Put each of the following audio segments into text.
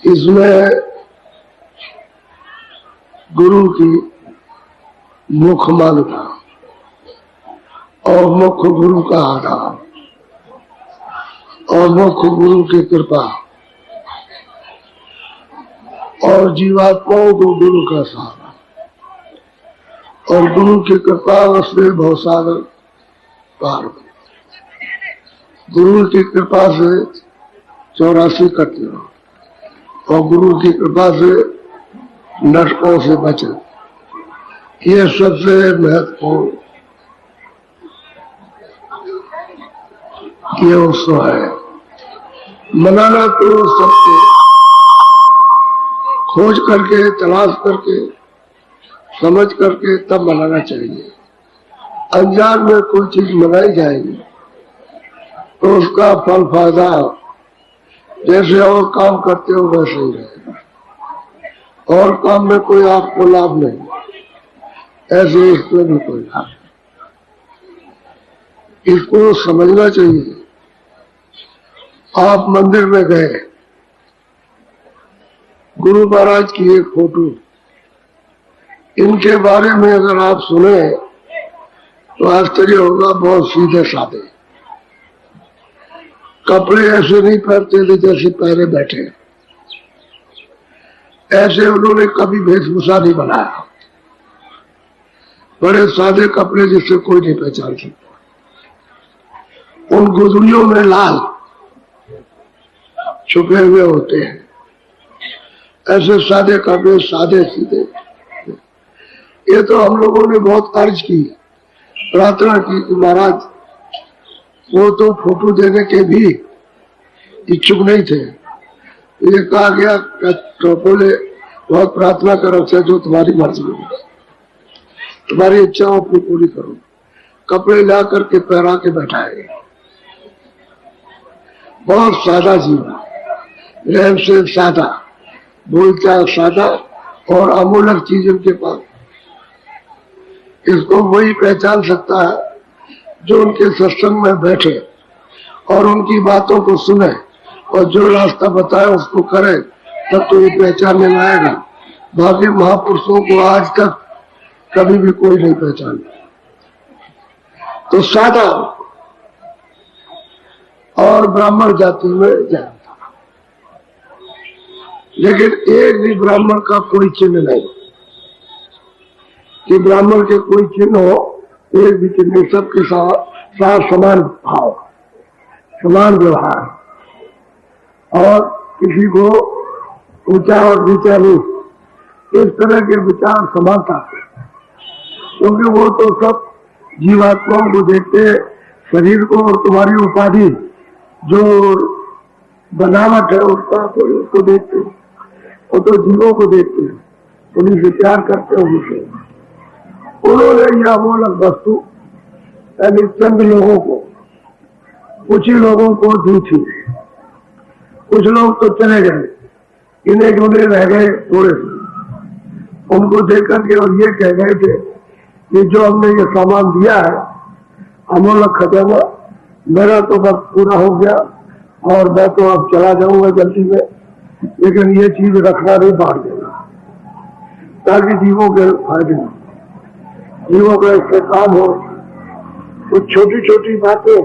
इसमें गुरु की मुख्य मान्यता और मुख्य गुरु का आधार और मुख्य गुरु की कृपा और जीवात्माओं को गुरु का सहारा और गुरु की कृपा से बहुत सारे पार। गुरु की कृपा से 84 कटे और गुरु की कृपा से नरकों से बचे। ये सबसे महत्वपूर्ण ये उत्सव है। मनाना तो सबके खोज करके, तलाश करके, समझ करके तब मनाना चाहिए। अनजान में कोई चीज मनाई जाएगी तो उसका फल फायदा जैसे और काम करते हो वैसे ही रहेगा और काम में कोई आपको लाभ नहीं, ऐसे इसमें भी कोई लाभ नहीं। इसको समझना चाहिए। आप मंदिर में गए, गुरु महाराज की एक फोटो, इनके बारे में अगर आप सुने तो आश्चर्य होगा। बहुत सीधे साधे, कपड़े ऐसे नहीं पहनते थे जैसे पहले बैठे, ऐसे उन्होंने कभी वेशभूषा नहीं बनाया। बड़े सादे कपड़े जिससे कोई नहीं पहचान सकता। उन गुदड़ियों में लाल छुपे हुए होते हैं। ऐसे सादे कपड़े, सादे सीधे। ये तो हम लोगों ने बहुत अर्ज की, प्रार्थना की कि महाराज वो तो फोटो देने के भी इच्छुक नहीं थे। ये कहा गया तो बोले बहुत प्रार्थना करो से जो तुम्हारी मर्जी हो, तुम्हारी इच्छा अपनी पूरी करो। कपड़े ला करके पहरा के बैठाए। बहुत सादा जीवन, रहन से सादा, बोलचाल सादा और अमूल्य चीज उनके पास। इसको वही पहचान सकता है जो उनके सत्संग में बैठे और उनकी बातों को सुने और जो रास्ता बताए उसको करे, तब तो ये पहचानने में आएगा। बाकी महापुरुषों को आज तक कभी भी कोई नहीं पहचाना। तो सादा और ब्राह्मण जाति में जाता, लेकिन एक भी ब्राह्मण का कोई चिन्ह नहीं कि ब्राह्मण के कोई चिन्ह हो। एक भी चिन्ह नहीं, सबके साथ समान भाव, समान व्यवहार और किसी को ऊंचा और नीचा नहीं, इस तरह के विचार समानता। क्योंकि वो तो सब जीवात्माओं को देखते, शरीर को और तुम्हारी उपाधि जो बनावट है उसका कोई उसको देखते, वो तो जीवों को देखते, उन्हीं से प्यार करते हैं। उनसे उन्होंने यह अमूल्य वस्तु यानी चंद लोगों को, कुछ ही लोगों को दी थी। कुछ लोग तो चले गए, इन्हें जुड़े रह गए थोड़े से। उनको देख करके और ये कह गए थे कि जो हमने ये सामान दिया है अमूल्य खजाना, मेरा तो वक्त पूरा हो गया और मैं तो अब चला जाऊंगा जल्दी में, लेकिन ये चीज रखना नहीं, बांट देना ताकि जीवों के फायदे हो, जीवों का इससे काम हो। कुछ छोटी छोटी बातें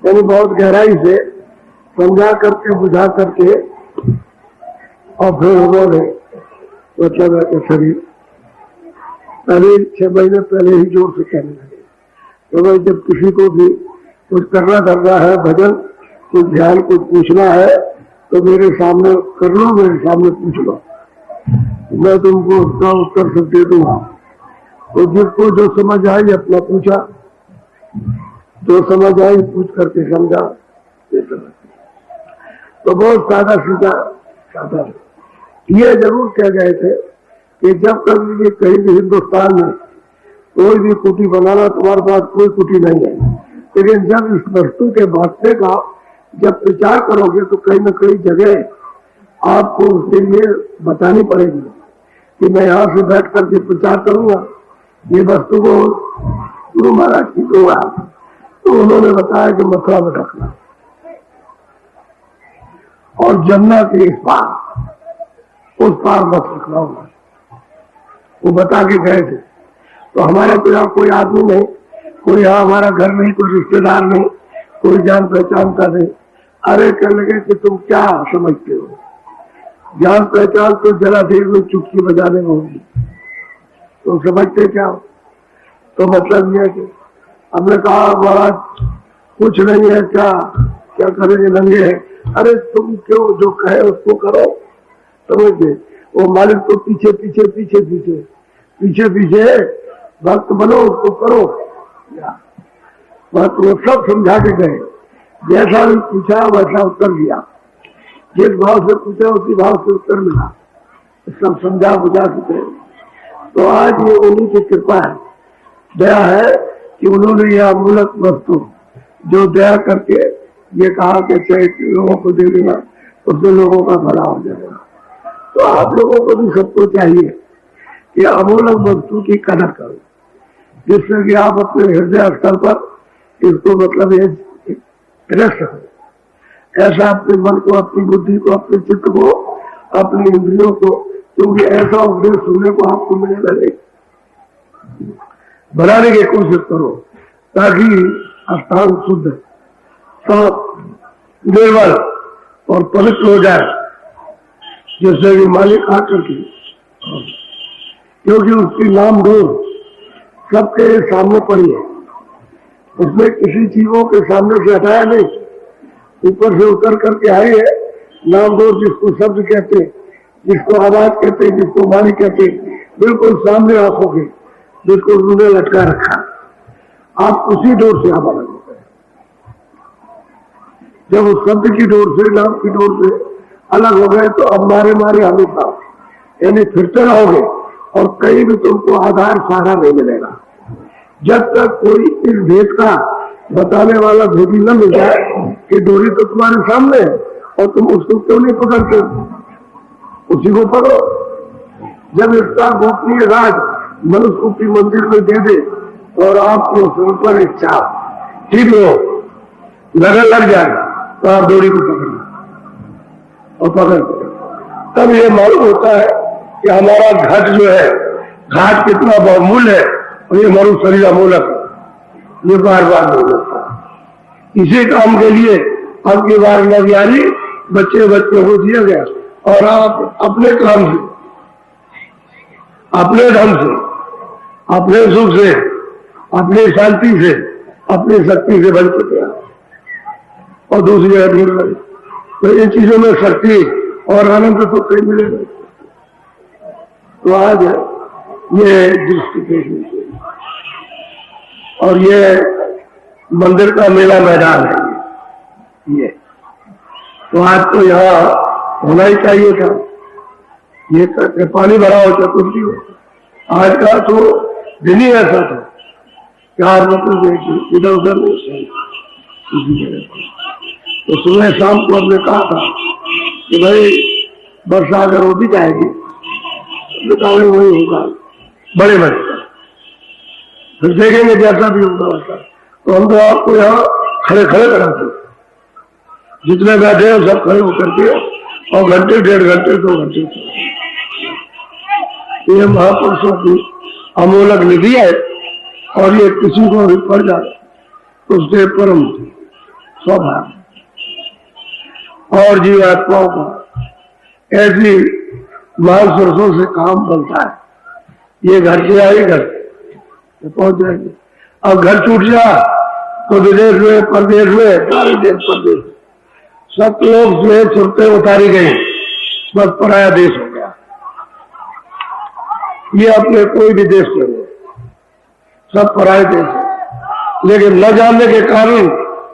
यानी बहुत गहराई से समझा करके, बुझा करके, और फिर उन्होंने मतलब है शरीर पहले 6 महीने पहले ही जोर से कहने लगे तो भाई जब किसी को भी कुछ करना है, भजन, कुछ ध्यान, कुछ पूछना है तो मेरे सामने कर लो, मेरे सामने पूछ लो, मैं तुमको उसका उत्तर सब दे दूंगा। तो जिसको जो समझ आई अपना पूछा, जो समझ आई पूछ करके समझा। तो बहुत सादा सीधा सादा। ये जरूर कह गए थे कि जब कभी ये कहीं भी हिंदुस्तान में कोई भी कुटी बनाना, तुम्हारे पास कोई कुटी नहीं है, लेकिन जब इस वस्तु के बांटने का जब प्रचार करोगे तो कहीं न कहीं जगह आपको उसके लिए बतानी पड़ेगी कि मैं यहाँ से बैठ करके प्रचार करूंगा, ये वस्तु को गुरु महाराज की दूंगा। तो उन्होंने बताया कि मथुरा में रखना और जमुना के इस पार उस पार मत रखना। वो बता के गए थे। तो हमारे तो यहाँ कोई आदमी नहीं, कोई यहाँ हमारा घर नहीं, कोई रिश्तेदार नहीं, कोई जान पहचान का नहीं। अरे कहने लगे कि तुम क्या समझते हो, जान पहचान तो जरा देर में चुटकी बजाने में होगी, तुम समझते क्या हो? तो मतलब यह कि हमने कहा महाराज कुछ नहीं है, क्या क्या करेंगे, नंगे है। अरे तुम क्यों जो कहे उसको करो, समझे? वो मालिक तो पीछे पीछे पीछे पीछे पीछे पीछे भक्त बनो, उसको करो। भक्त वो सब समझा के गए, जैसा भी पूछा वैसा उत्तर दिया, जिस भाव से पूछा उसी भाव से उत्तर मिला, सब समझा बुझा चुके। तो आज ये उन्हीं की कृपा है, दया है कि उन्होंने यह अमूलक वस्तु जो दया करके ये कहा कि चाहे लोगों को दे देना, उससे लोगों का भला हो जाएगा। तो आप लोगों को भी सबको चाहिए कि अमूलक वस्तु की कदर करो, जिससे कि आप अपने हृदय स्तर पर इसको मतलब ये रख सको। ऐसा अपने मन को, अपनी बुद्धि को, अपने चित्त को, अपनी इंद्रियों को, क्योंकि ऐसा उपदेश सुनने को आपको मिलेगा नहीं, बनाने की कोशिश करो ताकि स्थान शुद्ध, साफ, निर्मल और पवित्र हो जाए, जिससे कि मालिक आकर के, क्योंकि उसकी नाम डोर सबके सामने पड़ी है, उसमें किसी चीजों के सामने से हटाया नहीं, ऊपर से उतर करके आई है। नाम डोर जिसको शब्द कहते, जिसको आवाज कहते, जिसको वाणी कहते, बिल्कुल सामने आंखों के, जिसको उन्होंने लटका रखा, आप उसी डोर से आवाज होते हैं। जब उस शब्द की डोर से, नाम की डोर से अलग हो गए तो अब मारे मारे हमेशा यानी फिरते रहोगे और कहीं भी तुमको आधार सहारा नहीं मिलेगा। जब तक कोई इस भेद का बताने वाला भेदी न मिल जाए कि डोरी तो तुम्हारे सामने है और तुम उसको क्यों नहीं पकड़ते, उसी को पकड़ो। जब इसका गोपनीय राज मनुष्य रूपी मंदिर में दे दे और आपको उस पर इच्छा ठीक हो, लगन लग जाए तो आप डोरी को पकड़ो और पकड़, तब ये मालूम होता है कि हमारा घट जो है, घाट कितना बहुमूल्य है और ये मरु शरीर अमूलक है, ये बार बार नहीं होता। इसी काम के लिए अब की बार नवियारी बच्चे बच्चे को दिया गया और आप अपने काम से, अपने ढंग से, अपने सुख से, अपनी शांति से, अपनी शक्ति से बन चुके हैं और दूसरी जगह ढूंढ रहे। तो इन चीजों में शक्ति और आनंद तो कहीं मिलेगा। तो आज ये दृष्टि पेश और ये मंदिर का मेला मैदान है ये, तो आज तो यहाँ होना ही चाहिए था। ये पानी भरा हो, चतुर्थी हो, आज का तो दिन ही ऐसा था कि आज मतलब इधर उधर नहीं। तो सुबह शाम को हमने कहा था कि भाई वर्षा अगर हो भी जाएगी तो वही होगा बड़े मजे का, फिर देखेंगे जैसा भी होगा वैसा। तो हम तो आपको यहाँ खड़े खड़े कराते, जितने बैठे हैं सब खड़े होकर के और घंटे डेढ़ घंटे 2 घंटे ये महापुरुषों की अमूलक निधि है और ये किसी को भी पड़ जाए तो उससे परम स्वभाव और जीवात्माओं का ऐसी महापुरुषों से काम बनता है। ये घर से आई, घर पहुंच जाएंगे। अब घर छूट जा तो विदेश में, परदेश में, सारे देश परदेश सब लोग से सुरतें उतारी गई, बस पराया देश हो गया। ये अपने कोई भी देश नहीं है, सब पराये देश है। लेकिन न जानने के कारण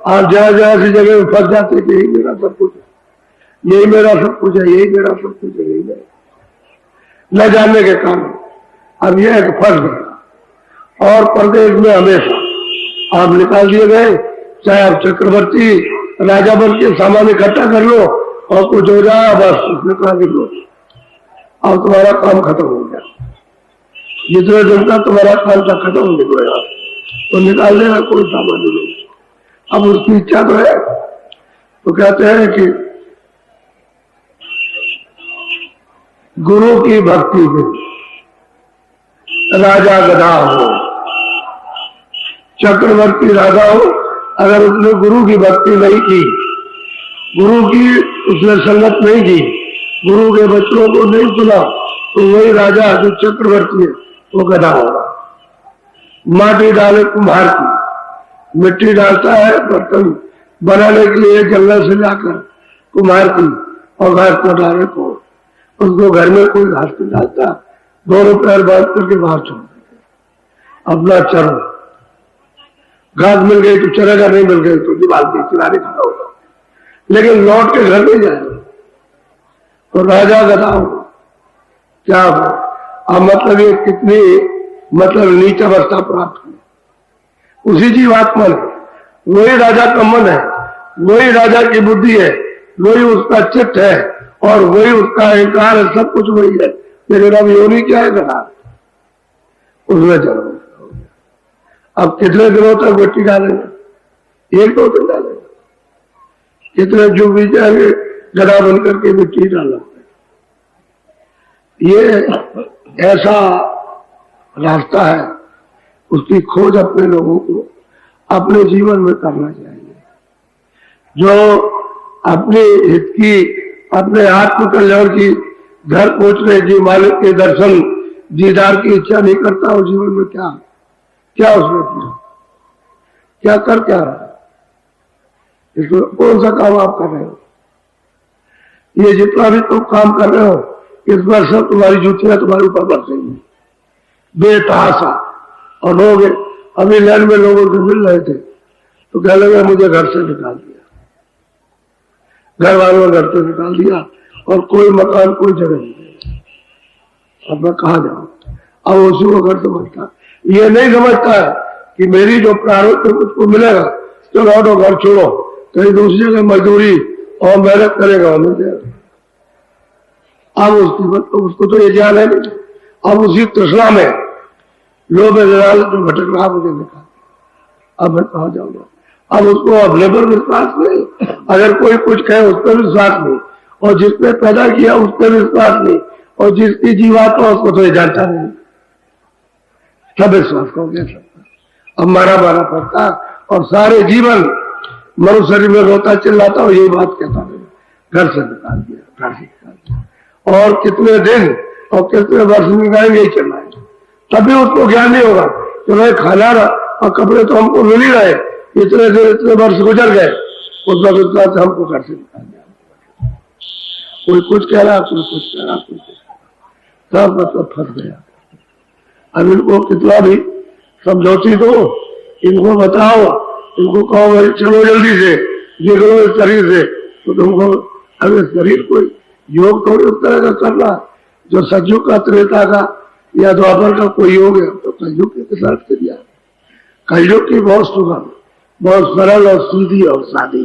आप जहां जहां से जगह में फंस जाते कि यही मेरा सब कुछ है, यही मेरा सब कुछ है, यही मेरा सब कुछ है, यही मेरा, न जानने के कारण अब यह एक फंस गया। और प्रदेश में हमेशा आप निकाल दिए गए, चाहे आप चक्रवर्ती राजा बन के सामान इकट्ठा कर लो और कुछ हो जाए बस निकाल लो, अब तुम्हारा काम खत्म हो गया। जितने दिन का तुम्हारा काम का खत्म हो गया तो निकाल देना, कोई सामान नहीं। अब उसकी इच्छा तो है, तो कहते हैं कि गुरु की भक्ति में राजा गधा हो, चक्रवर्ती राजा हो, अगर उसने गुरु की भक्ति नहीं की, गुरु की उसने संगत नहीं की, गुरु के बच्चों को नहीं सुना, तो वही राजा जो चक्रवर्ती है वो गधा होगा। माटी डाले कुम्हार की, मिट्टी डालता है बर्तन बनाने के लिए जंगल से लाकर कुम्हार की, और घास पर डाले को उसको घर में कोई घास नहीं डालता, दोनों पैर बांध करके बाहर छोड़ देते, अपना चरो, घास मिल गई तो चरेगा, नहीं मिल गई तो दीवार के किनारे खड़ा होगा, लेकिन लौट के घर नहीं जाएगा। तो राजा गधा हो क्या हो, अब मतलब ये कितनी मतलब नीच अवस्था प्राप्त हुई। उसी जीवात्मा ने, वही राजा का मन है, वही राजा की बुद्धि है, वही उसका चित्त है, और वही उसका अहंकार है, सब कुछ वही है, लेकिन अब योनि क्या है गधा, उसमें जन्म। अब कितने दिनों तक मिट्टी डालेंगे, 1-2 दिन डालेंगे, कितने जो भी जाएंगे गधा बन करके मिट्टी डालना। ये ऐसा रास्ता है, उसकी खोज अपने लोगों को अपने जीवन में करना चाहिए। जो अपने हित की, अपने आत्म कल्याण की, घर पहुंचने की, मालिक के दर्शन दीदार की इच्छा नहीं करता, और जीवन में क्या क्या उसने किया, क्या कर क्या रहा है, इसमें कौन सा काम आप कर रहे हो? ये जितना भी तुम काम कर रहे हो, इस बार सब तुम्हारी जूतियां तुम्हारे ऊपर बरसेंगी बेतहासा। और लोग अभी लाइन में लोगों से मिल रहे थे तो कह लगे मुझे घर से निकाल दिया, घर वालों ने घर से निकाल दिया, और कोई मकान कोई जगह नहीं, अब मैं कहा जाऊं। अब उसी को घर समझता, ये नहीं समझता है कि मेरी जो प्रारब्ध मुझको मिलेगा, चलो ऑटो घर छोड़ो, कहीं दूसरी जगह मजदूरी और मेहनत करेगा, मिल जाएगा। अब उसको तो ये ज्ञान है नहीं, अब उसी तृष्णा में लोभ में भटक रहा, मुझे निकाल, अब मैं कहा जाऊंगा। अब उसको अपने पर विश्वास नहीं, अगर कोई कुछ कहे उस पर विश्वास नहीं, और जिसने पैदा किया उस पर विश्वास नहीं, और जिसकी जीवात्मा उसको तो ये जानता नहीं, सब विश्वास को कह सकता। अब मारा पड़ता, और सारे जीवन मनुष्य शरीर में रोता चिल्लाता, और यही बात कहता है घर से निकाल दिया, घर से निकाल दिया। और कितने दिन और कितने वर्ष निकालेंगे, यही चल रहा है। तभी उसको ज्ञान नहीं होगा कि भाई खाना और कपड़े तो हमको मिल ही रहे, इतने दिन इतने वर्ष गुजर गए, उस वक्त से हमको घर से निकाल दिया। कोई कुछ कह रहा, कोई कुछ कह रहा, कोई कुछ, सब मतलब फंस गया। अब इनको कितना भी समझौती दो, इनको बताओ, इनको कहो भाई चलो जल्दी से निकलो इस शरीर से, तो तुमको अब इस शरीर को योग थोड़ी उस तरह का करना जो सतयुग का, त्रेता का या द्वापर का कोई योग है, तो कलयुग के साथ कर दिया। कलयुग की बहुत सुगम, बहुत सरल और सीधी और सादी,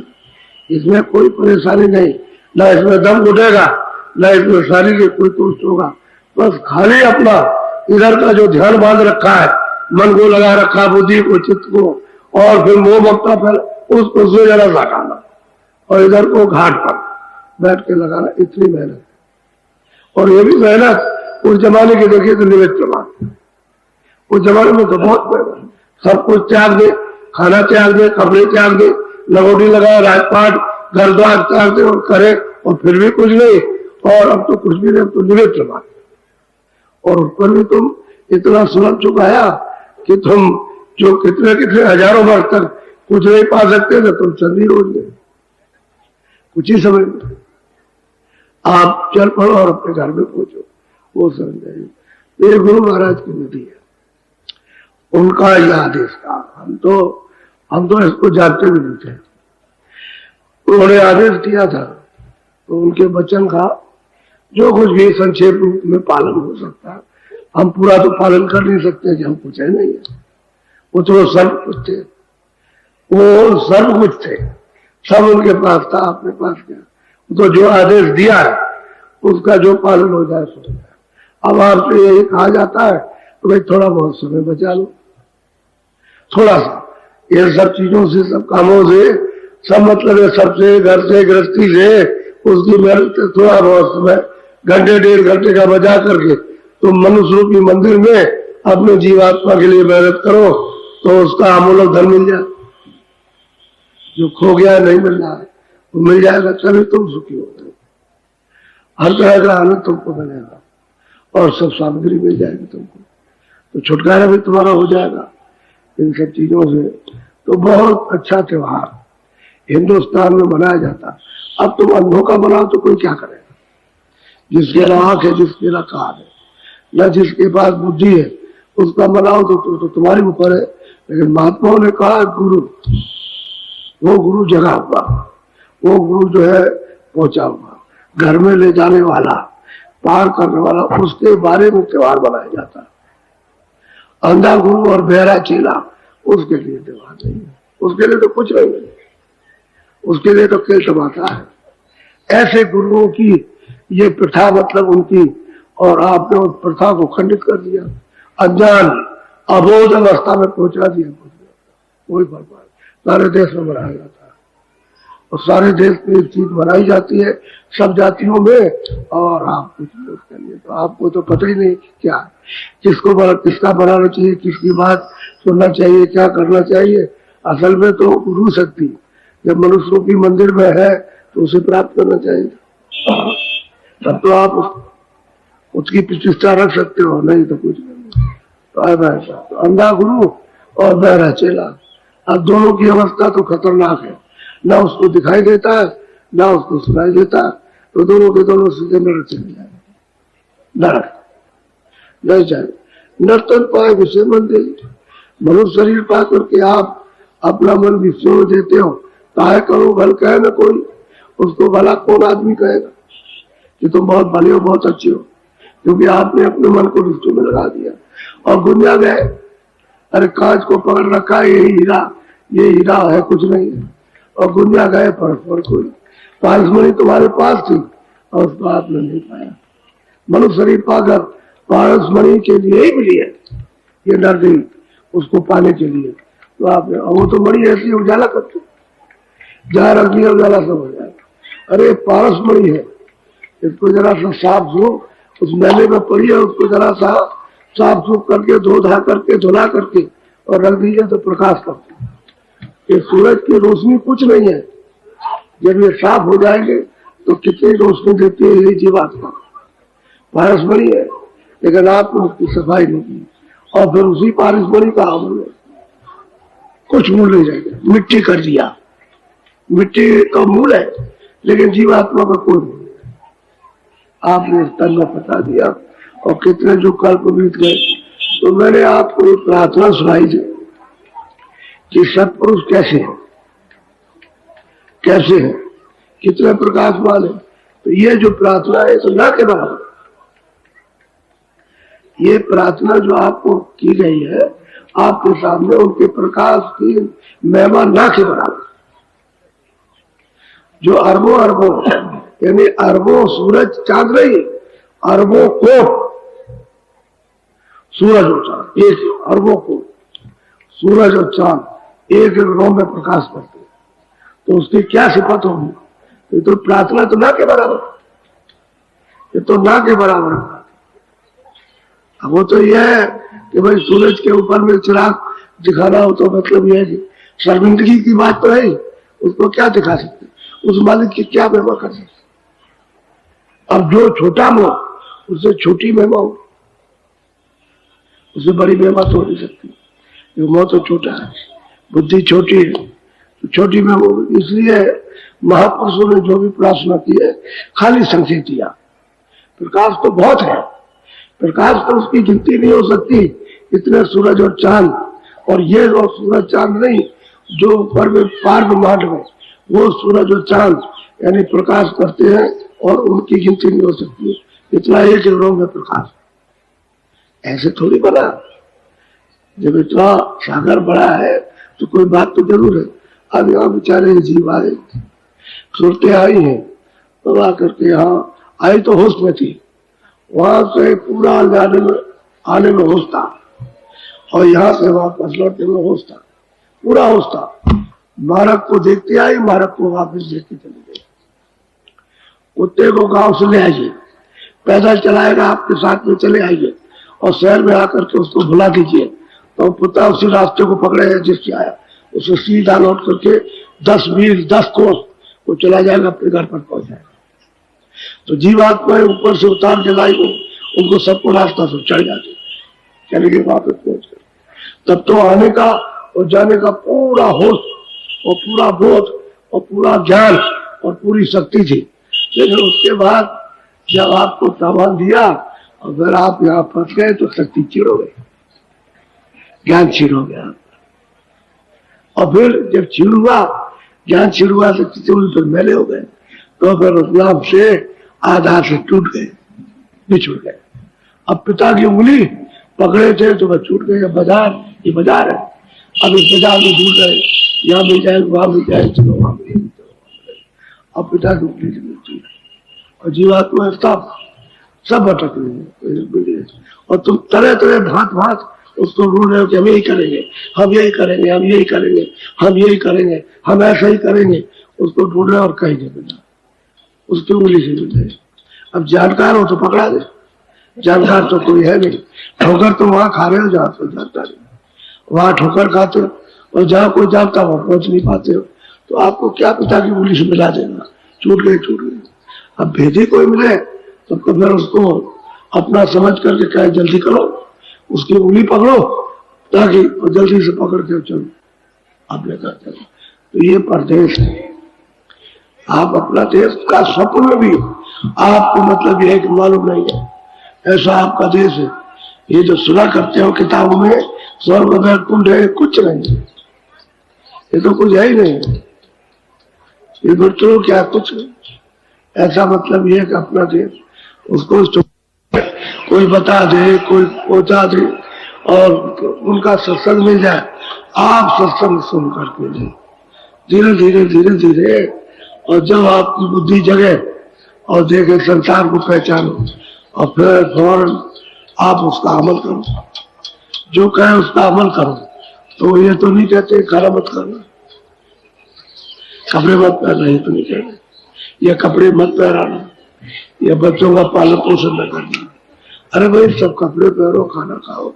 इसमें कोई परेशानी नहीं, न इसमें दम उठेगा, न इसमें शारीरिक कोई कुछ होगा, बस खाली अपना इधर का जो ध्यान बांध रखा है, मन को लगा रखा, बुद्धि को, चित्त को, और फिर मोह ममता पर उसको से जरा हटाना, और इधर को घाट पर बैठ के लगाना, इतनी मेहनत। और ये भी मेहनत उस जमाने की देखिए तो निमित्त जमाने, उस जमाने में तो बहुत मेहनत, सब कुछ त्याग दे, खाना त्याग दे, कपड़े त्याग दे, लगोटी लगाए, राजपाट, घर द्वार त्याग दे और करे, और फिर भी कुछ नहीं। और अब तो कुछ भी नहीं, तो निमित्त जमाने, और उस पर भी तुम इतना सुलभ चुकाया कि तुम जो कितने कितने हजारों वर्ष तक कुछ नहीं पा सकते थे, तुम चंदी रोज गए कुछ ही समय में। आप चल पड़ो और अपने घर में पहुंचो, वो समझ जाइए। मेरे गुरु महाराज की विधि है, उनका यह आदेश था। हम तो इसको जानते भी नहीं थे, उन्होंने आदेश दिया था, तो उनके वचन का जो कुछ भी संक्षेप रूप में पालन हो सकता है, हम पूरा तो पालन कर नहीं सकते कि हम कुछ है नहीं है। वो तो सर्व कुछ थे, वो सर्व कुछ थे, सब उनके पास था, अपने पास क्या, तो जो आदेश दिया है उसका जो पालन हो जाए सो जाए। अब आपसे यही कहा जाता है तो भाई थोड़ा बहुत समय बचा लो, थोड़ा सा, ये सब चीजों से, सब कामों से, सब मतलब है सबसे, घर से, गृहस्थी से, उसकी मेहनत से थोड़ा बहुत समय घंटे 1.5 घंटे का बजा करके तुम मनुष्य रूपी मंदिर में अपने जीवात्मा के लिए मेहनत करो तो उसका अमूल्य धन मिल जाए। जो खो गया नहीं मिल रहा है वो मिल जाएगा, तभी तुम सुखी होते हो। हर तरह का आनंद तुमको मिलेगा और सब सामग्री मिल जाएगी तुमको, तो छुटकारा भी तुम्हारा हो जाएगा इन सब चीजों से। तो बहुत अच्छा त्योहार हिंदुस्तान में मनाया जाता। अब तुम अंधों का बनाओ तो कोई क्या करेगा? जिसके ना आंख है, जिसके ना कान है, न जिसके पास बुद्धि है, उसका बनाओ तो तुम्हारे ऊपर है। लेकिन महात्माओं ने कहा गुरु, वो गुरु जगा हुआ, वो गुरु जो है पहुंचा हुआ, घर में ले जाने वाला, पार करने वाला, उसके बारे में त्योहार बनाया जाता है। अंधा गुरु और बहरा चेला उसके लिए त्योहार नहीं है, उसके लिए तो कुछ नहीं है, उसके लिए तो केवल तमाशा है। ऐसे गुरुओं की ये प्रथा मतलब उनकी, और आपने उस प्रथा को खंडित कर दिया, अज्ञान अबोध अवस्था में पहुंचा दिया। कोई बर्बाद सारे देश में मनाया जाता है और सारे देश में एक चीज बनाई जाती है सब जातियों में, और आप कुछ नहीं उसके लिए, तो आपको तो पता ही नहीं क्या किसका बनाना चाहिए, किसकी बात सुनना चाहिए, क्या करना चाहिए। असल में तो गुरु शक्ति जब मनुष्य रूपी मंदिर में है तो उसे प्राप्त करना चाहिए, तब तो आप उसकी प्रतिष्ठा रख सकते हो, नहीं तो कुछ नहीं। तो अंधा गुरु और बहरा चेला, अब दोनों की अवस्था तो खतरनाक है, ना उसको दिखाई देता है ना उसको सुनाई देता है, तो दोनों के दोनों सीधे नरक चले जाएंगे। नरक नहीं चाहिए। नर्तन पाए विषय मन दे, मनुष्य शरीर पा करके आप अपना मन विषयों देते हो, ताहे करो भल कहे न कोई, उसको भला कौन आदमी कहेगा कि तुम बहुत भले हो, बहुत अच्छे हो, क्योंकि आपने अपने मन को रिश्तों में लगा दिया और गुंजा गए। अरे कांच को पकड़ रखा है, ये हीरा है, कुछ नहीं है, और गुंजा गए पर कोई पारसमणि तुम्हारे पास थी और उसको आपने नहीं पाया। मनुष्य शरीर पाकर पारसमणि के लिए ही मिली है ये नरदेवी, उसको पाने के लिए तो आपने, वो तो बड़ी ऐसी उजाला करती, जहाँ रख दिया उजाला सब हो जाएगा। अरे पारसमणि है, इसको जरा सा साफ धो, उस मेले में पड़ी है, उसको जरा सा साफ सूफ करके धुला करके और रख दीजिए तो प्रकाश करते। ये सूरज की रोशनी कुछ नहीं है, जब ये साफ हो जाएंगे तो कितनी रोशनी देती है ये जीवात्मा। पारसमणि है, लेकिन आपने उसकी सफाई नहीं की और फिर उसी पारसमणि का हमने कुछ मूल नहीं जाएगा, मिट्टी कर दिया। मिट्टी का मूल है लेकिन जीवात्मा का कोई मूल नहीं, आपने तन में फटा दिया और कितने जो कल्प बीत गए। तो मैंने आपको एक प्रार्थना सुनाई थी कि सत्पुरुष कैसे है, कितने प्रकाशमान है। तो ये जो प्रार्थना है तो ना के बराबर, ये प्रार्थना जो आपको की गई है आपके सामने, उनके प्रकाश की महिमा ना के बराबर। जो अरबों यानी अरबों सूरज चांद नहीं, अरबों कोट सूरज और चांद, एक अरबों को सूरज और चांद एक रोम में प्रकाश करते, तो उसकी क्या सिफत होगी? ये तो प्रार्थना तो ना के बराबर, ये तो ना के बराबर है। अब वो तो यह है कि भाई सूरज के ऊपर में चिराग दिखाना हो तो मतलब यह है कि शर्मिंदगी की बात तो है, उसको क्या दिखा सकते, उस मालिक की क्या महिमा कर सकते। अब जो छोटा मोह उससे छोटी महिमा हो, उससे बड़ी महिमा तो हो नहीं सकती। ये मोह तो छोटा है, बुद्धि छोटी है, तो छोटी महिमा। इसलिए महापुरुषों ने जो भी प्रार्थना की है खाली संकेत दिया। प्रकाश तो बहुत है, प्रकाश तो उसकी गिनती नहीं हो सकती, इतने सूरज और चांद। और ये और सूरज चांद नहीं, जो पार ब्रह्मांड में वो सूरज और चांद यानी प्रकाश करते हैं और उनकी गिनती नहीं हो सकती। इतना एक रोम में प्रकाश ऐसे थोड़ी बना। जब इतना सागर बड़ा है तो कोई बात तो जरूर है। अब यहाँ बेचारे जीव आए, सुरतें आई हैं, तो आकर के यहाँ आई तो होश में थी, वहां से पूरा आने में होश था और यहाँ से वापस लौटने में होश था, पूरा होश था। मारक को देखते आई, मारक को वापस देख के चली गई। कुत्ते को गांव से ले आइए, पैदल चलाएगा आपके साथ में चले आइए, और शहर में आकर के उसको भुला दीजिए, तो पता उसी रास्ते को पकड़ेगा जिससे आया, उसे सीधा लौट करके 10 मील 10 कोस वो चला जाएगा, अपने घर पर पहुंच जाएगा। तो जीवात्मा ऊपर से उतार के लाई उनको सबको रास्ता से चढ़ जाते, चले गए वापस पहुंच गए। तब तो आने का और जाने का पूरा होश और पूरा बोध और पूरा ज्ञान और पूरी शक्ति थी। लेकिन उसके बाद जब आपको सामान दिया और फिर आप यहाँ फंस गए तो शक्ति चीड़ हो गई, ज्ञान चीड़ हो गया। और फिर जब चीड़ हुआ, ज्ञान चीड़ हुआ, शक्ति चीड़ फिर मैले हो गए, तो फिर उस नाम से आधार से टूट गए, बिछुड़ गए। अब पिता की उंगली पकड़े थे तो वह छूट गए। बाजार, ये बाजार है, अब इस बाजार में ढूंढ रहे, यहाँ मिल जाए वहां मिल जाए, चलो वहां मिल जाए, अब पिता की उंगली से मिलती है। और जीवात्मा सब अटक रहे हैं, और तुम तरह तरह भांत भांत उसको ढूंढ रहे हो कि हम यही करेंगे, हम यही करेंगे, हम यही करेंगे, हम यही करेंगे, हम ऐसा ही करेंगे, उसको ढूंढ रहे और कहीं नहीं मिला, उसकी उंगली से मिल रहे। अब जानकार हो तो पकड़ा दे, जानकार तो कोई है नहीं। ठोकर तो वहां खा रहे हो जहाँ तो जानता नहीं, वहां ठोकर खाते हो, और जहाँ कोई जानता वहां पहुंच नहीं पाते हो, तो आपको क्या पिता की उंगली से मिला देगा, छूट गए छूट गए। अब भेदी कोई मिले तो फिर उसको अपना समझ करके कहे जल्दी करो, उसकी उंगली पकड़ो ताकि जल्दी से पकड़ के चलो, आप लेकर चलो। तो ये परदेश है। आप अपना देश का स्वप्न में भी आपको मतलब यह है कि मालूम नहीं है, ऐसा आपका देश है। ये जो सुना करते हो किताबों में स्वर्ग में कुंड है, कुछ नहीं है, ये तो कुछ है ही नहीं है, ये बच्चों क्या कुछ नहीं। ऐसा मतलब ये है कि अपना देश, उसको कोई बता दे, कोई पहुंचा दे और उनका सत्संग मिल जाए, आप सत्संग सुन करके धीरे धीरे धीरे धीरे, और जब आपकी बुद्धि जगे और देखे संसार को पहचानो, और फिर फौरन आप उसका अमल करो, जो कहे उसका अमल करो। तो ये तो नहीं कहते खरा मत करना, कपड़े मत पहनना, ये तो नहीं कहते, या कपड़े मत पहनाना, या बच्चों का पालन पोषण न करना। अरे भाई सब कपड़े पहनो, खाना खाओ,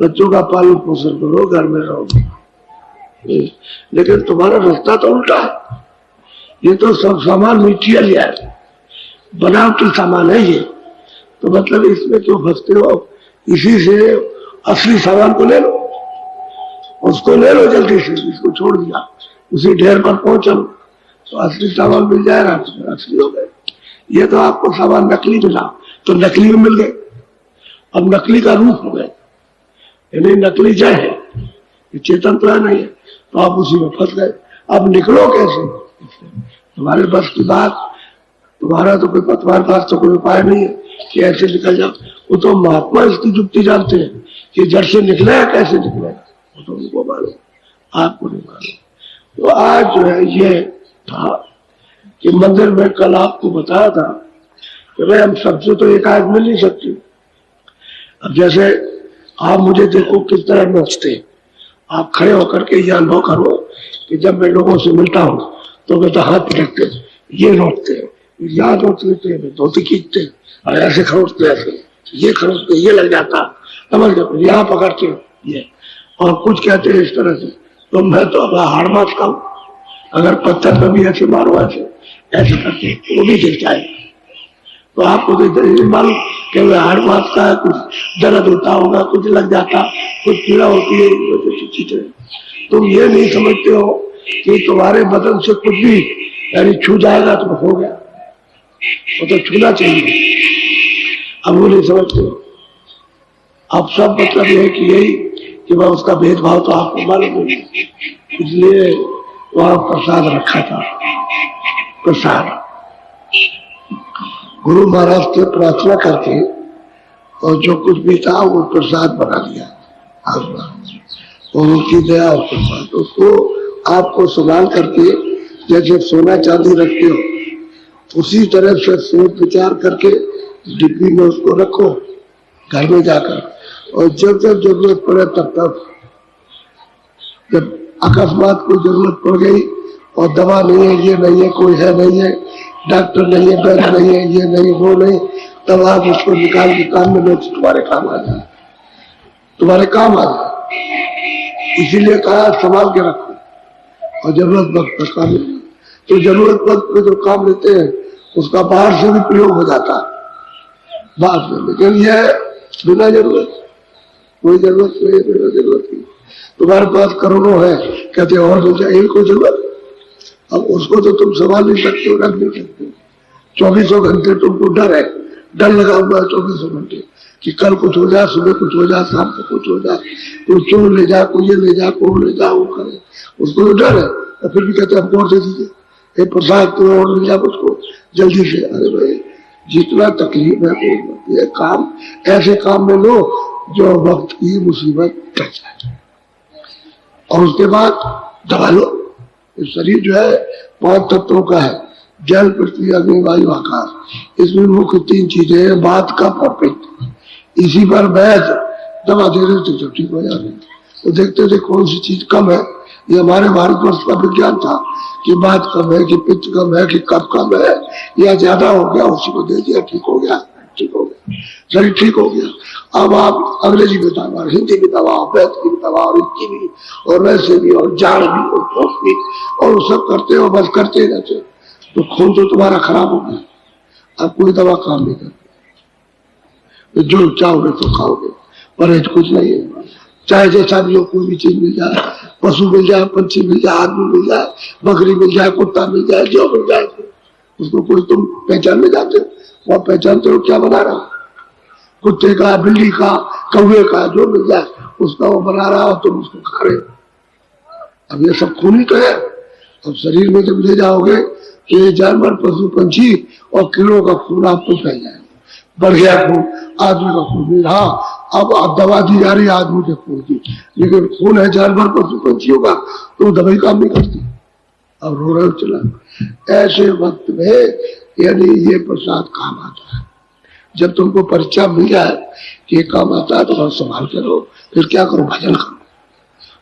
बच्चों का पालन पोषण करो, घर में रहो, लेकिन तुम्हारा रास्ता तो उल्टा है। ये तो सब सामान मिट्टिया लिया है, बनावटी सामान है ये, तो मतलब इसमें क्यों फंसते हो? इसी से असली सामान को ले लो, उसको ले लो जल्दी से, इसको छोड़ दिया, उसी ढेर पर पहुंचो तो असली सामान मिल जाएगा, असली हो गए। ये तो आपको सामान नकली मिला तो नकली में मिल गए, अब नकली का रूप हो गए, यानी नकली जय है, ये चेतन तो है नहीं है, तो आप उसी में फंस गए। अब निकलो कैसे? तुम्हारे बस की बात, तुम्हारा तो कोई, तुम्हारे पास तो कोई उपाय नहीं है कि ऐसे निकल जाओ। वो तो महात्मा इसकी युक्ति जानते हैं कि जड़ से निकलेगा, कैसे निकलेगा, वो तो उनको मालूम, आपको नहीं मालूम। तो आज जो है ये था कि मंदिर में कल आपको बताया था कि भाई हम सबसे तो एक आज मिल नहीं सकते। अब जैसे आप मुझे देखो किस तरह नोचते, आप खड़े होकर के ये अनुभव करो कि जब मैं लोगों से मिलता हूँ तो मैं तो हाथ पटकते, ये नोचते, यहाँ नोच लेते, धोती खींचते, और ऐसे खरोचते, ऐसे ये खरोचते, ये लग जाता, समझ गए, यहाँ पकड़ते ये, और कुछ कहते हैं इस तरह से। तो मैं तो अब हार मारता हूँ, अगर पत्थर पर भी ऐसे मारो, ऐसे करके वो भी गिर जाएगा। तो आपको तो मालूम कि हार मारता है, कुछ दर्द होता होगा, कुछ लग जाता, कुछ पीड़ा होती है। तुम ये नहीं समझते हो कि तुम्हारे बदन से कुछ भी यानी छू जाएगा तो हो गया, वो तो छूना चाहिए, अब वो नहीं समझते हो। अब सब मतलब ये है कि यही कि वह उसका भेदभाव तो आपको मालूम नहीं, इसलिए वहां प्रसाद रखा था। प्रसाद गुरु महाराज से प्रार्थना करके और जो कुछ भी था वो प्रसाद बना दिया, और उनकी दया और प्रसाद उसको आपको संभाल करके जैसे सोना चांदी रखते हो उसी तरह से सोच विचार करके डिब्बी में उसको रखो घर में जाकर, और जब जब जरूरत पड़े तब तक, जब अकस्मात कोई जरूरत पड़ गई और दवा नहीं है, ये नहीं है, कोई है नहीं है, डॉक्टर नहीं है, वैद्य नहीं है, ये नहीं वो नहीं, तब आप उसको निकाल के काम में लो तो तुम्हारे काम आ जाए, तुम्हारे काम आ जाए। इसीलिए कहा संभाल के रखो और जरूरत वक्त पर काम लेना। तो जरूरत वक्त पे जो काम लेते हैं उसका बाहर से भी प्रयोग हो जाता है बाद में, लेकिन यह बिना जरूरत, कोई जरूरत नहीं, बिना जरूरत नहीं। तुम्हारे पास करोड़ों है, कहते और मिल जाए, इनको जरूरत, अब उसको तो तुम संभाल नहीं सकते हो, रख नहीं सकते हो। 24 घंटे तुमको डर है, डर लगा हुआ है 24 घंटे कि कल कुछ हो जाए, सुबह कुछ हो जाए, शाम को कुछ हो जाए, कोई चोर ले जाए, कोई ये ले जाए, कोई ले जाए, वो करे, उसको तो डर है। और फिर भी कहते हमको और दे दीजिए, ये प्रसाद तो और मिल जाए उसको जल्दी से। अरे भाई जितना तकलीफ है ये काम ऐसे काम में लो जो वक्त की मुसीबत टच जाए, और उसके बाद दबा लो। शरीर जो है 5 तत्वों का है, जल पृथ्वी अग्नि वायु आकाश। इसमें मुख्य 3 चीजें हैं, बात का परफेक्ट, इसी पर बैठ दवा दे रहे थे तो ठीक हो जाते। तो देखते थे कौन सी चीज कम है। ये हमारे भारतवर्ष का विज्ञान था कि बात कम है, कि पित्त कम है, कि कफ कम है, या ज्यादा हो गया, उसी को दे दिया, ठीक हो गया, ठीक हो गया, शरीर ठीक हो गया। अब आप अंग्रेजी में दवा, हिंदी में दवा, वैद की दवा, और इनकी भी, और वैसे भी, और जाड़ भी, और ठोस भी, और सब करते हो, बस करते रहते हो। तो खून तो तुम्हारा खराब हो गया, अब कोई दवा काम नहीं करती। जो चाहोगे तो खाओगे, परहेज कुछ नहीं है। चाहे जैसा भी हो, कोई भी चीज मिल जाए, पशु मिल जाए, पंछी मिल जाए, आदमी मिल जाए, बकरी मिल जाए, कुत्ता मिल जाए, जो मिल जाए उसको कोई तुम पहचानने जाते हो, वह पहचानते हो क्या बना रहा, कुत्ते का, बिल्ली का, कौवे का, जो मिल जाए उसका वो बना रहा हो, तुम उसको खा रहे हो। अब ये सब खून ही तो है। अब शरीर में जब ले जाओगे कि जानवर, पशु, पंछी और कीड़ों का खून आपको फैल जाएगा, बढ़ गया खून, आदमी का खून नहीं। हाँ, अब दवा दी जा रही है आदमी के खून की, लेकिन खून है जानवर, पशु, पंछियों का, तो दवाई काम नहीं करती। अब रो रहे हो चला। ऐसे वक्त में यानी ये प्रसाद काम आता है। जब तुमको परीक्षा मिल जाए कि ये काम आता है तो बहुत संभाल के रहो। फिर क्या करो, भजन करो,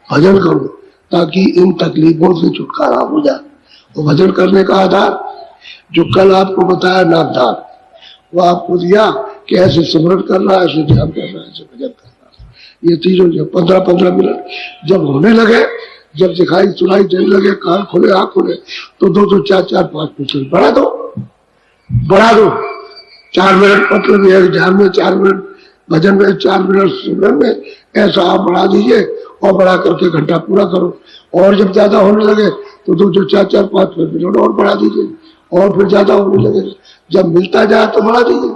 भजन करो, ताकि इन तकलीफों से छुटकारा हो जाए। और भजन करने का आधार जो कल आपको बताया नामदान, वो आपको दिया कि ऐसे स्मरण करना, ऐसे ध्यान करना, ऐसे भजन करना। ये तीनों जो 15-15 मिनट जब होने लगे, जब दिखाई सुनाई देने लगे, कान खोले, आँख खोले, तो 2-2, 4-4, 5 मिनट बढ़ा दो, बढ़ा दो। 4 मिनट मतलब एक ध्यान में, 4 मिनट भजन में, 4 मिनट सिमरन में, ऐसा आप बढ़ा दीजिए और बढ़ा करके घंटा पूरा करो। और जब ज्यादा होने लगे तो 2-2, 4-4, 5 मिनट और बढ़ा दीजिए, और फिर ज्यादा होने लगे, जब मिलता जाए तो बढ़ा दीजिए।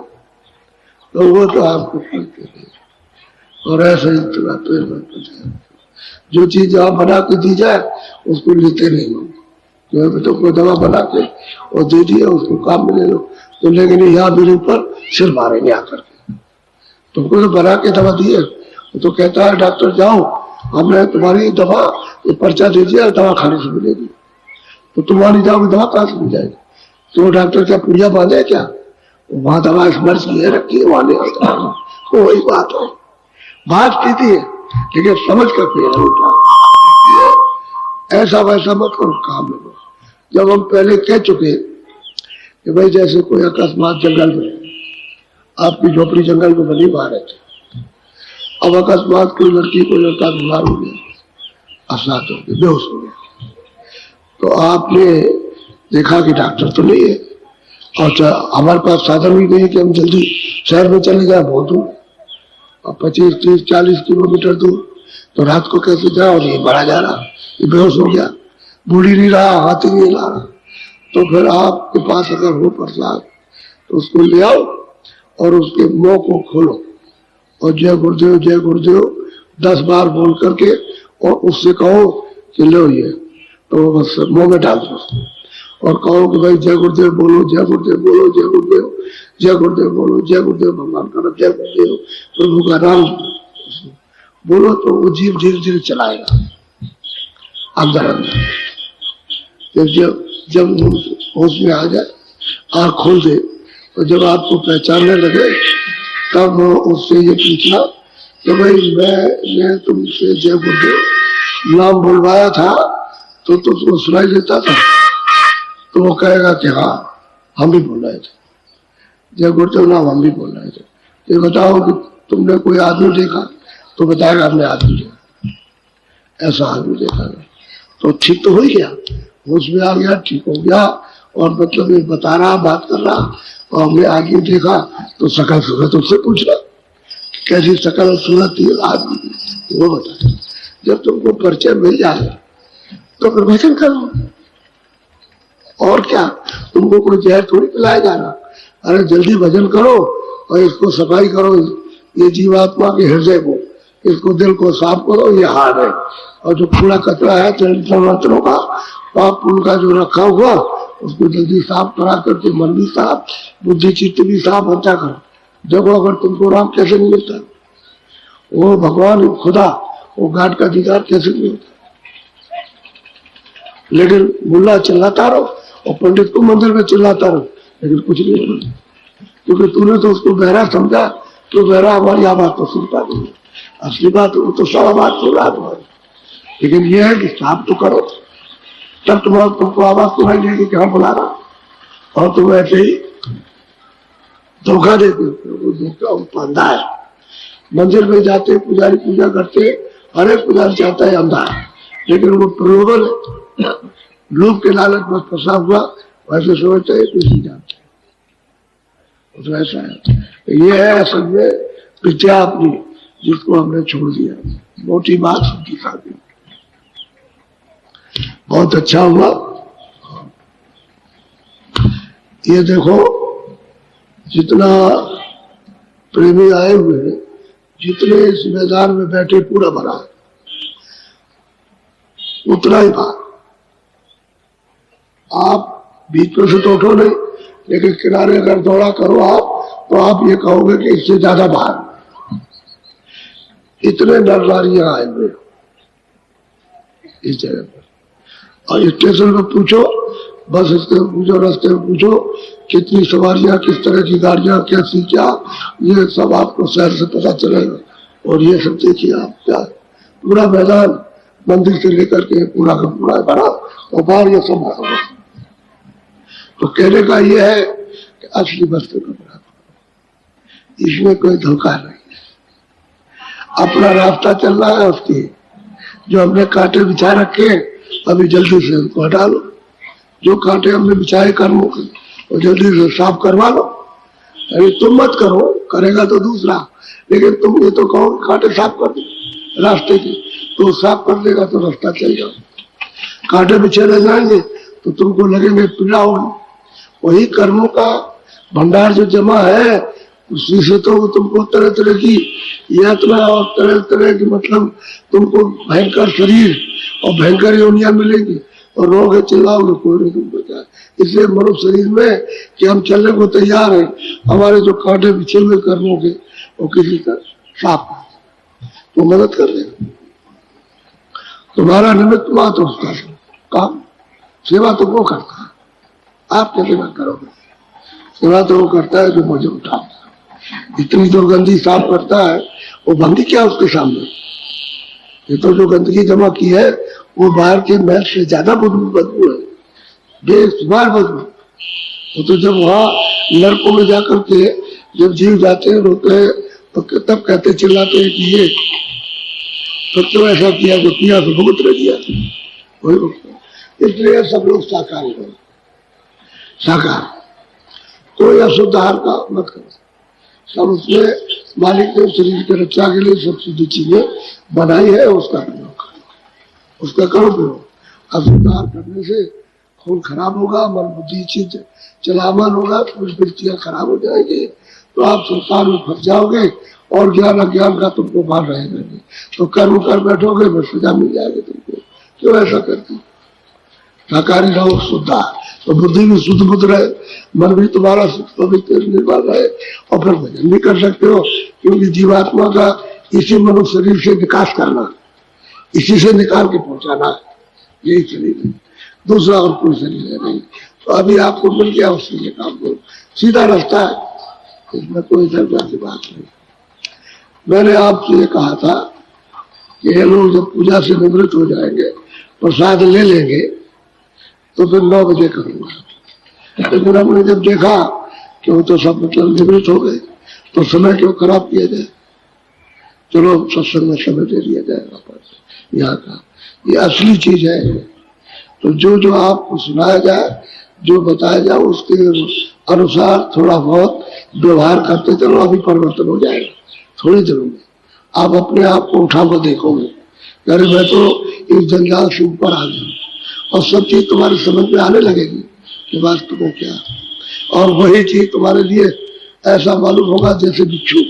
तो वो तो आपको करते हैं। और ऐसे ही जो चीज आप बना के दी जाए उसको लेते नहीं हो। तो कोई दवा बना के और दे दिया, उसको काम में ले लो, तो लेकिन यहाँ मेरे ऊपर सिर मारेंगे आकर के। तुमको तो बना के दवा दी है, तो कहता है डॉक्टर जाओ, हमने तुम्हारी दवा ये पर्चा दे दिया, दवा खाने से मिलेगी। तो तुम्हारी जाओगे, दवा कहाँ से मिल जाएगी? तो डॉक्टर क्या पुड़िया बांधे है क्या? वहां दवा स्मर्श की है, रखी है, वहां नहीं। वही बात है, बात की है, लेकिन समझ कर पिया। ऐसा वैसा मत करो, काम में। जब हम पहले कह चुके कि भाई जैसे कोई अकस्मात जंगल में, आपकी झोपड़ी जंगल में बनी, बाहर है, अब अकस्मात कोई लड़की, कोई लड़का बीमार हो गया, अवसाद हो गया, बेहोश हो गया, तो आपने देखा कि डॉक्टर तो नहीं है, और हमारे पास साधन भी नहीं कि हम जल्दी शहर में चले जाए, बहुत दूर, और 25, 30, 40 किलोमीटर दूर, तो रात को कैसे जाओ? ये बढ़ा जा रहा, ये बेहोश हो गया, बूढ़ी नहीं रहा, हाथी नहीं ला रहा। तो फिर आपके पास अगर हो प्रसाद तो उसको ले आओ और उसके मुंह को खोलो और जय गुरुदेव, जय गुरुदेव 10 बार बोल करके, और उससे कहो कि लो ये, तो बस मुंह में डाल दो और कहो कि भाई जय गुरुदेव बोलो, जय गुरुदेव बोलो, जय गुरुदेव, जय गुरुदेव बोलो, जय गुरुदेव भगवान का, जय गुरुदेव प्रभु का नाम बोलो। तो वो जीव धीरे धीरे चलाएगा अंदर अंदर। जब होश में आ जाए, आँख खोल दे, और जब आपको पहचानने लगे तब उससे ये पूछना कि भाई मैं तुमसे जय गुरुदेव नाम बोलवाया था तो तुमको सुनाई देता था? तो वो कहेगा कि हाँ हम भी बोल रहे थे। जय गुरुदेव नाम हम भी बोल रहे थे। ये बताओ कि तुमने कोई आदमी देखा तो बताएगा हमने आदमी देखा, ऐसा आदमी देखा नहीं, तो ठीक तो हो ही गया, होश में आ गया, ठीक हो गया। और मतलब ये बता रहा, बात कर रहा, और हमने आदमी देखा तो शकल सूरत उससे पूछ रहा कैसी शकल और सूरत थी आदमी, वो बता। जब तुमको परिचय मिल जाए तो फिर भजन करो, और क्या, तुमको कोई जहर थोड़ी पिलाया जा रहा। अरे जल्दी भजन करो और इसको सफाई करो, ये जीवात्मा के हृदय को, इसको दिल को साफ करो, ये हार है। और जो कूड़ा कचरा है चरित्रों का, पाप पुण्य का जो रखा हुआ, उसको जल्दी साफ करा करके मन भी साफ, बुद्धि चित्त भी साफ होता करो। देखो अगर तुमको राम कैसे नहीं मिलता, वो भगवान खुदा, वो घाट का दीदार कैसे नहीं होता। लेकिन मुल्ला चिल्लाता रहो और पंडित को मंदिर में चिल्लाता रहो, लेकिन कुछ नहीं होगा, क्योंकि तूने तो उसको बहरा समझा, तो बहरा हमारी आवाज तो सुनता नहीं, असली बात वो तो सब आवाज सुन रहा तुम्हारी। लेकिन ये है कि साफ तो करो, तब तुमको आवाज सुनाई देगी कि हाँ बुला रहा, और तुम ऐसे ही धोखा देते हो, धोखा पंधा है। मंदिर में जाते पुजारी पूजा करते, हर एक पुजारी चाहता है अंधा है, लेकिन वो प्रलोभन है, लोभ के लालच में फंसा हुआ, वैसे सोचते है कुछ नहीं जानते, तो ऐसा है। ये है असल में विद्या अपनी, जिसको हमने छोड़ दिया, मोटी बात सीधी साधी। बहुत अच्छा हुआ। ये देखो जितना प्रेमी आए हुए हैं, जितने इस मैदान में बैठे पूरा भरा है, उतना ही बात। आप बीच में से तो उठो नहीं, लेकिन किनारे अगर दौड़ा करो आप, तो आप ये कहोगे कि इससे ज्यादा बाहर। इतने नर नारियां आए हुए इस जगह पर, और स्टेशन पर पूछो, बस स्टेशन पूछो, रास्ते में पूछो कितनी सवारियां, किस तरह की गाड़ियां, कैसी क्या, ये सब आपको शहर से पता चलेगा। और ये सब देखिए आप, क्या पूरा मैदान मंदिर से लेकर के पूरा का पूरा भरा, और बाहर ये सब भरा। तो कहने का ये है कि असली वस्तु का बड़ा, इसमें कोई धोखा नहीं है, अपना रास्ता चल रहा है उसकी। जो हमने कांटे बिछा रखे अभी जल्दी से उनको हटा लो, जो कांटे हमने बिछाए कर्मों के वो जल्दी से साफ करवा लो। अरे तुम मत करो, करेगा तो दूसरा, लेकिन तुम ये तो कहो कांटे साफ कर दो रास्ते की, तो साफ कर देगा तो रास्ता चल जाओ। कांटे बिछे रह जाएंगे तो तुमको लगेंगे पीड़ा होगी। वही कर्मों का भंडार जो जमा है, उसी से तो तुमको तरह तरह की यात्रा और तरह तरह की, मतलब तुमको भयंकर शरीर और भयंकर योनियां मिलेगी, और रोगे चिल्लाओगे कोई नहीं तुम बचा। इसलिए मनुष्य शरीर में कि हम चलने को तैयार हैं, हमारे जो कांटे बिछे हुए कर्मों के वो किसी का साफ तो मदद कर देगा। तुम्हारा निमित्त मात्र उसका काम, सेवा तो वो करता है, आप क्या सेवा करोगे? सेवा तो वो करता है जो मुझे उठाता है। इतनी जो गंदी साफ करता है, वो बंदी क्या उसके सामने। ये तो जो गंदगी जमा की है वो बाहर के महल से ज्यादा बदबू है, बेशुमार बदबू। वो तो जब वहां नरकों में जाकर के जब जीव जाते हैं, रोते हैं, तो तब कहते चिल्लाते हैं कि ये तो ऐसा किया जो किया तो भुगत रह दिया, वही भुगत। इसलिए सब लोग शाकाहारी हो, शाकाहार, कोई अशुद्ध आहार का मत करो। सब उसमें मालिक ने शरीर की रक्षा के लिए सब शुद्ध चीजें बनाई है, उसका प्रयोग करो, उसका करो प्रयोग। अशुद्ध आहार करने से खून खराब होगा, मन बुद्धि चित्त चलावन होगा, कुछ वृत्तियां खराब हो जाएंगी, तो आप संसार में फंस जाओगे और ज्ञान अज्ञान का तुमको भार रहेगा नहीं। तो कर्म कर बैठोगे, बस सजा मिल जाएगी तुमको। क्यों ऐसा करती? शाकाहारी रहो, शुद्ध, तो बुद्धि भी शुद्ध बुद्ध रहे, मन भी तुम्हारा पवित्र निर्मल रहे, और फिर भजन भी कर सकते हो, क्योंकि जीवात्मा का इसी मनुष्य शरीर से विकास करना, इसी से निकाल के पहुंचाना, यही शरीर है, दूसरा और कोई शरीर है नहीं। तो अभी आपको मिल गया, उसके लिए काम करो, सीधा रास्ता है, इसमें कोई दर्जा की बात नहीं। मैंने आपसे ये कहा था कि ये लोग जब पूजा से निवृत्त हो जाएंगे, प्रसाद ले लेंगे, तो फिर 9 बजे करूंगा। लेकिन हमने जब देखा क्यों तो सब मतलब निवृत्त हो गए, तो समय क्यों खराब किया जाए। चलो सत्संग में समय दे दिया जाए वापस। यहाँ का ये असली चीज है। तो जो जो आपको सुनाया जाए, जो बताया जाए, उसके अनुसार थोड़ा बहुत व्यवहार करते चलो, अभी परिवर्तन हो जाएगा। थोड़ी देर में आप अपने आप को उठा कर देखोगे, अरे मैं तो इस जंजाल से ऊपर आ गया, और सब चीज तुम्हारी समझ में आने लगेगी कि वास्तव में क्या। और वही चीज तुम्हारे लिए ऐसा मालूम होगा जैसे बिच्छू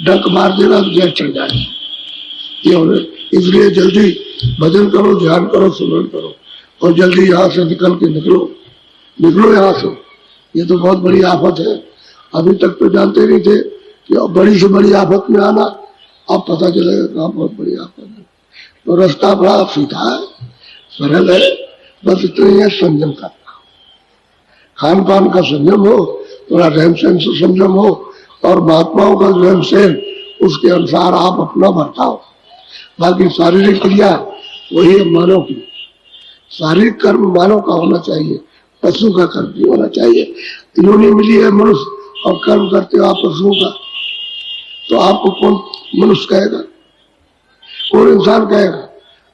डंक मार देना तो जहर चढ़ जाए। इसलिए जल्दी भजन करो, ध्यान करो, सुमरण करो, और जल्दी यहाँ से निकल के निकलो यहाँ से। ये तो बहुत बड़ी आफत है। अभी तक तो जानते नहीं थे कि बड़ी से बड़ी आफत में आना, अब पता चलेगा कहाँ बहुत बड़ी आफत है। तो रास्ता बड़ा सीधा है, सरल है, बस इतना ही है संयम करना। खान पान का संयम हो, थोड़ा रहन सहन से संयम हो, और महात्माओं का रहन सहन उसके अनुसार आप अपना बर्ताओ। बाकी शारीरिक क्रिया वही है मानव की। शारीरिक कर्म मानव का होना चाहिए, पशु का कर्म नहीं होना चाहिए। योनि मिली है मनुष्य और कर्म करते हो आप पशुओं का, तो आपको कौन मनुष्य कहेगा, कौन इंसान कहेगा।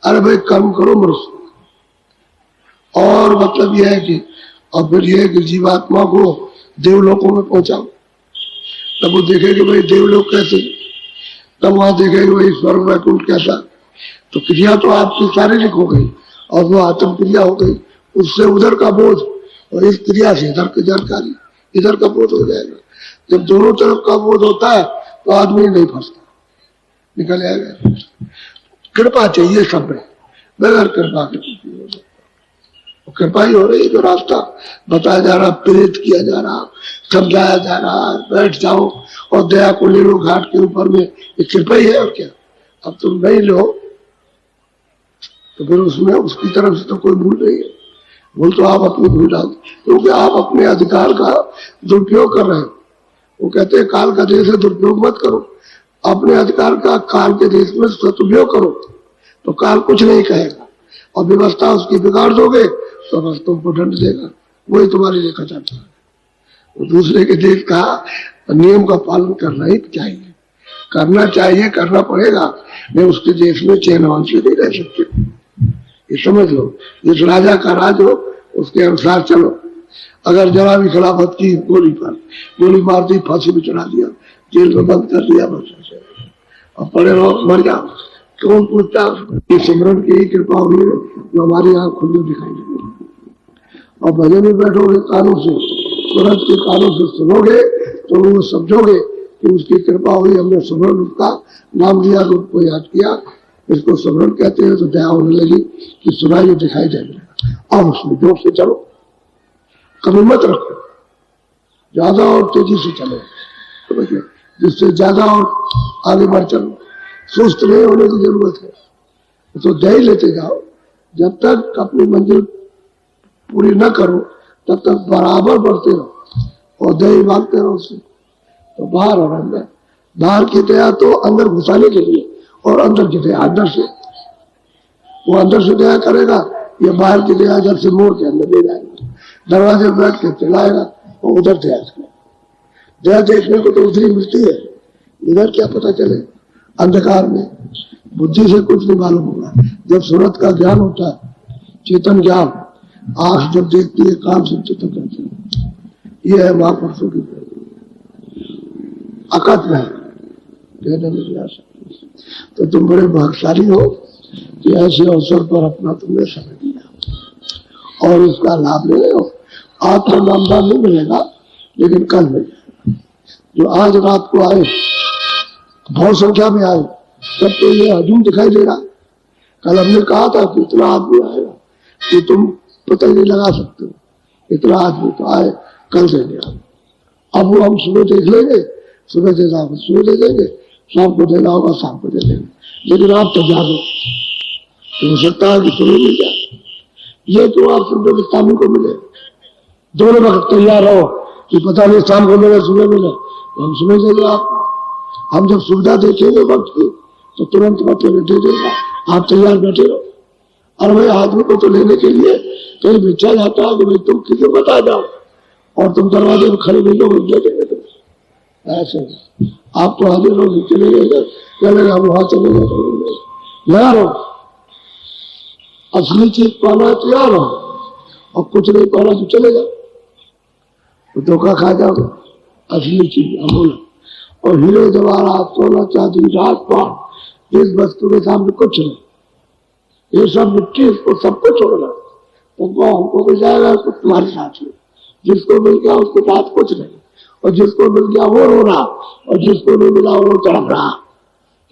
अरे भाई कर्म करो मनुष्य। और मतलब यह है कि और फिर यह है कि जीवात्मा को देवलोकों में पहुंचाओ, तब वो देखेंगे भाई देवलोक कैसे, तब वहां देखेंगे भाई स्वर्ग वैकुंठ कैसा। तो क्रिया तो आपकी शारीरिक हो गई और वो आत्म क्रिया हो गई, उससे उधर का बोझ, और इस क्रिया से इधर की जानकारी, इधर का बोझ हो जाएगा। जब दोनों तरफ का बोझ होता है तो आदमी नहीं फंसता, निकल जाएगा। कृपा चाहिए सब में, बगैर कृपा के कृपा ही हो रही है। जो रास्ता बताया जा रहा, प्रेरित किया जा रहा, समझाया जा रहा, बैठ जाओ और दया को ले लो घाट के ऊपर में, ये कृपा ही है और क्या। अब तुम नहीं लो तो फिर उसमें उसकी तरफ से तो कोई भूल नहीं है, भूल तो आप अपनी भूल डाल, क्योंकि आप अपने अधिकार का दुरुपयोग कर रहे हो। वो कहते हैं काल का देश है, दुरुपयोग मत करो, अपने अधिकार का काल के देश में सदुपयोग करो, तो काल कुछ नहीं कहेगा। और व्यवस्था उसकी बिगाड़ दोगे तो बस तुमको दंड देगा, वही तुम्हारे लिए खतरा है। दूसरे के देश का नियम का पालन करना ही चाहिए, करना चाहिए, करना पड़ेगा, मैं उसके देश में चैनवान से नहीं रह सकते। ये समझ लो, जिस राजा का राज हो उसके अनुसार चलो। अगर जरा भी खिलाफत की गोली पर गोली मार दी, फांसी में चढ़ा दिया, जेल में बंद कर दिया, बस और पड़े रहो, मर जाओ, कौन पूछता। ये सिमरन की ही कृपा हुई है जो हमारी आंख खुली दिखाई देगी। और भजन में बैठोगे कानों से, तुरंत के कानों से सुनोगे तो वो समझोगे कि उसकी कृपा हुई, हमने सिमरन उसका नाम लिया, रूप को याद किया, इसको सिमरन कहते हैं। तो दया होने लगी कि सुनाई दिखाई देने लगा। अब उसमें जोर से चलो, कभी मत रखो, ज्यादा और तेजी से चलो, तो जिससे ज्यादा और आगे बढ़ चलो। सुस्त नहीं होने की जरूरत है, तो दया लेते जाओ, जब तक अपनी मंजिल पूरी न करो तब तक बराबर बढ़ते रहो और दया मांगते रहो उससे। तो बाहर और अंदर, बाहर की दया तो अंदर घुसाने के लिए, और अंदर की दया अंदर से, वो अंदर से दया करेगा, ये बाहर की दया इधर से मोड़ के अंदर ले जाएगा, दरवाजे पर बैठ के चलाएगा और उधर दया दया देखने को तो उधर ही मिलती है, इधर क्या पता चले। अंधकार में बुद्धि से कुछ नहीं मालूम होगा। जब सूरत का ज्ञान होता है, चेतन ज्ञान, आंख जब देखती है, कान से चिंतन करती है, ये है महापुरुषों की अकथ में कहने में नहीं आ सकती। तो तुम बड़े भाग्यशाली हो कि ऐसे अवसर पर अपना तुमने समय दिया और इसका लाभ ले रहे हो। आज तो नामदान नहीं मिलेगा, लेकिन कल मिलेगा। जो आज रात को आए, बहुत संख्या में आए, तब तो ये हजूम दिखाई दे रहा। कल हमने कहा था कि इतना आदमी आएगा कि तुम पता ही नहीं लगा सकते हो, इतना आदमी तो आए, कल देंगे हम। अब वो हम सुबह देख लेंगे, सुबह देना होगा सुबह दे देंगे, शाम को देना होगा शाम को दे देंगे, लेकिन आप तैयार हो तो हो सकता है कि सुबह मिल जाए। ये तो आप समझो कि शाम को मिले, दोनों वक्त तैयार हो कि पता नहीं शाम को मिले सुबह मिले, तो हम सुबह देंगे आपको। हम जब सुविधा देखेंगे वक्त की तो तुरंत मतलब दे देगा, आप तैयार बैठे रहो। और भाई आदमी को तो लेने के लिए कहीं बेचा जाता है कि भाई तुम किसी बता जाओ, और तुम दरवाजे में खड़े नहीं हो, दे देंगे तुम। ऐसे आप तो हाजिर हो, चले गए, चले हम वहां चले गए, तैयार हो, असली चीज पाना है तैयार हो, और कुछ नहीं पाना तो चले जाओ, तो धोखा खा जाओगे। असली चीज अमूल्य और हीरे जवाहरात सोना चांदी राजपाट इस वस्तु के सामने कुछ नहीं, ये सब मिट्टी, इसको सबको छोड़ना। तुमको हमको मिल जाएगा तो तुम्हारे साथ में, जिसको मिल गया उसके साथ कुछ नहीं, और जिसको मिल गया वो रो रहा, और जिसको नहीं मिला वो तड़प रहा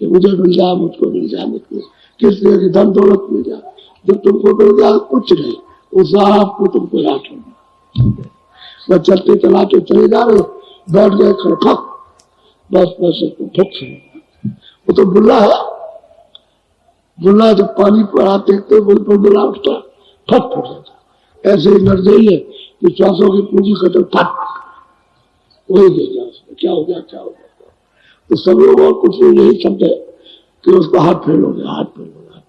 कि मुझे मिल जाए, मुझको मिल जाए, मुझको किस लिए कि धन दौलत मिल जाए। जब तुमको मिल गया कुछ नहीं, उस आपको तुमको याद होगा। बस चलते चलाते चले जा रहे, बैठ गए खड़े, ठक बस बस ठक। वो तो बुल्ला है, बुल्ला जब पानी पर आते देखते बुल पर बुला उठता, फट फट जाता। ऐसे ही नर्जई है कि श्वासों की पूंजी खत्म, फट वही दे जाओ, क्या हो गया, क्या हो गया। तो सब लोग और कुछ नहीं, यही शब्द है कि उसका हाथ फेल हो गया, हाथ फेल हो गया।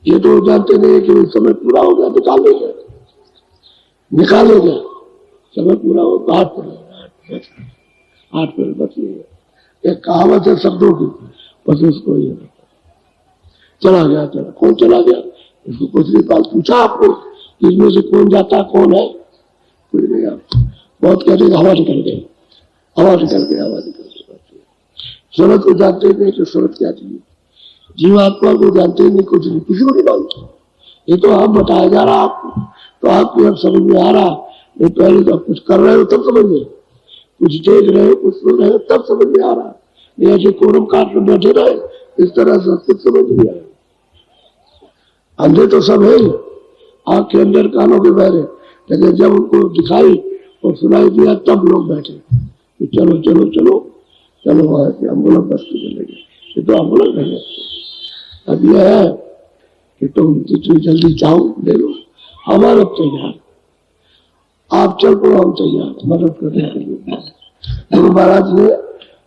ये तो जानते नहीं कि समय पूरा हो गया, निकालेंगे, निकालेंगे, समय पूरा हो हाथ फेल, हाथ फेल बच गया। एक कहावत है शब्दों की, बस उसको ये चला गया, चला। कौन चला गया, इसको कुछ नहीं पाल पूछा आपको, इसमें से कौन जाता कौन है, कुछ नहीं। आप बहुत कहते हवा निकल गई, हवा निकल गई, हवा निकल गई। सूरत को जानते नहीं तो सूरत क्या चाहिए, जीवात्मा को जानते नहीं, कुछ नहीं, किसी को नहीं मालूम। ये तो आप बताया जा रहा आपको, तो आपको अब समझ में आ रहा। नहीं पहले तो आप कुछ कर रहे हो तब समझ में, कुछ देख रहे हो, कुछ सुन रहे हो तब समझ में आ रहा। नहीं ऐसे कोरम काट में बैठे रहे, इस तरह से कुछ समझ नहीं आया। अंधे तो सब है, आंख के अंदर कानों के बहरे, लेकिन जब उनको दिखाई और सुनाई दिया तब लोग बैठे कि चलो चलो चलो चलो वहां से एम्बुलेंस बस के चलेंगे। ये तो एम्बुलेंस नहीं, अब यह है कि तुम जितनी जल्दी चाहो ले लो, हमारा तैयार, आप चल पड़ो, हम तैयार मदद करने के लिए। गुरु महाराज ने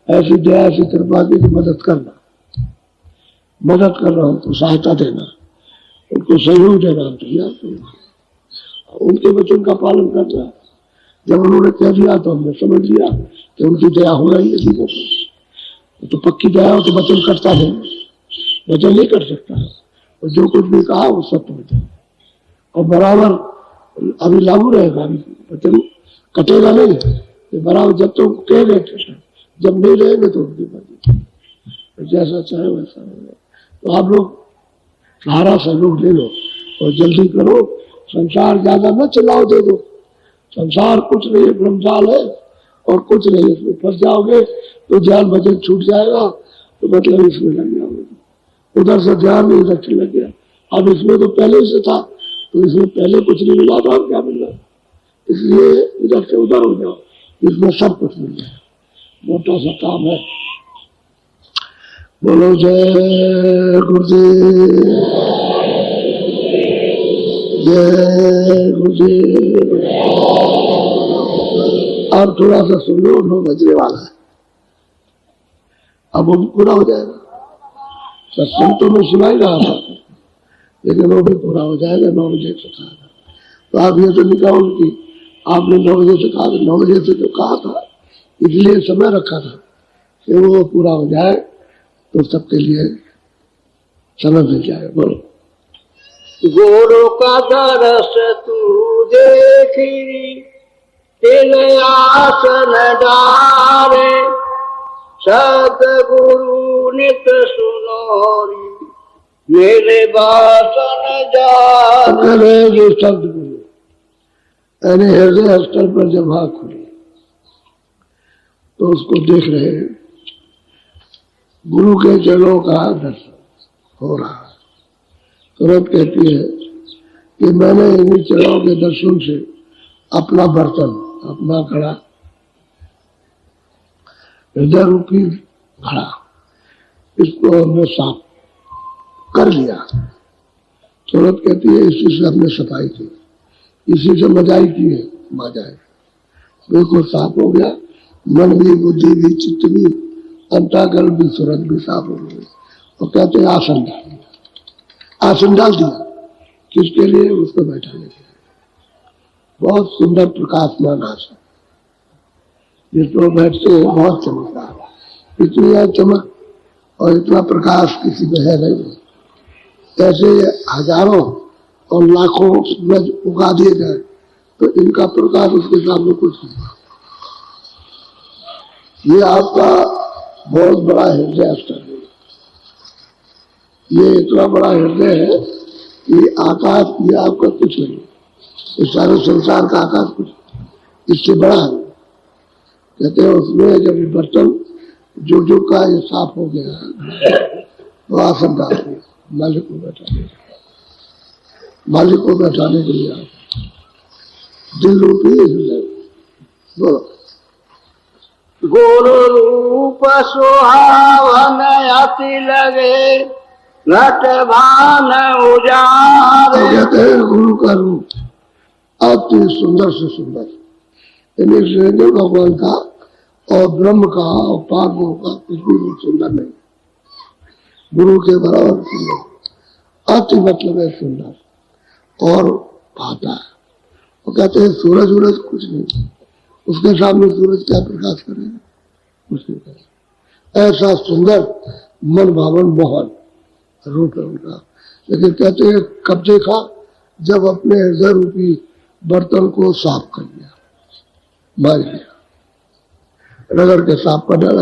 ऐसी दया ऐसी कृपा की मदद करना, मदद करना, हमको सहायता देना, उनको सहयोग देना, हम तैयार, उनके वचन का पालन करना। जब उन्होंने कह दिया तो हमने समझ लिया कि उनकी दया हो रही है, तो पक्की दया हो तो वचन करता है, वचन नहीं कर सकता है, और जो कुछ भी कहा वो सत्य होता है और बराबर अभी लागू रहेगा, अभी वचन कटेगा नहीं, ये बराबर जब तो कह रहे थे, जब नहीं रहेंगे तो उनकी मर्जी, जैसा चाहे वैसा होगा। तो आप लोग सहारा सहयोग ले लो और जल्दी करो, संसार ज्यादा न चलाओ, दे दो। संसार कुछ नहीं है, ब्रह्मजाल है और कुछ नहीं, इसमें फंस जाओगे तो ध्यान भजन छूट जाएगा, तो मतलब इसमें लग जाओगे, उधर से ध्यान नहीं, इधर से लग गया। अब इसमें तो पहले ही से था, तो इसमें पहले कुछ नहीं मिला था, अब क्या मिल रहा, इसलिए इधर से उधर हो जाओ, इसमें सब कुछ मिल जाए, मोटा सा काम है। बोलो जय गुरुदेव, जय गुरुदेव। और थोड़ा सा सुन लो, 9 बजने वाला है, अब वो पूरा हो जाएगा। सत्संग तो मैं सुना ही रहा था, लेकिन वो भी पूरा हो जाएगा 9 बजे से कहा था। तो आप ये तो निकालो कि आपने 9 बजे से कहा, 9 बजे से जो कहा था इसलिए समय रखा था कि वो पूरा हो जाए तो सबके लिए समय मिल जाए। बोलो गुरु का दरस तू देखी, तेरे आसन डारे, सतगुरु नित सुनोरी, मेरे बासन जाने। जो शब्द गुरु यानी हृदय स्तर पर जब आँख खुली तो उसको देख रहे हैं, गुरु के चरणों का दर्शन हो रहा है। तुरंत कहती है कि मैंने इन्हीं चरणों के दर्शन से अपना बर्तन, अपना घड़ा, हृदय रूपी घड़ा, इसको हमने साफ कर लिया। तुरंत कहती है इसी से हमने सफाई की, इसी से मजाई की है, मजाई बिल्कुल साफ हो गया, मन भी, बुद्धि भी, चित्त भी, अंतःकरण भी, सूरत भी साफ हो गई। और कहते हैं आसन डाल दिया, आसन डाल दिया, किसके लिए, उसको बैठाने के लिए। बहुत सुंदर प्रकाशमान आसन, जिसमें बैठते हैं बहुत चमकता है। इतनी चमक और इतना प्रकाश किसी में है नहीं। ऐसे हजारों और लाखों सूरज उगा दिए जाए तो इनका प्रकाश उसके सामने कुछ नहीं। ये आपका बहुत बड़ा हृदय स्तर है। ये इतना बड़ा हृदय है कि आकाश ये आपका कुछ नहीं, इस सारे संसार का आकाश कुछ इससे बड़ा है। कहते हैं उसमें जब ये बर्तन जो का ये साफ हो गया तो आसन डाल दिया मालिक को बैठाने, मालिक को बैठाने के लिए दिल रूपी हृदय। बोलो। गुरु रूप सुहावन अति लगे, घट भान उजारे। कहते हैं गुरु का रूप अति सुंदर से सुंदर, यानी भगवान का और ब्रह्म का और पार्वों का कुछ भी रूप सुंदर नहीं, गुरु के बराबर सुंदर, अति मतलब है सुंदर और भाता है। वो कहते हैं सूरज वूरज कुछ नहीं, उसके सामने सूरज क्या प्रकाश करेगा, कुछ नहीं करेगा। ऐसा सुंदर मन भावन मोहन रूप है उनका। लेकिन कहते हैं कब देखा, जब अपने हृदय रूपी बर्तन को साफ कर लिया, मार लिया, रगड़ के साफ कर डाला,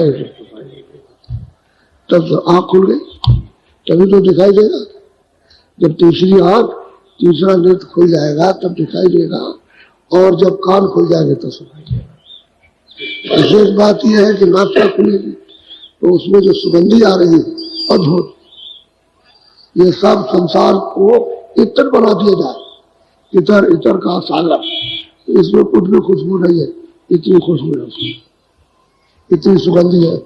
तब तो आंख खुल गई, तभी तो दिखाई देगा। जब तीसरी आंख, तीसरा नेत्र खुल जाएगा तब दिखाई देगा, और जब कान खुल जाएंगे तो सुनाई देगा। विशेष बात यह है कि नासा खुलेगी तो उसमें जो सुगंधी आ रही है अद्भुत, ये सब संसार को इतर बना दिया जाए, इतर इतर का सागर, इसमें कुछ भी खुशबू नहीं है, इतनी खुशबू है, इतनी सुगंधी है।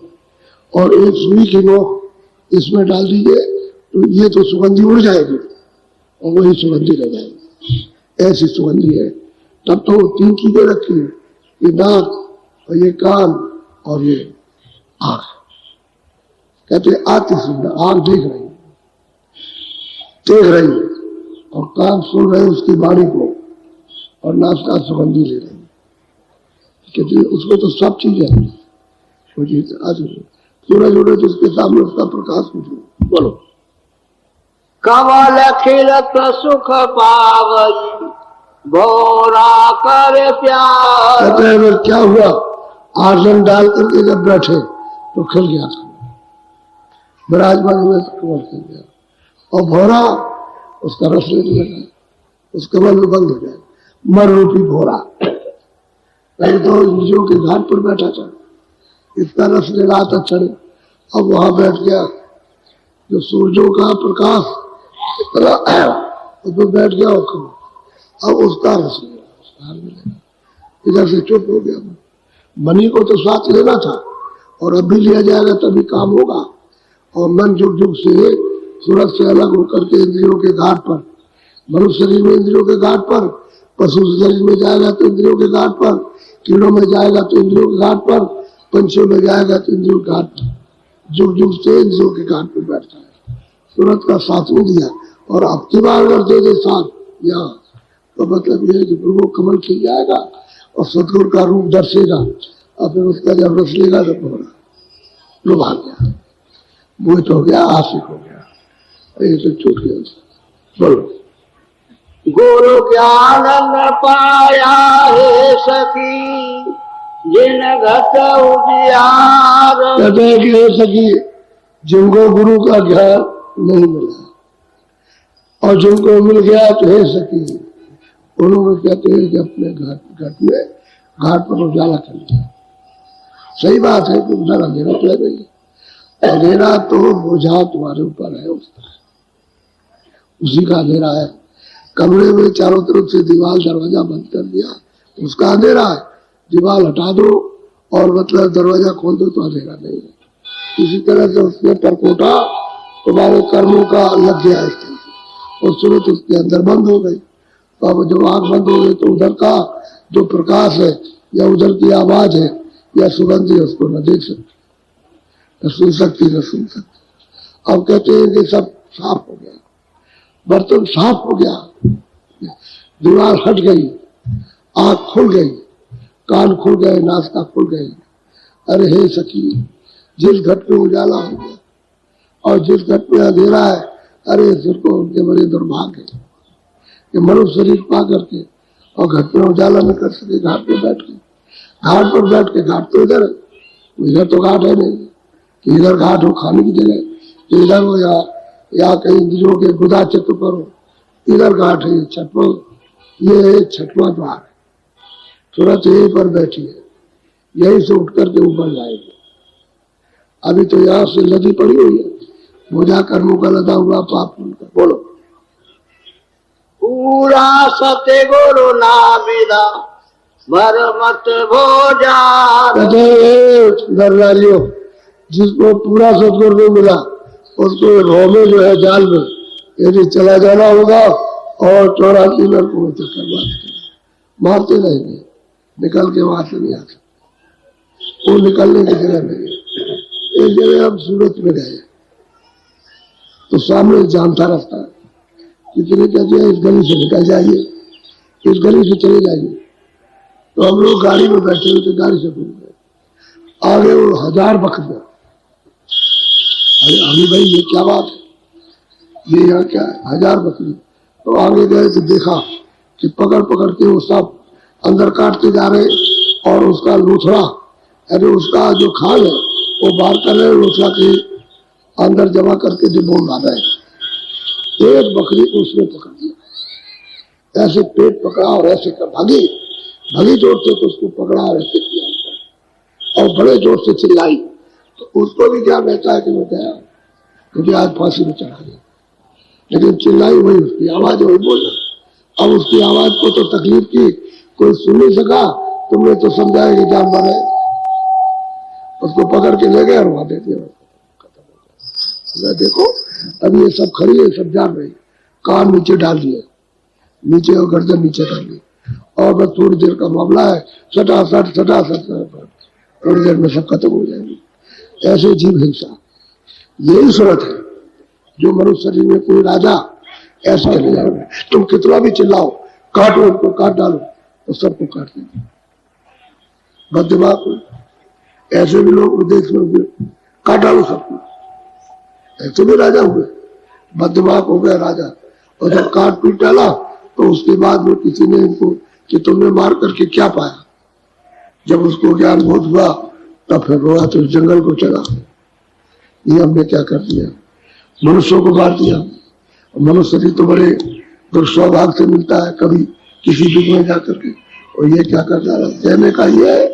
और एक सुई की नोक इसमें डाल दीजिए तो ये तो सुगंधी उड़ जाएगी और वही सुगंधी रह जाएगी, ऐसी सुगंधी है। तब तो 3 चीजें रखी है, ये नाक और ये कान और ये आंख। कहते आती सुंदर, आंख देख रही है और कान सुन रहे उसकी वाणी को, और नाक सुगंधी ले रही है। कहते उसको तो सब चीजें है, आज सूरज उड़े तो उसके सामने उसका प्रकाश कुछ नहीं। बोलो। कमल खिलत सुख पावई, भोरा करे प्यार। कहते हैं फिर क्या हुआ, आसन डाल करके जब बैठे तो खिल गया था, विराजमान हुए तो कमल खिल गया, और भोरा उसका रस लेने लगा, उस कमल में बंद हो जाए, मन रूपी भोरा। पहले तो इंद्रियों के घाट पर बैठा था, इतना रस ले रहा था चढ़े, अब वहां बैठ गया, जो सूरजों का प्रकाश उसमें बैठ गया, अब उसका रस लेगा, इधर से चुप हो गया। मनी को तो साथ लेना था और अब भी लिया जाएगा तभी काम होगा। और मन जुग जुग से सूरज से अलग होकर के इंद्रियों के घाट पर, मनुष्य शरीर में इंद्रियों के घाट पर, पशु शरीर में जाएगा तो इंद्रियों के घाट पर, कीड़ों में जाएगा तो इंद्रियों के घाट पर, पंछियों में जाएगा तो इंद्रियों के घाट पर, जुग जुग से इंद्रियों के घाट पर बैठता है। सूरज का साथ में दिया और अब की बार अगर दे दे साथ यहाँ, तो मतलब ये है कि प्रभु कमल खिल जाएगा और सतगुरु का रूप दर्शेगा, और फिर उसका जब रस लेगा तो होगा लुभा गया, मोहित हो गया, आशिक हो गया, ऐसे छूट गया। बोलो। गुरु ज्ञान न पाया है सखी, जिन घट उजियार। कहते हैं कि हे सखी, जिनको गुरु का ज्ञान नहीं मिला और जिनको मिल गया तो हे सखी, उन्होंने कहते हैं कि अपने घाट पर उजाला कर लिया। सही बात है कि उधर अंधेरा तो है नहीं, अंधेरा तो बोझा तुम्हारे ऊपर है, उसका उसी का अंधेरा है। कमरे में चारों तरफ से दीवार दरवाजा बंद कर दिया, उसका अंधेरा है। दीवार हटा दो और मतलब दरवाजा खोल दो तो अंधेरा नहीं है। इसी तरह से उसने परकोटा तुम्हारे कर्मों का लग गया है और सूरत उसके अंदर बंद हो गई। तो अब जब आंख बंद हो गई तो उधर का जो प्रकाश है या उधर की आवाज है या सुगंध है उसको न देख सकते, न सुन सकती, न सुन सकती। अब कहते हैं कि सब साफ हो गया, बर्तन साफ हो गया, दीवार हट गई आंख खुल गई, कान खुल गए, नासिका खुल गई। अरे हे सखी, जिस घट में उजाला हो गया और जिस घट में अंधेरा है, अरे इसको उनके बड़े दुर्भाग्य है कि मनुष्य शरीर पा करके और घट में उजाला न कर सके। घाट पर बैठ के, घाट पर बैठ के, घाट तो इधर तो घाट है नहीं कि इधर घाट हो खाने की जगह, इधर हो या कहीं इंद्रियों के गुदा चित्त पर हो, इधर घाट है छठवां, ये छठवां द्वार है। सूरत यहीं पर बैठी है, यहीं से उठ करके ऊपर जाएगी। अभी तो यहाँ से लदी पड़ी हुई है, बोझा कर्मों का लदा हुआ पाप उनका। बोलो पूरा सत्य गुरु नामिदा भर मत भोजा। दरदारियों, जिसको पूरा सदगुरु नहीं मिला उसको रो में जो है जाल में यदि चला जाना होगा और 84 नरकों में चक्कर मारते रहेंगे, निकल के वहां से नहीं आ सकते। वो निकलने की जगह नहीं है। एक जगह हम सूरत में गए तो सामने जानता रास्ता है, कितने कहते हैं इस गली से निकल जाइए, इस गली से चले जाइए। तो हम लोग गाड़ी में बैठे हुए थे, गाड़ी से घूम गए, आगे वो 1000 बकरियां। अभी भाई ये क्या बात है, ये यहाँ क्या है, 1000 बकरी। तो आगे गए तो देखा कि पकड़ पकड़ के वो सब अंदर काटते जा रहे और उसका लूथड़ा, अरे उसका जो खाल है वो बाहर कर रहे, लूथड़ा के अंदर जमा करके डिब्बों में डाल रहे। एक बकरी को उसने पकड़ लिया, ऐसे पेट पकड़ा और ऐसे कर भागी भागी जोर से, तो उसको पकड़ा और ऐसे किया और बड़े जोर से चिल्लाई। तो उसको भी क्या कहता है कि मैं गया मुझे आज फांसी में चढ़ा दिया, लेकिन चिल्लाई वही, उसकी आवाज वही बोला। अब उसकी आवाज को तो तकलीफ की कोई सुन नहीं सका, तुमने तो समझाया कि जानवर है। उसको पकड़ के ले गए और वहां दे दिया, खत्म हो गया। देखो अब ये सब खड़ी है, सब जान रही, कान नीचे डाल दिए, नीचे और गर्दन नीचे कर ली, और बस थोड़ी देर का मामला है, सटासट थोड़ी देर में सब खत्म हो जाएंगे। ऐसे जीव हिंसा, यही सूरत है जो मनुष्य शरीर में कोई राजा ऐसा ले जाओगे, तुम कितना भी चिल्लाओ, काटो उनको, काट डालो, तो सबको काट देंगे। बददिमाग ऐसे भी लोग देश में हुए, काट डालो सबको, ऐसे भी राजा हुए, बददिमाग हो गया राजा। और जब काट पीट डाला तो उसके बाद में किसी ने इनको कि तुमने मार करके क्या पाया, जब उसको ज्ञान बोध हुआ तब फिर रोया, तो जंगल को चला, ये हमने क्या कर दिया, मनुष्यों को मार दिया। मनुष्य शरीर तो बड़े दुर्सौभाग्य से मिलता है, कभी किसी युग में जाकर के, और ये क्या कर रहा है। कहने का ये है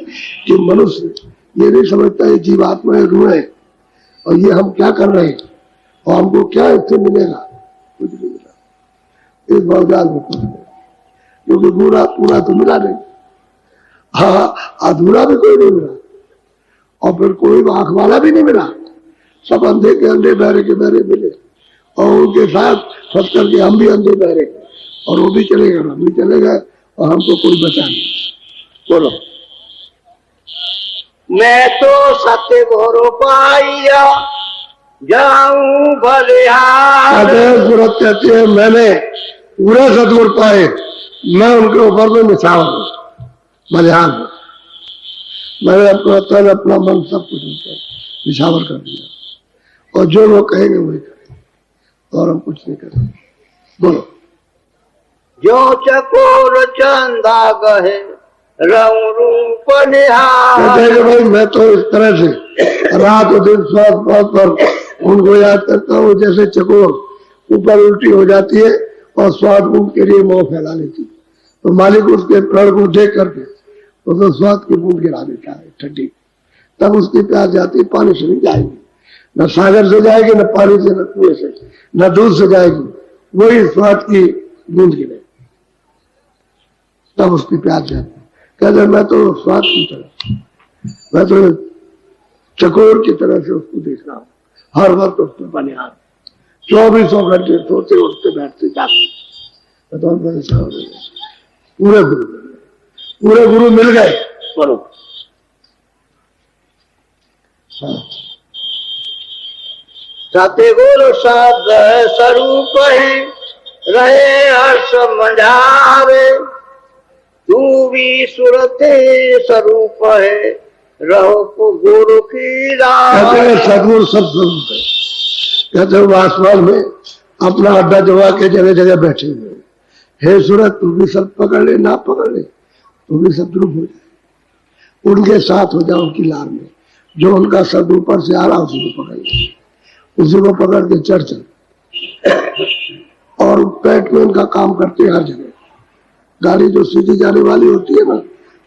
कि मनुष्य ये नहीं समझता है जीवात्मा रूह है और ये हम क्या कर रहे हैं और हमको क्या इससे मिलेगा, कुछ नहीं मिला इस बाजार में, क्योंकि पूरा पूरा तो मिला नहीं, हाँ अधूरा भी कोई नहीं मिला और फिर कोई आंख वाला भी नहीं मिला। सब अंधे के अंधे, बहरे के बहरे मिले, और उनके साथ फंस करके हम भी अंधे बहरे, और वो भी चले गए, हम भी चले गए, और हमको कोई बचा नहीं। बोलो मैं तो सत्य घोरो पाइया जाऊं बलिहार। सूरत कहती है मैंने पूरे सदगुरु पाए, मैं उनके ऊपर में निछावर हूं, बलिहार हूं। मैंने अपना तन अपना मन सब कुछ निछावर कर दिया, और जो लोग कहेंगे वही करेंगे, और हम कुछ नहीं करेंगे। बोलो जो चकोर चंदा गहे रंग रूप निहार। भाई मैं तो इस तरह से रात और दिन स्वास्थ्य पर उनको याद करता हूँ जैसे चकोर ऊपर उल्टी हो जाती है और स्वाद बूंद के लिए मुंह फैला लेती है, तो मालिक उसके प्रण को देख करके तो स्वाद की बूंद गिरा देता है ठंडी, तब उसकी प्यास जाती है, पानी से नहीं जाएगी, न सागर से जाएगी, न पानी से, न कुएं से, न दूध से जाएगी, वही स्वाद की बूंद गिरे, तब उसकी प्यास जाती है। कहते मैं तो स्वाद की तरह, मैं तो चकोर की तरह से उसको देख रहा हूँ, हर वक्त उसको बनिहार, 24 घंटे सोते उठते बैठते जाते। पूरे गुरु मिल गए। बोलो सत्य गुरु शब्द स्वरूप है रहे हर्ष मंडारे, तू भी सुरते स्वरूप है, रहो गुरु की राह। कहते हैं सदगुरु सब स्वरूप है। कहते हैं आसमान में अपना अड्डा जमा के जगह जगह बैठे हुए। हे सूरत, तू भी सब पकड़ ले, ना पकड़ ले तू भी सदरूप हो जाए, उनके साथ हो जाओ, उनकी लार में। जो उनका शब्द ऊपर से आ रहा उसी को पकड़ ले, उसी को पकड़ के चल। और पेट में उनका काम करते हर जगह। गाड़ी जो सीधी जाने वाली होती है ना,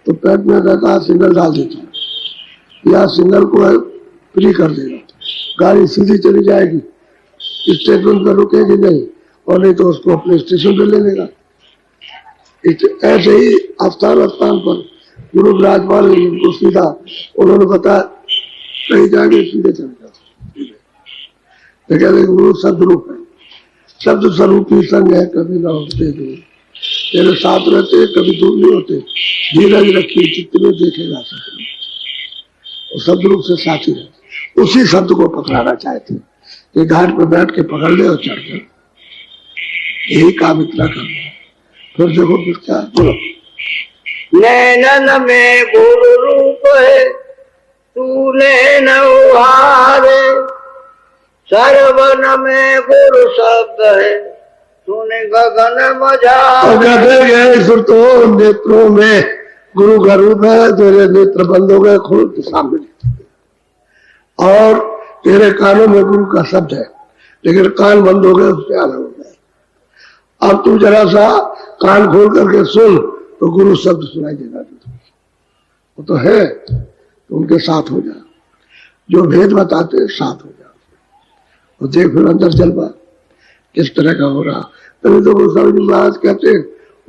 तो पेट में रहता सिग्नल डाल देता है, या सिग्नल को फ्री कर देगा, गाड़ी सीधी चली जाएगी, स्टेशन पर रुकेगी नहीं, और नहीं तो उसको अपने स्टेशन पर ले लेगा। ऐसे ही स्थान स्थान पर गुरु विराजमान है, उनको सीधा उन्होंने बताया कहीं जाके सीधे चले जाओ। तो कहते गुरु सदरूप है, शब्द स्वरूप ही संग है, कभी ना होते दूर, तेरे साथ रहते कभी दूर नहीं होते। धीरज रखिए चित्त में देखेगा सदरूप, और सदरूप से साथी रहते। उसी शब्द को पकड़ाना चाहते कि घाट पर बैठ के पकड़ ले और चढ़ जाए, यही काम इतना करना है। फिर देखो फिर क्या बोलो। नैनन में गुरु रूप है, तू नैन उहारे, सर्वन में गुरु शब्द है, तूने गगन मझारे। और कहते हैं सुरतो नेत्रों में गुरु का रूप है, तेरे नेत्र बंद हो गए, खुद सामने, और तेरे कानों में गुरु का शब्द है, लेकिन कान बंद हो गए, उससे अलग हो गए। अब तू जरा सा कान खोल करके सुन तो गुरु शब्द सुनाई देगा। वो तो है, तो उनके साथ हो जा, जो भेद बताते साथ हो जा, और देख फिर अंदर चल पा किस तरह का हो रहा। तभी तो गोस्वामी जी महाराज कहते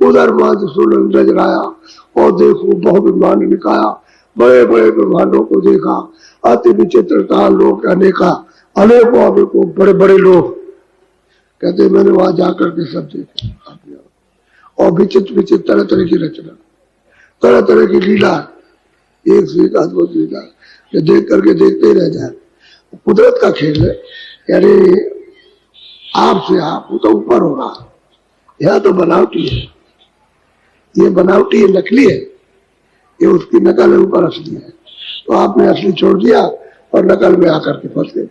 उधर मत सुन नजराया, और देखो बहुत ब्रह्मांड निकाया, बड़े बड़े ब्रह्मांडों को देखा, अति विचित्रता लोग अनेका, अनेकों अनेकों बड़े बड़े लोग। कहते मैंने वहां जाकर के सब देखे, और विचित्र विचित्र तरह तरह की रचना, तरह तरह की लीला, एक से एक अद्भुत लीला, देख करके देखते ही रह जाए। कुदरत का खेल है, यानी आपसे आप, वो तो ऊपर हो रहा, यह तो बनावटी है, ये बनावटी है, नकली है, ये उसकी नकल है, ऊपर असली है। तो आपने असली छोड़ दिया और नकल में आकर के फंस गए,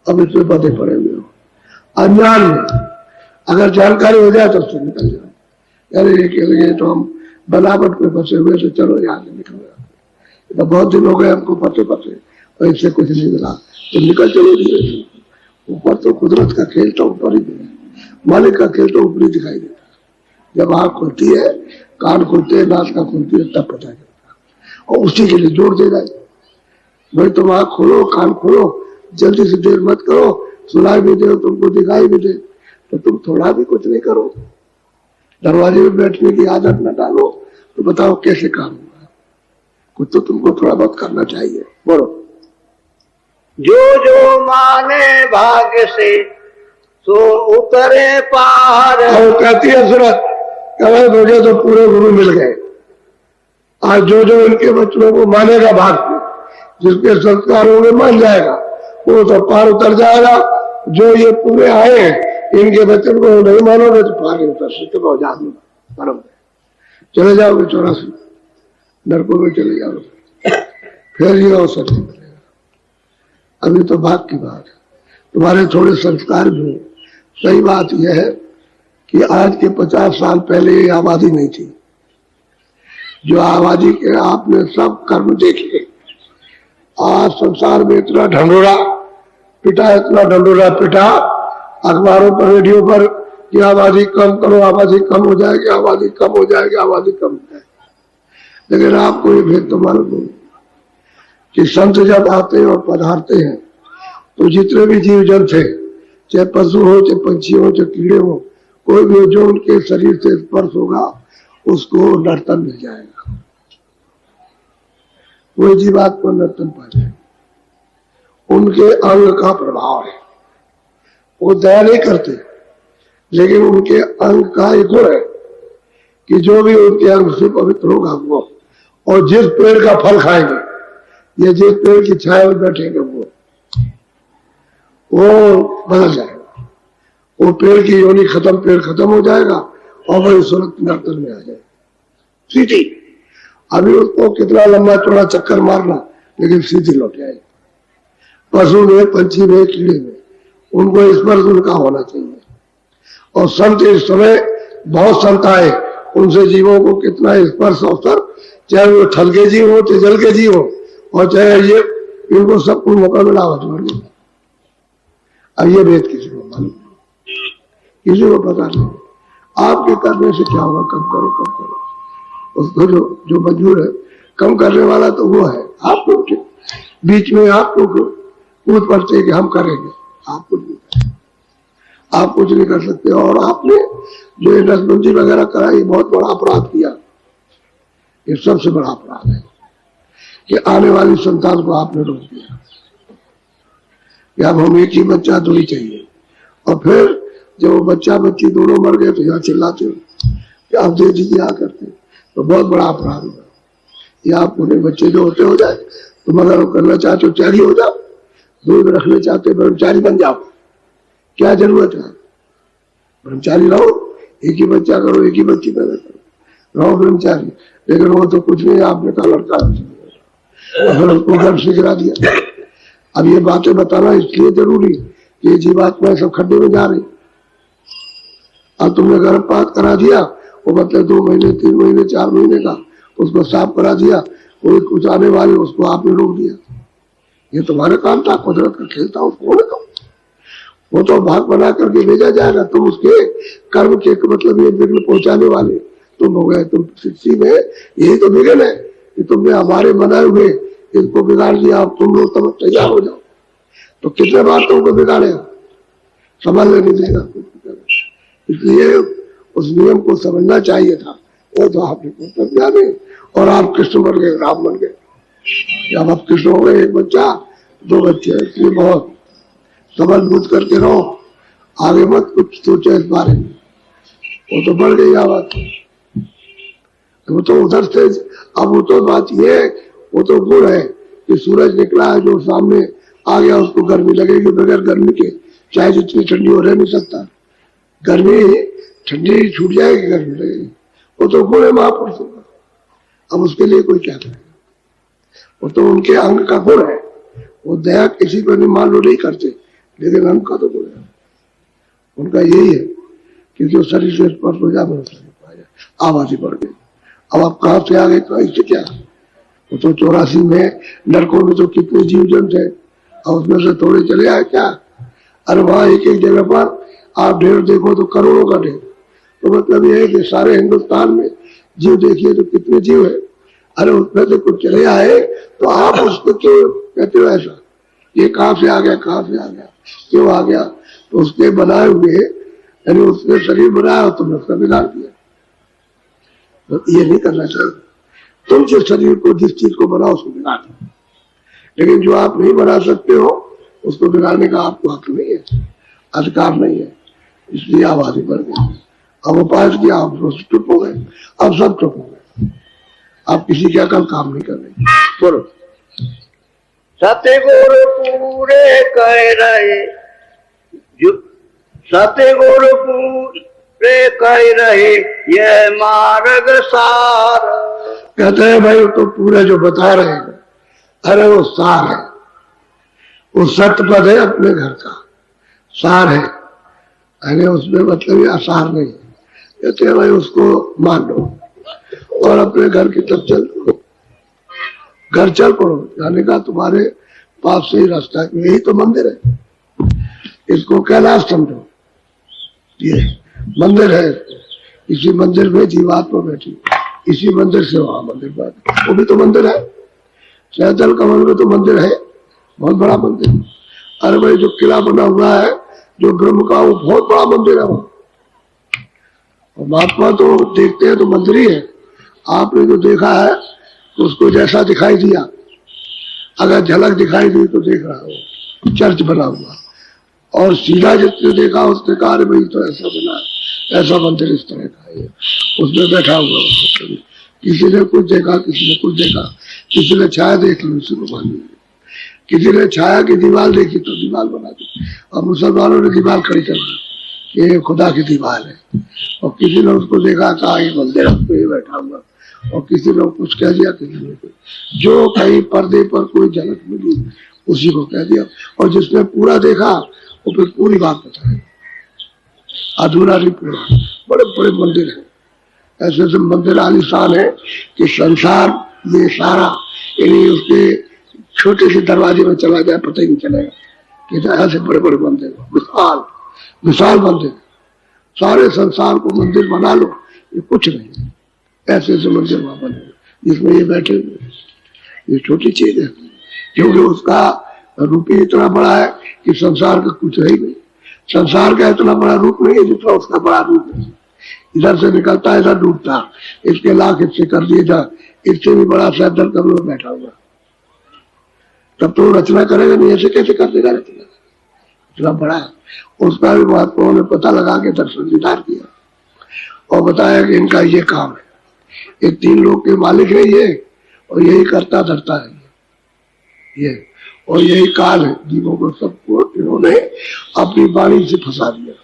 अब इसमें बंधे पड़े हुए हो अज्ञान में। अगर जानकारी हो जाए तो उससे निकल जाए, यानी ये तो हम बनावट में फंसे हुए, तो चलो यहाँ से निकल जाए। तो बहुत दिन हो गए हमको फंसे फंसे, और इससे कुछ नहीं मिला, तो निकल चलो धीरे। ऊपर तो कुदरत का खेल तो ऊपर ही है, मालिक का खेल तो ऊपरी दिखाई देता है। जब आँख खुलती है, कान खुलते हैं, नाक का खुलती है, तब पता चलता है, और उसी के लिए जोर दे रहा है भाई तुम आँख खोलो, कान खोलो, जल्दी से देर मत करो, सुनाई भी दे, तुमको दिखाई भी दे, तो तुम थोड़ा भी कुछ नहीं करो, दरवाजे में बैठने की आदत न डालो, तो बताओ कैसे काम होगा। कुछ तो तुमको थोड़ा बहुत करना चाहिए। बोलो। जो जो माने भाग्य से सो उतरे पार। और कहती है सूरत, मुझे तो पूरे गुरु मिल गए। आज जो जो इनके बच्चों को मानेगा भाग्य, जिसके संस्कार होंगे मान जाएगा, वो तो पार उतर जाएगा। जो ये पूरे आए इनके बच्चों को नहीं मानोगे तो पार नहीं उतर सकते, बहुत ज्यादा चले जाओगे 84 नरकों में चले जाओगे, फिर ये अवसर नहीं मिलेगा। अभी तो भाग की बात है, तुम्हारे थोड़े संस्कार भी हो। सही बात यह है कि आज के 50 साल पहले ये आबादी नहीं थी। जो आबादी के आपने सब कर्म देखे, आज संसार में इतना ढंढोरा पिटा, इतना ढंढोरा पिटा अखबारों पर, रेडियो पर कि आबादी कम करो, आबादी कम हो जाएगी, आबादी कम हो जाएगी, आबादी कम हो जाएगी। लेकिन आपको ये भेद तो मालूम नहीं कि संत जब आते हैं और पधारते हैं तो जितने भी जीव जंत थे, चाहे पशु हो, चाहे पंछी हो, चाहे कीड़े हो, कोई भी हो, जो उनके शरीर से स्पर्श होगा उसको नर्तन मिल जाएगा। कोई जीवात्मा नर्तन पा जाए, उनके अंग का प्रभाव है। वो दया नहीं करते, लेकिन उनके अंग का एक गुण है कि जो भी उनके अंग से पवित्र होगा वो, और जिस पेड़ का फल खाएंगे, ये जिस पेड़ की छाया में बैठेंगे वो बदल जाएगा। वो पेड़ की योनि खत्म, पेड़ खत्म हो जाएगा और वही सूरत नर्तन में आ जाएगा। सीधी। अभी उसको कितना लंबा चौड़ा चक्कर मारना, लेकिन सीधी लौट आएगी। पशु में, पंछी में, कीड़े में, उनको स्पर्श उनका होना चाहिए। और संत इस समय बहुत संत आए, उनसे जीवों को कितना स्पर्श अवसर, चाहे वो थल के जीव हो, चाहे जल के जीव हो, और चाहे ये, इनको सबको मौका मिला हो। अब ये भेद किसी को मालूम नहीं, किसी को पता नहीं। आपके करने से क्या होगा? कम करो, कम करो। उसको जो मंजूर है, कम करने वाला तो वो है। आप लोग बीच में आप लोग कूद पड़ते कि हम करेंगे, आप कुछ नहीं कर, आप कुछ नहीं कर सकते। और आपने जो ये नसबंदी वगैरह कराई, बहुत बड़ा अपराध किया। ये सबसे बड़ा अपराध है कि आने वाली संतान को आपने रोक दिया कि अब हम एक ही बच्चा दो ही चाहिए। और फिर जब वो बच्चा बच्ची दोनों मर गए तो यहाँ चिल्लाते हो कि आप दे दीजिए, यहाँ करते, तो बहुत बड़ा अपराध हुआ। या आप उन्हें बच्चे जो होते हो जाए, तुम अगर वो करना चाहते हो चारी हो जाओ, दूध रखने चाहते हो ब्रह्मचारी बन जाओ, क्या जरूरत है? ब्रह्मचारी रहो, एक ही बच्चा करो, एक ही बच्ची पैदा करो, रहो ब्रह्मचारी। लेकिन वो तो कुछ नहीं, आपने कहा लड़का, अगर उसको गर्भ से गिरा दिया। अब ये बातें बताना इसलिए जरूरी कि ये जीवात्मा सब खड्डे में जा रही। अब तुमने गर्भपात करा दिया, वो मतलब 2 महीने, 3 महीने, 4 महीने का, उसको साफ करा दिया, कोई कुछ आने वाले, उसको आपने रोक दिया। ये तुम्हारे काम था, कुदरत का खेल था, उसको होने दो। वो तो भाग बना करके भेजा जाएगा। तुम उसके कर्म के मतलब ये विघ्न पहुंचाने वाले तुम हो गए। तुम सृष्टि में यही तो विघ्न है कि तुमने हमारे बनाए हुए इसको बिगाड़ दिया। अब तुम लोग तब तैयार हो जाओ। तो कितने बार तुमको बिगाड़ेगा, संभालने नहीं देगा। इसलिए उस नियम को समझना चाहिए था। वो तो आपने कर्तव्य नहीं, और आप कृष्ण बन गए, राम बन गए। जब आप कृष्ण हो गए, एक बच्चा 2 बच्चे, इसलिए बहुत समझ बूझ करके रहो, आगे मत कुछ सोचो इस बारे में। वो तो बढ़ गई आवाज, वो तो उधर से। अब वो तो बात ये, वो तो गुण है कि सूरज निकला है जो सामने आ गया, उसको गर्मी लगेगी। बगैर गर्मी के चाहे जितनी ठंडी हो, रह नहीं सकता। गर्मी ठंडी छूट जाएगी, गर्मी लगेगी। वो तो गुण है महापुरुषों का। अब उसके लिए कोई क्या करेगा? वो तो उनके अंग का गुण है। वो दया किसी पर भी मान लो नहीं करते, लेकिन अंग का तो गुण है उनका। यही है कि जो शरीर से स्पर्श हो जाए, आवाज ही बढ़ गई। अब आप कहां से आ गए, कहीं से क्या? वो तो 84 में नरकों में तो कितने जीव जंत है, और उसमें से थोड़े चले आए क्या? अरे वहां एक एक जगह पर आप ढेर देखो तो करोड़ों का ढेर। तो मतलब ये है कि सारे हिंदुस्तान में जीव देखिए तो कितने जीव है। अरे उसमें से कुछ चले आए तो आप उसको क्यों कहते हो ऐसा? ये कहां से आ गया, कहां से आ गया, क्यों आ गया? तो उसके बनाए हुए, यानी उसने शरीर बनाया, तुमने उसका बिगाड़ दिया। तो ये नहीं करना चाहिए। तुम जिस शरीर को, जिस चीज को बनाओ, उसको बिगाड़ दो। लेकिन जो आप नहीं बना सकते हो, उसको बिगाड़ने का आपको हक नहीं है, अधिकार नहीं है। इसलिए आवाज बढ़ गई। अब उपाय किया, आप चुप हो गए। अब सब चुप हो गए। आप किसी के अकल काम नहीं कर रहे। बोलो। सतगुर पूरे कह रहे, सतगुर पूरे कह रहे, यह मार्ग सार। कहते हैं भाई तो पूरे जो बता रहे हैं, अरे वो सार है, वो सत्य पद है अपने घर का, सार है। अरे उसमें मतलब ये आसार नहीं है। कहते हैं भाई उसको मान लो और अपने घर की तरफ चल पड़ो। घर चल पड़ो, जाने का तुम्हारे पास से ही रास्ता है। यही तो मंदिर है, इसको कैलाश समझो। ये मंदिर है, इसी मंदिर में जीवात्मा बैठी, इसी मंदिर से वहां मंदिर बात, वो भी तो मंदिर है। सहजल कमल में तो मंदिर है, बहुत बड़ा मंदिर। अरे भाई जो किला बना हुआ है जो ब्रह्म का, वो बहुत बड़ा मंदिर है वहां। और महात्मा तो देखते हैं तो मंदिर ही है। आपने जो देखा है तो उसको जैसा दिखाई दिया, अगर झलक दिखाई दी तो देख रहा हो चर्च बना हुआ, और सीधा जिसने देखा उसने कहा भाई तो ऐसा बना, ऐसा मंदिर इस तरह का है, उसमें बैठा हुआ। किसी ने कुछ देखा, किसी ने कुछ देखा, किसी ने छाया देख ली, उसी को मान ली। किसी ने छाया की दीवार देखी तो दीवार बना दी, और मुसलमानों ने दीवार खड़ी कर दी, ये खुदा की दीवार है। और किसी ने उसको देखा, कहा ये मंदिर है, उसको ये बैठा हुआ, और किसी ने कुछ कह दिया, किसी ने कुछ, जो कहीं पर्दे पर कोई झलक मिली उसी को कह दिया, और जिसने पूरा देखा वो फिर पूरी बात बताए, अधूरा नहीं पूरा। बड़े बड़े मंदिर हैं, ऐसे ऐसे मंदिर आलीशान है कि संसार में सारा यानी उसके छोटे से दरवाजे में चला जाए पता ही नहीं चलेगा कि ऐसे बड़े बड़े मंदिर, विशाल विशाल मंदिर, सारे संसार को मंदिर बना लो, ये कुछ नहीं, ऐसे ऐसे मंदिर वहां बने जिसमें ये बैठे हुए, ये छोटी चीज है, क्योंकि उसका रूप ही इतना बड़ा है कि संसार का कुछ है ही नहीं। संसार का इतना बड़ा रूप नहीं है जितना उसका बड़ा रूप है, इधर से निकलता है इधर डूबता, इसके लाख हिस्से कर दिए जा, इससे भी बड़ा सैदल कर लो बैठा हुआ, तब तो रचना करेगा नहीं, ऐसे कैसे कर देगा रचना, इतना बड़ा है। उसका भी महात्माओं ने पता लगा के दर्शन दीदार किया और बताया कि इनका ये काम है, ये 3 लोग के मालिक है ये, और यही करता धरता है ये, और यही काल है, जीवों को सबको इन्होंने अपनी वाणी से फंसा दिया,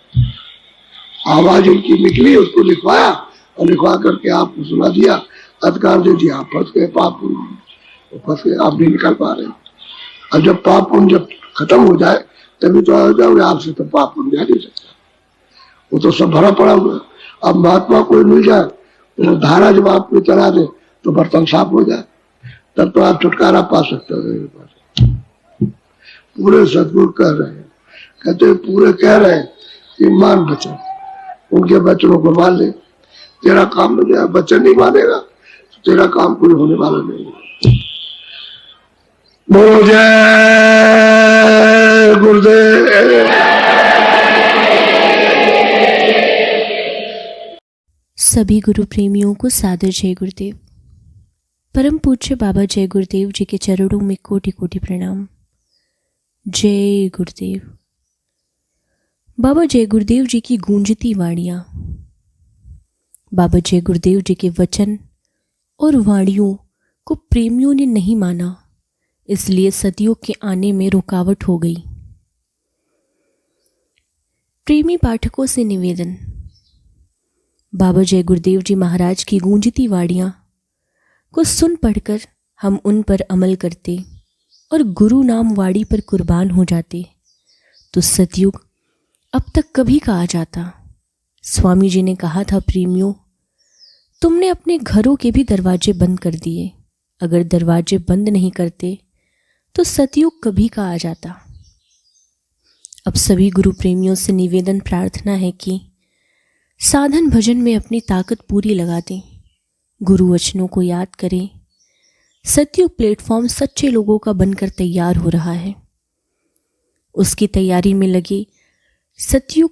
आवाज इनकी निकली, उसको लिखवाया और लिखवा करके आपको सुना दिया, अधिकार दे दिया, आप फंस गए, पाप पुण्य फंस गए, आप नहीं निकल पा रहे। और जब पाप पुण्य जब खत्म हो जाए तभी तो आ जाओगे, आपसे तो पाप पुण्य जा नहीं सकता, वो तो सब भरा पड़ा हुआ। अब महात्मा कोई मिल जाए तो धारा जब आप में चला दे तो बर्तन साफ हो जाए, तब तो आप छुटकारा पा सकते हो। पूरे सदगुरु कह रहे हैं, कहते पूरे कह रहे हैं कि मान वचन, उनके वचनों को मान ले, तेरा काम नहीं है, वचन नहीं मानेगा तो तेरा काम कोई होने वाला नहीं है। बोलो जय गुरुदेव। सभी गुरु प्रेमियों को सादर जय गुरुदेव। परम पूज्य बाबा जय गुरुदेव जी के चरणों में कोटि कोटि प्रणाम। जय गुरुदेव। बाबा जय गुरुदेव जी की गूंजती वाणियां। बाबा जय गुरुदेव जी के वचन और वाणियों को प्रेमियों ने नहीं माना, इसलिए सदियों के आने में रुकावट हो गई। प्रेमी पाठकों से निवेदन, बाबा जय गुरुदेव जी महाराज की गूंजती वाणियां को सुन पढ़कर हम उन पर अमल करते और गुरु नाम वाणी पर कुर्बान हो जाते तो सतयुग अब तक कभी का आ जाता। स्वामी जी ने कहा था, प्रेमियों, तुमने अपने घरों के भी दरवाजे बंद कर दिए, अगर दरवाजे बंद नहीं करते तो सतयुग कभी का आ जाता। अब सभी गुरु प्रेमियों से निवेदन प्रार्थना है कि साधन भजन में अपनी ताकत पूरी लगा दें, गुरु वचनों को याद करें। सतयुग प्लेटफॉर्म सच्चे लोगों का बनकर तैयार हो रहा है, उसकी तैयारी में लगे। सतयुग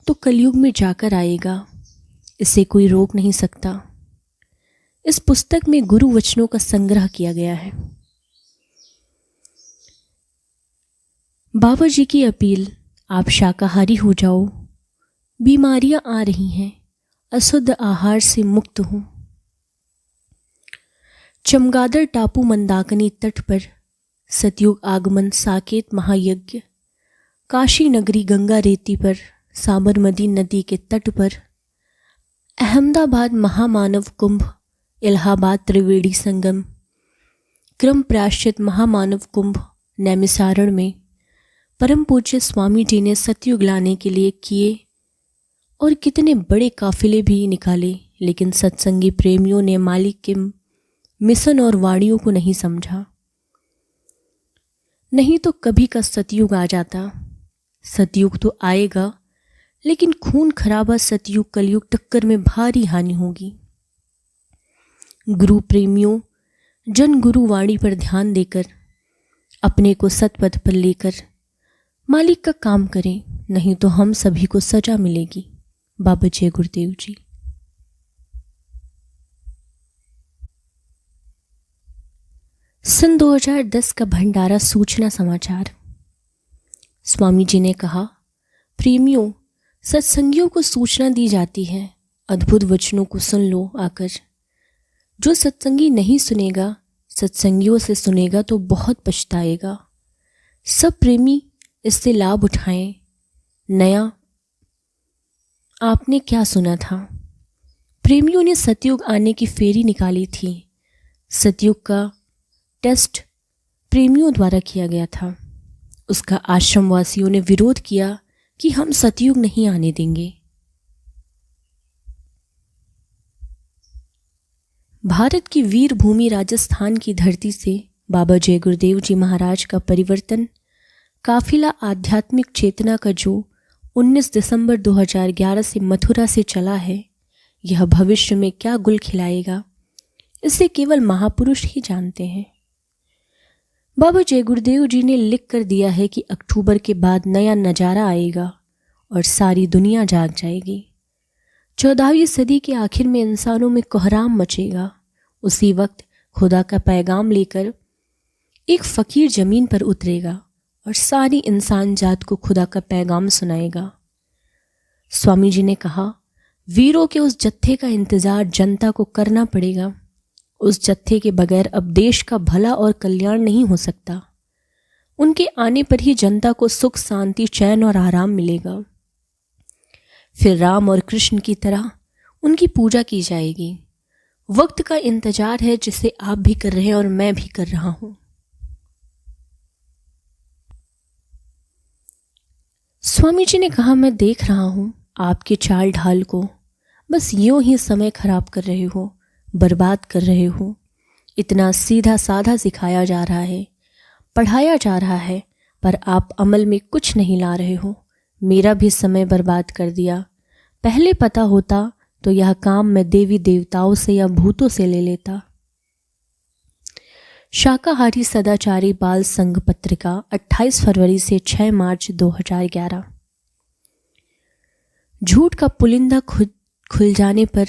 तो कलयुग में जाकर आएगा, इसे कोई रोक नहीं सकता। इस पुस्तक में गुरु वचनों का संग्रह किया गया है। बाबा जी की अपील, आप शाकाहारी हो जाओ, बीमारियां आ रही हैं, अशुद्ध आहार से मुक्त हो। चमगादड़ टापू मंदाकिनी तट पर सतयुग आगमन साकेत महायज्ञ, काशी नगरी गंगा रेती पर, साबरमती नदी के तट पर, अहमदाबाद महामानव कुंभ, इलाहाबाद त्रिवेणी संगम, क्रम प्रायश्चित महामानव कुंभ नैमिसारण में परम पूज्य स्वामी जी ने सतयुग लाने के लिए किए और कितने बड़े काफिले भी निकाले, लेकिन सत्संगी प्रेमियों ने मालिक के मिशन और वाणियों को नहीं समझा। नहीं तो कभी का सतयुग आ जाता। सतयुग तो आएगा, लेकिन खून खराबा सतयुग कलयुग टक्कर में भारी हानि होगी। गुरु प्रेमियों, जन गुरु वाणी पर ध्यान देकर अपने को सतपथ पर लेकर मालिक का काम करें, नहीं तो हम सभी को सजा मिलेगी। बाबा जय गुरुदेव जी। सन 2010 का भंडारा सूचना समाचार। स्वामी जी ने कहा, प्रेमियों, सत्संगियों को सूचना दी जाती है, अद्भुत वचनों को सुन लो आकर। जो सत्संगी नहीं सुनेगा, सत्संगियों से सुनेगा तो बहुत पछताएगा। सब प्रेमी इससे लाभ उठाएं। नया आपने क्या सुना था? प्रेमियों ने सतयुग आने की फेरी निकाली थी। सतयुग का टेस्ट प्रेमियों द्वारा किया गया था। उसका आश्रमवासियों ने विरोध किया कि हम सतयुग नहीं आने देंगे। भारत की वीर भूमि राजस्थान की धरती से बाबा जय गुरुदेव जी महाराज का परिवर्तन काफिला आध्यात्मिक चेतना का जो 19 दिसंबर 2011 से मथुरा से चला है, यह भविष्य में क्या गुल खिलाएगा, इसे केवल महापुरुष ही जानते हैं। बाबा जय गुरुदेव जी ने लिख कर दिया है कि अक्टूबर के बाद नया नज़ारा आएगा और सारी दुनिया जाग जाएगी। 14वीं सदी के आखिर में इंसानों में कोहराम मचेगा। उसी वक्त खुदा का पैगाम लेकर एक फ़कीर ज़मीन पर उतरेगा और सारी इंसान जात को खुदा का पैगाम सुनाएगा। स्वामी जी ने कहा, वीरों के उस जत्थे का इंतज़ार जनता को करना पड़ेगा। उस जत्थे के बगैर अब देश का भला और कल्याण नहीं हो सकता। उनके आने पर ही जनता को सुख, शांति, चैन और आराम मिलेगा। फिर राम और कृष्ण की तरह उनकी पूजा की जाएगी। वक्त का इंतजार है जिसे आप भी कर रहे हैं और मैं भी कर रहा हूं। स्वामी जी ने कहा, मैं देख रहा हूं आपके चाल ढाल को। बस यूं ही समय खराब कर रहे हो, बर्बाद कर रहे हो। इतना सीधा साधा सिखाया जा रहा है, पढ़ाया जा रहा है, पर आप अमल में कुछ नहीं ला रहे हो। मेरा भी समय बर्बाद कर दिया। पहले पता होता तो यह काम मैं देवी देवताओं से या भूतों से ले लेता। शाकाहारी सदाचारी बाल संघ पत्रिका 28 फरवरी से 6 मार्च 2011। झूठ का पुलिंदा खुल जाने पर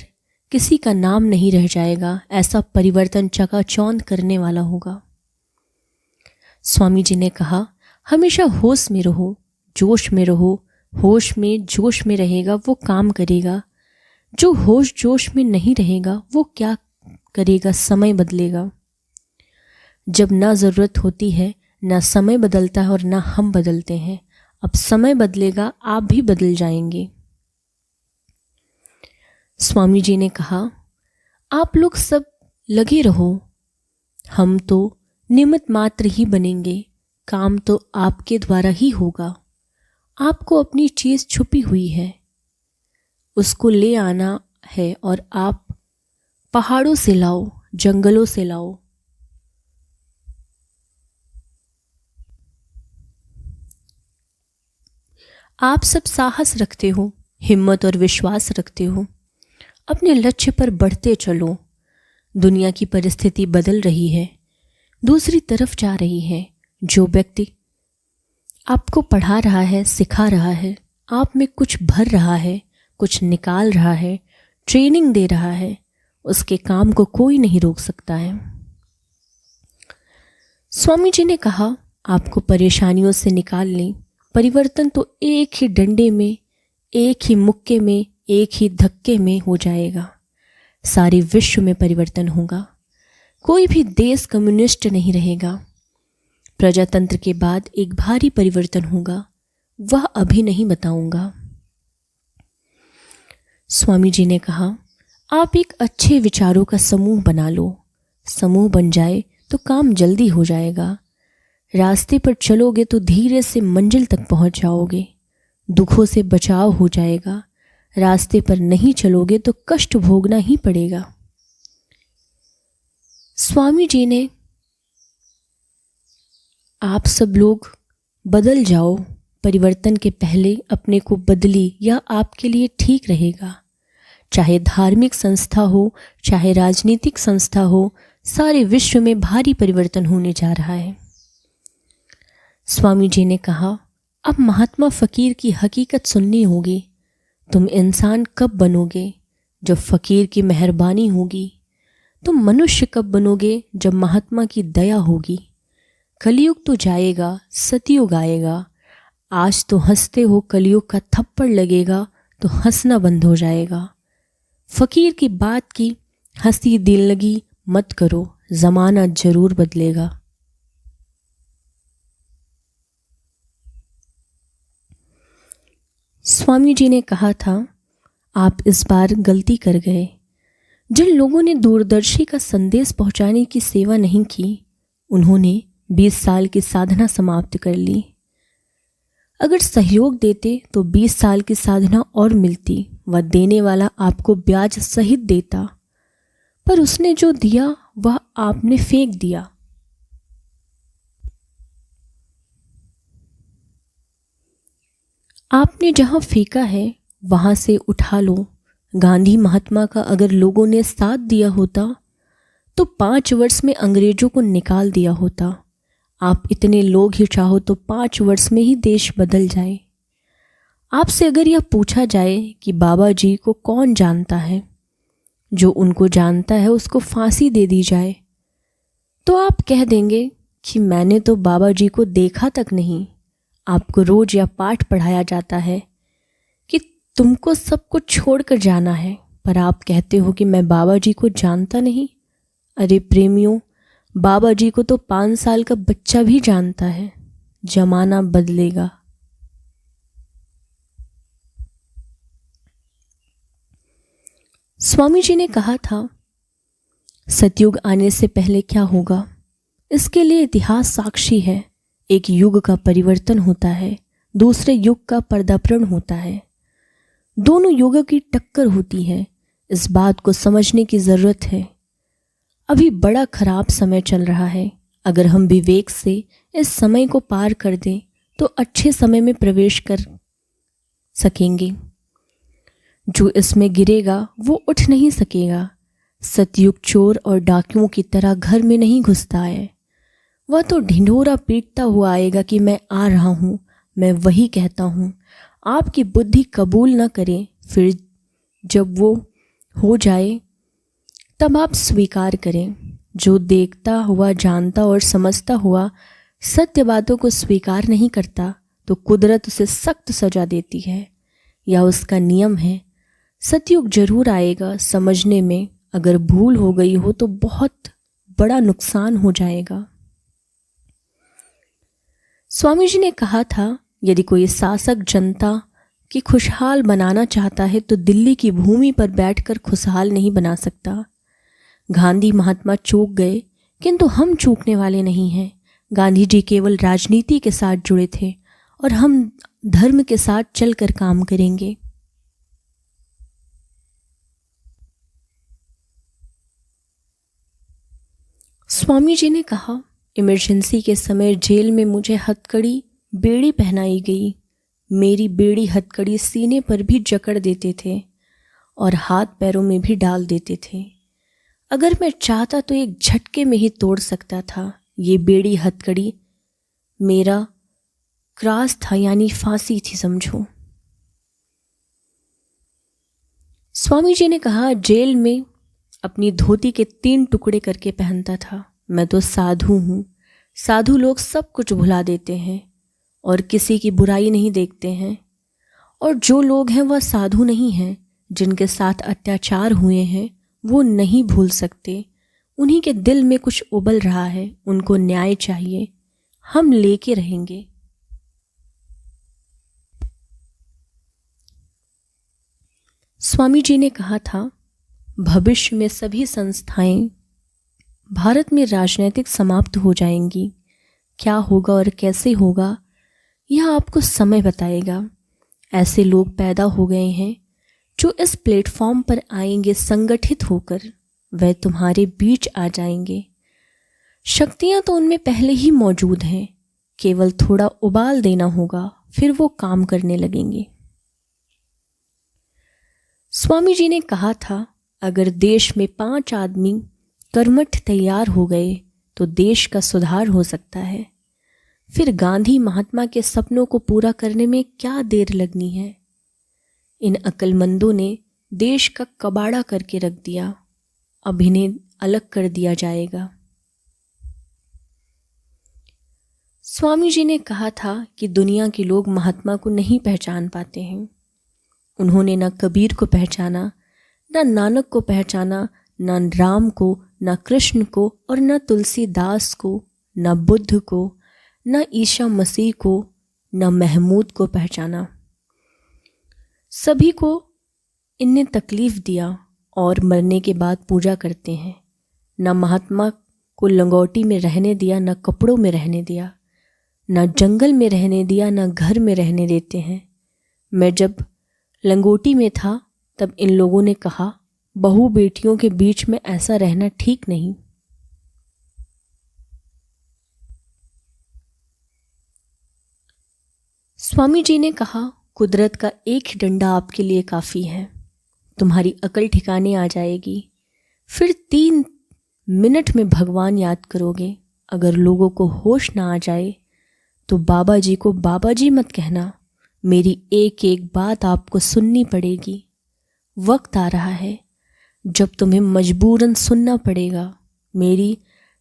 किसी का नाम नहीं रह जाएगा। ऐसा परिवर्तन चकाचौंध करने वाला होगा। स्वामी जी ने कहा, हमेशा होश में रहो, जोश में रहो। होश में जोश में रहेगा वो काम करेगा। जो होश जोश में नहीं रहेगा वो क्या करेगा? समय बदलेगा। जब ना ज़रूरत होती है, ना समय बदलता है और ना हम बदलते हैं। अब समय बदलेगा, आप भी बदल जाएंगे। स्वामी जी ने कहा, आप लोग सब लगे रहो, हम तो निमित्त मात्र ही बनेंगे। काम तो आपके द्वारा ही होगा। आपको अपनी चीज़ छुपी हुई है, उसको ले आना है और आप पहाड़ों से लाओ, जंगलों से लाओ। आप सब साहस रखते हो, हिम्मत और विश्वास रखते हो। अपने लक्ष्य पर बढ़ते चलो। दुनिया की परिस्थिति बदल रही है, दूसरी तरफ जा रही है। जो व्यक्ति आपको पढ़ा रहा है, सिखा रहा है, आप में कुछ भर रहा है, कुछ निकाल रहा है, ट्रेनिंग दे रहा है, उसके काम को कोई नहीं रोक सकता है। स्वामी जी ने कहा, आपको परेशानियों से निकाल लें। परिवर्तन तो एक ही डंडे में, एक ही मुक्के में, एक ही धक्के में हो जाएगा। सारे विश्व में परिवर्तन होगा। कोई भी देश कम्युनिस्ट नहीं रहेगा। प्रजातंत्र के बाद एक भारी परिवर्तन होगा, वह अभी नहीं बताऊंगा। स्वामी जी ने कहा, आप एक अच्छे विचारों का समूह बना लो। समूह बन जाए तो काम जल्दी हो जाएगा। रास्ते पर चलोगे तो धीरे से मंजिल तक पहुंच जाओगे। दुखों से बचाव हो जाएगा। रास्ते पर नहीं चलोगे तो कष्ट भोगना ही पड़ेगा। स्वामी जी ने, आप सब लोग बदल जाओ। परिवर्तन के पहले अपने को बदली या आपके लिए ठीक रहेगा। चाहे धार्मिक संस्था हो, चाहे राजनीतिक संस्था हो, सारे विश्व में भारी परिवर्तन होने जा रहा है। स्वामी जी ने कहा, अब महात्मा फकीर की हकीकत सुननी होगी। तुम इंसान कब बनोगे? जब फकीर की मेहरबानी होगी। तुम मनुष्य कब बनोगे? जब महात्मा की दया होगी। कलयुग तो जाएगा, सतयुग आएगा। आज तो हंसते हो, कलयुग का थप्पड़ लगेगा तो हंसना बंद हो जाएगा। फकीर की बात की हंसी दिल लगी मत करो, जमाना जरूर बदलेगा। स्वामी जी ने कहा था, आप इस बार गलती कर गए। जिन लोगों ने दूरदर्शी का संदेश पहुंचाने की सेवा नहीं की, उन्होंने 20 साल की साधना समाप्त कर ली। अगर सहयोग देते तो 20 साल की साधना और मिलती। वह देने वाला आपको ब्याज सहित देता, पर उसने जो दिया वह आपने फेंक दिया। आपने जहां फेंका है वहां से उठा लो। गांधी महात्मा का अगर लोगों ने साथ दिया होता तो 5 वर्ष में अंग्रेजों को निकाल दिया होता। आप इतने लोग ही चाहो तो 5 वर्ष में ही देश बदल जाए। आपसे अगर यह पूछा जाए कि बाबा जी को कौन जानता है, जो उनको जानता है उसको फांसी दे दी जाए, तो आप कह देंगे कि मैंने तो बाबा जी को देखा तक नहीं। आपको रोज यह पाठ पढ़ाया जाता है कि तुमको सब कुछ छोड़कर जाना है, पर आप कहते हो कि मैं बाबा जी को जानता नहीं। अरे प्रेमियों, बाबा जी को तो 5 साल का बच्चा भी जानता है। जमाना बदलेगा। स्वामी जी ने कहा था, सतयुग आने से पहले क्या होगा, इसके लिए इतिहास साक्षी है। एक युग का परिवर्तन होता है, दूसरे युग का पर्दापण होता है। दोनों युगों की टक्कर होती है। इस बात को समझने की जरूरत है। अभी बड़ा खराब समय चल रहा है। अगर हम विवेक से इस समय को पार कर दें तो अच्छे समय में प्रवेश कर सकेंगे। जो इसमें गिरेगा वो उठ नहीं सकेगा। सतयुग चोर और डाकुओं की तरह घर में नहीं घुसता है। वह तो ढिंढोरा पीटता हुआ आएगा कि मैं आ रहा हूँ, मैं वही कहता हूँ। आपकी बुद्धि कबूल न करे, फिर जब वो हो जाए तब आप स्वीकार करें। जो देखता हुआ, जानता और समझता हुआ सत्य बातों को स्वीकार नहीं करता तो कुदरत उसे सख्त सजा देती है, या उसका नियम है। सतयुग जरूर आएगा। समझने में अगर भूल हो गई हो तो बहुत बड़ा नुकसान हो जाएगा। स्वामी जी ने कहा था, यदि कोई शासक जनता की खुशहाल बनाना चाहता है तो दिल्ली की भूमि पर बैठकर खुशहाल नहीं बना सकता। गांधी महात्मा चूक गए, किंतु हम चूकने वाले नहीं हैं। गांधी जी केवल राजनीति के साथ जुड़े थे और हम धर्म के साथ चलकर काम करेंगे। स्वामी जी ने कहा, इमरजेंसी के समय जेल में मुझे हथकड़ी बेड़ी पहनाई गई। मेरी बेड़ी हथकड़ी सीने पर भी जकड़ देते थे और हाथ पैरों में भी डाल देते थे। अगर मैं चाहता तो एक झटके में ही तोड़ सकता था। ये बेड़ी हथकड़ी मेरा क्रॉस था, यानी फांसी थी समझो। स्वामी जी ने कहा, जेल में अपनी धोती के 3 टुकड़े करके पहनता था। मैं तो साधु हूँ। साधु लोग सब कुछ भुला देते हैं और किसी की बुराई नहीं देखते हैं। और जो लोग हैं वह साधु नहीं हैं। जिनके साथ अत्याचार हुए हैं वो नहीं भूल सकते। उन्हीं के दिल में कुछ उबल रहा है। उनको न्याय चाहिए। हम लेके रहेंगे। स्वामी जी ने कहा था, भविष्य में सभी संस्थाएं भारत में राजनीतिक समाप्त हो जाएंगी। क्या होगा और कैसे होगा यह आपको समय बताएगा। ऐसे लोग पैदा हो गए हैं जो इस प्लेटफॉर्म पर आएंगे संगठित होकर। वह तुम्हारे बीच आ जाएंगे। शक्तियां तो उनमें पहले ही मौजूद हैं, केवल थोड़ा उबाल देना होगा, फिर वो काम करने लगेंगे। स्वामी जी ने कहा था, अगर देश में 5 आदमी कर्मठ तैयार हो गए तो देश का सुधार हो सकता है। फिर गांधी महात्मा के सपनों को पूरा करने में क्या देर लगनी है। इन अक्लमंदों ने देश का कबाड़ा करके रख दिया। अब इन्हें अलग कर दिया जाएगा। स्वामी जी ने कहा था कि दुनिया के लोग महात्मा को नहीं पहचान पाते हैं। उन्होंने न कबीर को पहचाना, न नानक को पहचाना, न राम को, न कृष्ण को और न तुलसीदास को, न बुद्ध को, न ईसा मसीह को, न महमूद को पहचाना। सभी को इनने तकलीफ दिया और मरने के बाद पूजा करते हैं। न महात्मा को लंगोटी में रहने दिया, न कपड़ों में रहने दिया, न जंगल में रहने दिया, न घर में रहने देते हैं। मैं जब लंगोटी में था तब इन लोगों ने कहा, बहू बेटियों के बीच में ऐसा रहना ठीक नहीं। स्वामी जी ने कहा, कुदरत का एक ही डंडा आपके लिए काफ़ी है। तुम्हारी अकल ठिकाने आ जाएगी, फिर 3 मिनट में भगवान याद करोगे। अगर लोगों को होश ना आ जाए तो बाबा जी को बाबा जी मत कहना। मेरी एक एक बात आपको सुननी पड़ेगी। वक्त आ रहा है जब तुम्हें मजबूरन सुनना पड़ेगा। मेरी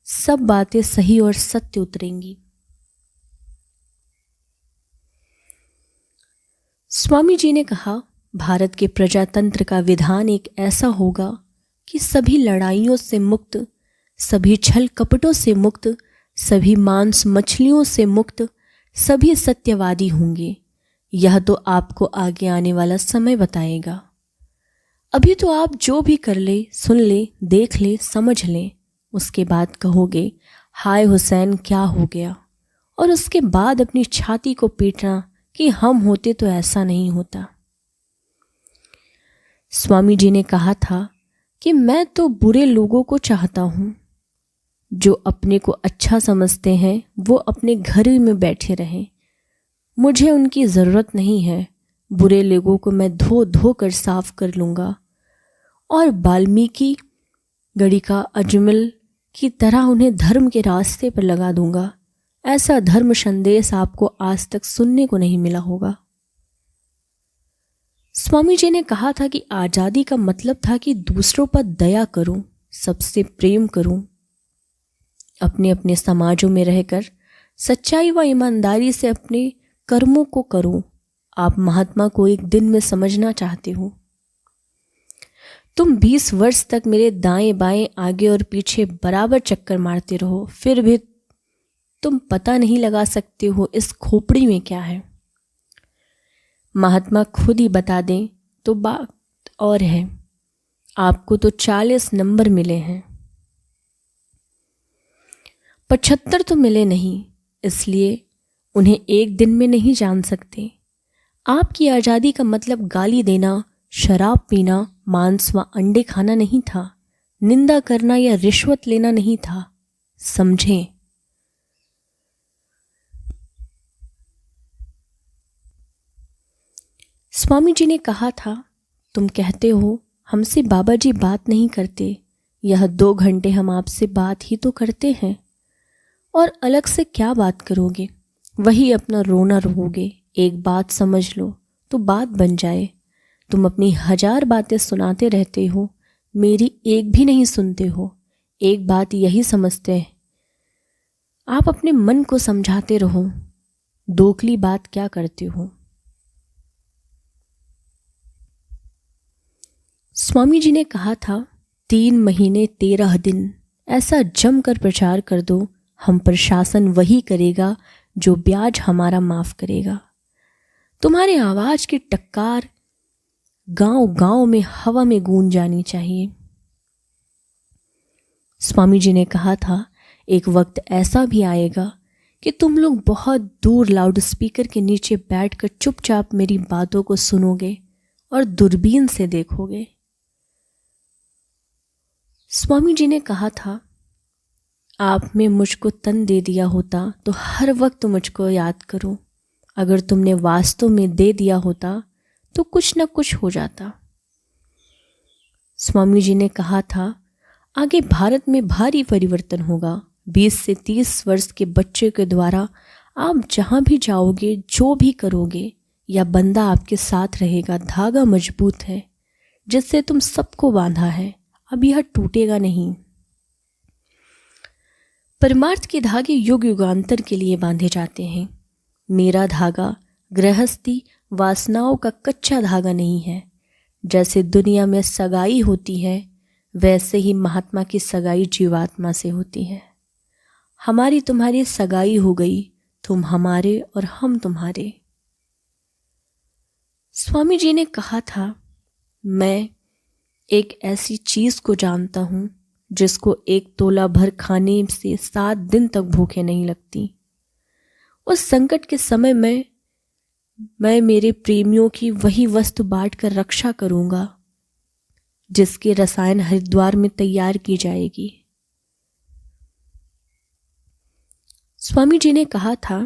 सब बातें सही और सत्य उतरेंगी। स्वामी जी ने कहा, भारत के प्रजातंत्र का विधान एक ऐसा होगा कि सभी लड़ाइयों से मुक्त, सभी छल कपटों से मुक्त, सभी मांस मछलियों से मुक्त, सभी सत्यवादी होंगे। यह तो आपको आगे आने वाला समय बताएगा। अभी तो आप जो भी कर ले, सुन ले, देख ले, समझ ले, उसके बाद कहोगे, हाय हुसैन क्या हो गया, और उसके बाद अपनी छाती को पीटना कि हम होते तो ऐसा नहीं होता। स्वामी जी ने कहा था कि मैं तो बुरे लोगों को चाहता हूँ। जो अपने को अच्छा समझते हैं वो अपने घर में बैठे रहें। मुझे उनकी ज़रूरत नहीं है। बुरे लोगों को मैं धो धो कर साफ कर लूँगा और वाल्मीकि गढ़ी का अजमल की तरह उन्हें धर्म के रास्ते पर लगा दूंगा। ऐसा धर्म संदेश आपको आज तक सुनने को नहीं मिला होगा। स्वामी जी ने कहा था कि आज़ादी का मतलब था कि दूसरों पर दया करूं, सबसे प्रेम करूं, अपने अपने समाजों में रहकर सच्चाई व ईमानदारी से अपने कर्मों को करूं। आप महात्मा को एक दिन में समझना चाहते हो। तुम 20 वर्ष तक मेरे दाएं बाएं आगे और पीछे बराबर चक्कर मारते रहो, फिर भी तुम पता नहीं लगा सकते हो इस खोपड़ी में क्या है। महात्मा खुद ही बता दें तो बात और है। आपको तो 40 नंबर मिले हैं, 75 तो मिले नहीं, इसलिए उन्हें एक दिन में नहीं जान सकते। आपकी आज़ादी का मतलब गाली देना, शराब पीना, मांस व अंडे खाना नहीं था, निंदा करना या रिश्वत लेना नहीं था। समझें। स्वामी जी ने कहा था, तुम कहते हो हमसे बाबा जी बात नहीं करते। यह 2 घंटे हम आपसे बात ही तो करते हैं, और अलग से क्या बात करोगे? वही अपना रोना रोओगे। एक बात समझ लो तो बात बन जाए। तुम अपनी 1000 बातें सुनाते रहते हो, मेरी एक भी नहीं सुनते हो। एक बात यही समझते हैं, आप अपने मन को समझाते रहो। दोखली बात क्या करते हो? स्वामी जी ने कहा था, 3 महीने 13 दिन ऐसा जमकर प्रचार कर दो, हम प्रशासन वही करेगा जो ब्याज हमारा माफ करेगा। तुम्हारे आवाज की टक्कार गांव गांव में हवा में गूंज जानी चाहिए। स्वामी जी ने कहा था, एक वक्त ऐसा भी आएगा कि तुम लोग बहुत दूर लाउड स्पीकर के नीचे बैठकर चुपचाप मेरी बातों को सुनोगे और दूरबीन से देखोगे। स्वामी जी ने कहा था, आप में मुझको तन दे दिया होता तो हर वक्त मुझको याद करो। अगर तुमने वास्तव में दे दिया होता तो कुछ न कुछ हो जाता। स्वामी जी ने कहा था, आगे भारत में भारी परिवर्तन होगा। 20 से 30 वर्ष के बच्चे के द्वारा आप जहां भी जाओगे, जो भी करोगे, या बंदा आपके साथ रहेगा। धागा मजबूत है जिससे तुम सबको बांधा है, अब यह टूटेगा नहीं। परमार्थ के धागे युग युगांतर के लिए बांधे जाते हैं। मेरा धागा गृहस्थी वासनाओं का कच्चा धागा नहीं है। जैसे दुनिया में सगाई होती है, वैसे ही महात्मा की सगाई जीवात्मा से होती है। हमारी तुम्हारी सगाई हो गई, तुम हमारे और हम तुम्हारे। स्वामी जी ने कहा था, मैं एक ऐसी चीज को जानता हूं जिसको 1 तोला भर खाने से 7 दिन तक भूखे नहीं लगती। उस संकट के समय में मैं मेरे प्रेमियों की वही वस्तु बांट कर रक्षा करूंगा जिसके रसायन हरिद्वार में तैयार की जाएगी। स्वामी जी ने कहा था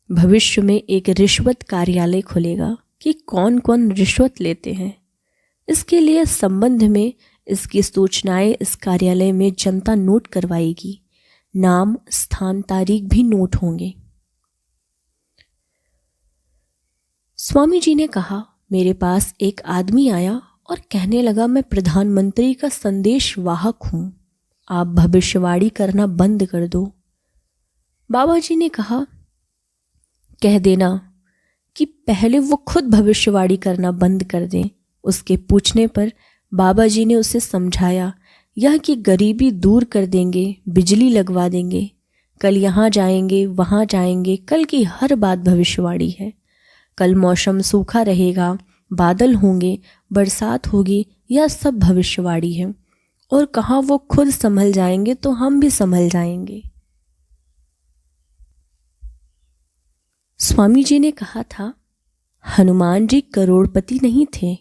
भविष्य में एक रिश्वत कार्यालय खुलेगा कि कौन कौन रिश्वत लेते हैं। इसके लिए संबंध में इसकी सूचनाएं इस कार्यालय में जनता नोट करवाएगी। नाम, स्थान, तारीख भी नोट होंगे। स्वामी जी ने कहा मेरे पास एक आदमी आया और कहने लगा मैं प्रधानमंत्री का संदेश वाहक हूं, आप भविष्यवाणी करना बंद कर दो। बाबा जी ने कहा कह देना कि पहले वो खुद भविष्यवाणी करना बंद कर दें। उसके पूछने पर बाबा जी ने उसे समझाया यह कि गरीबी दूर कर देंगे, बिजली लगवा देंगे, कल यहाँ जाएंगे वहाँ जाएंगे, कल की हर बात भविष्यवाणी है। कल मौसम सूखा रहेगा, बादल होंगे, बरसात होगी, यह सब भविष्यवाणी है। और कहाँ वो खुद संभल जाएंगे तो हम भी संभल जाएंगे। स्वामी जी ने कहा था हनुमान जी करोड़पति नहीं थे,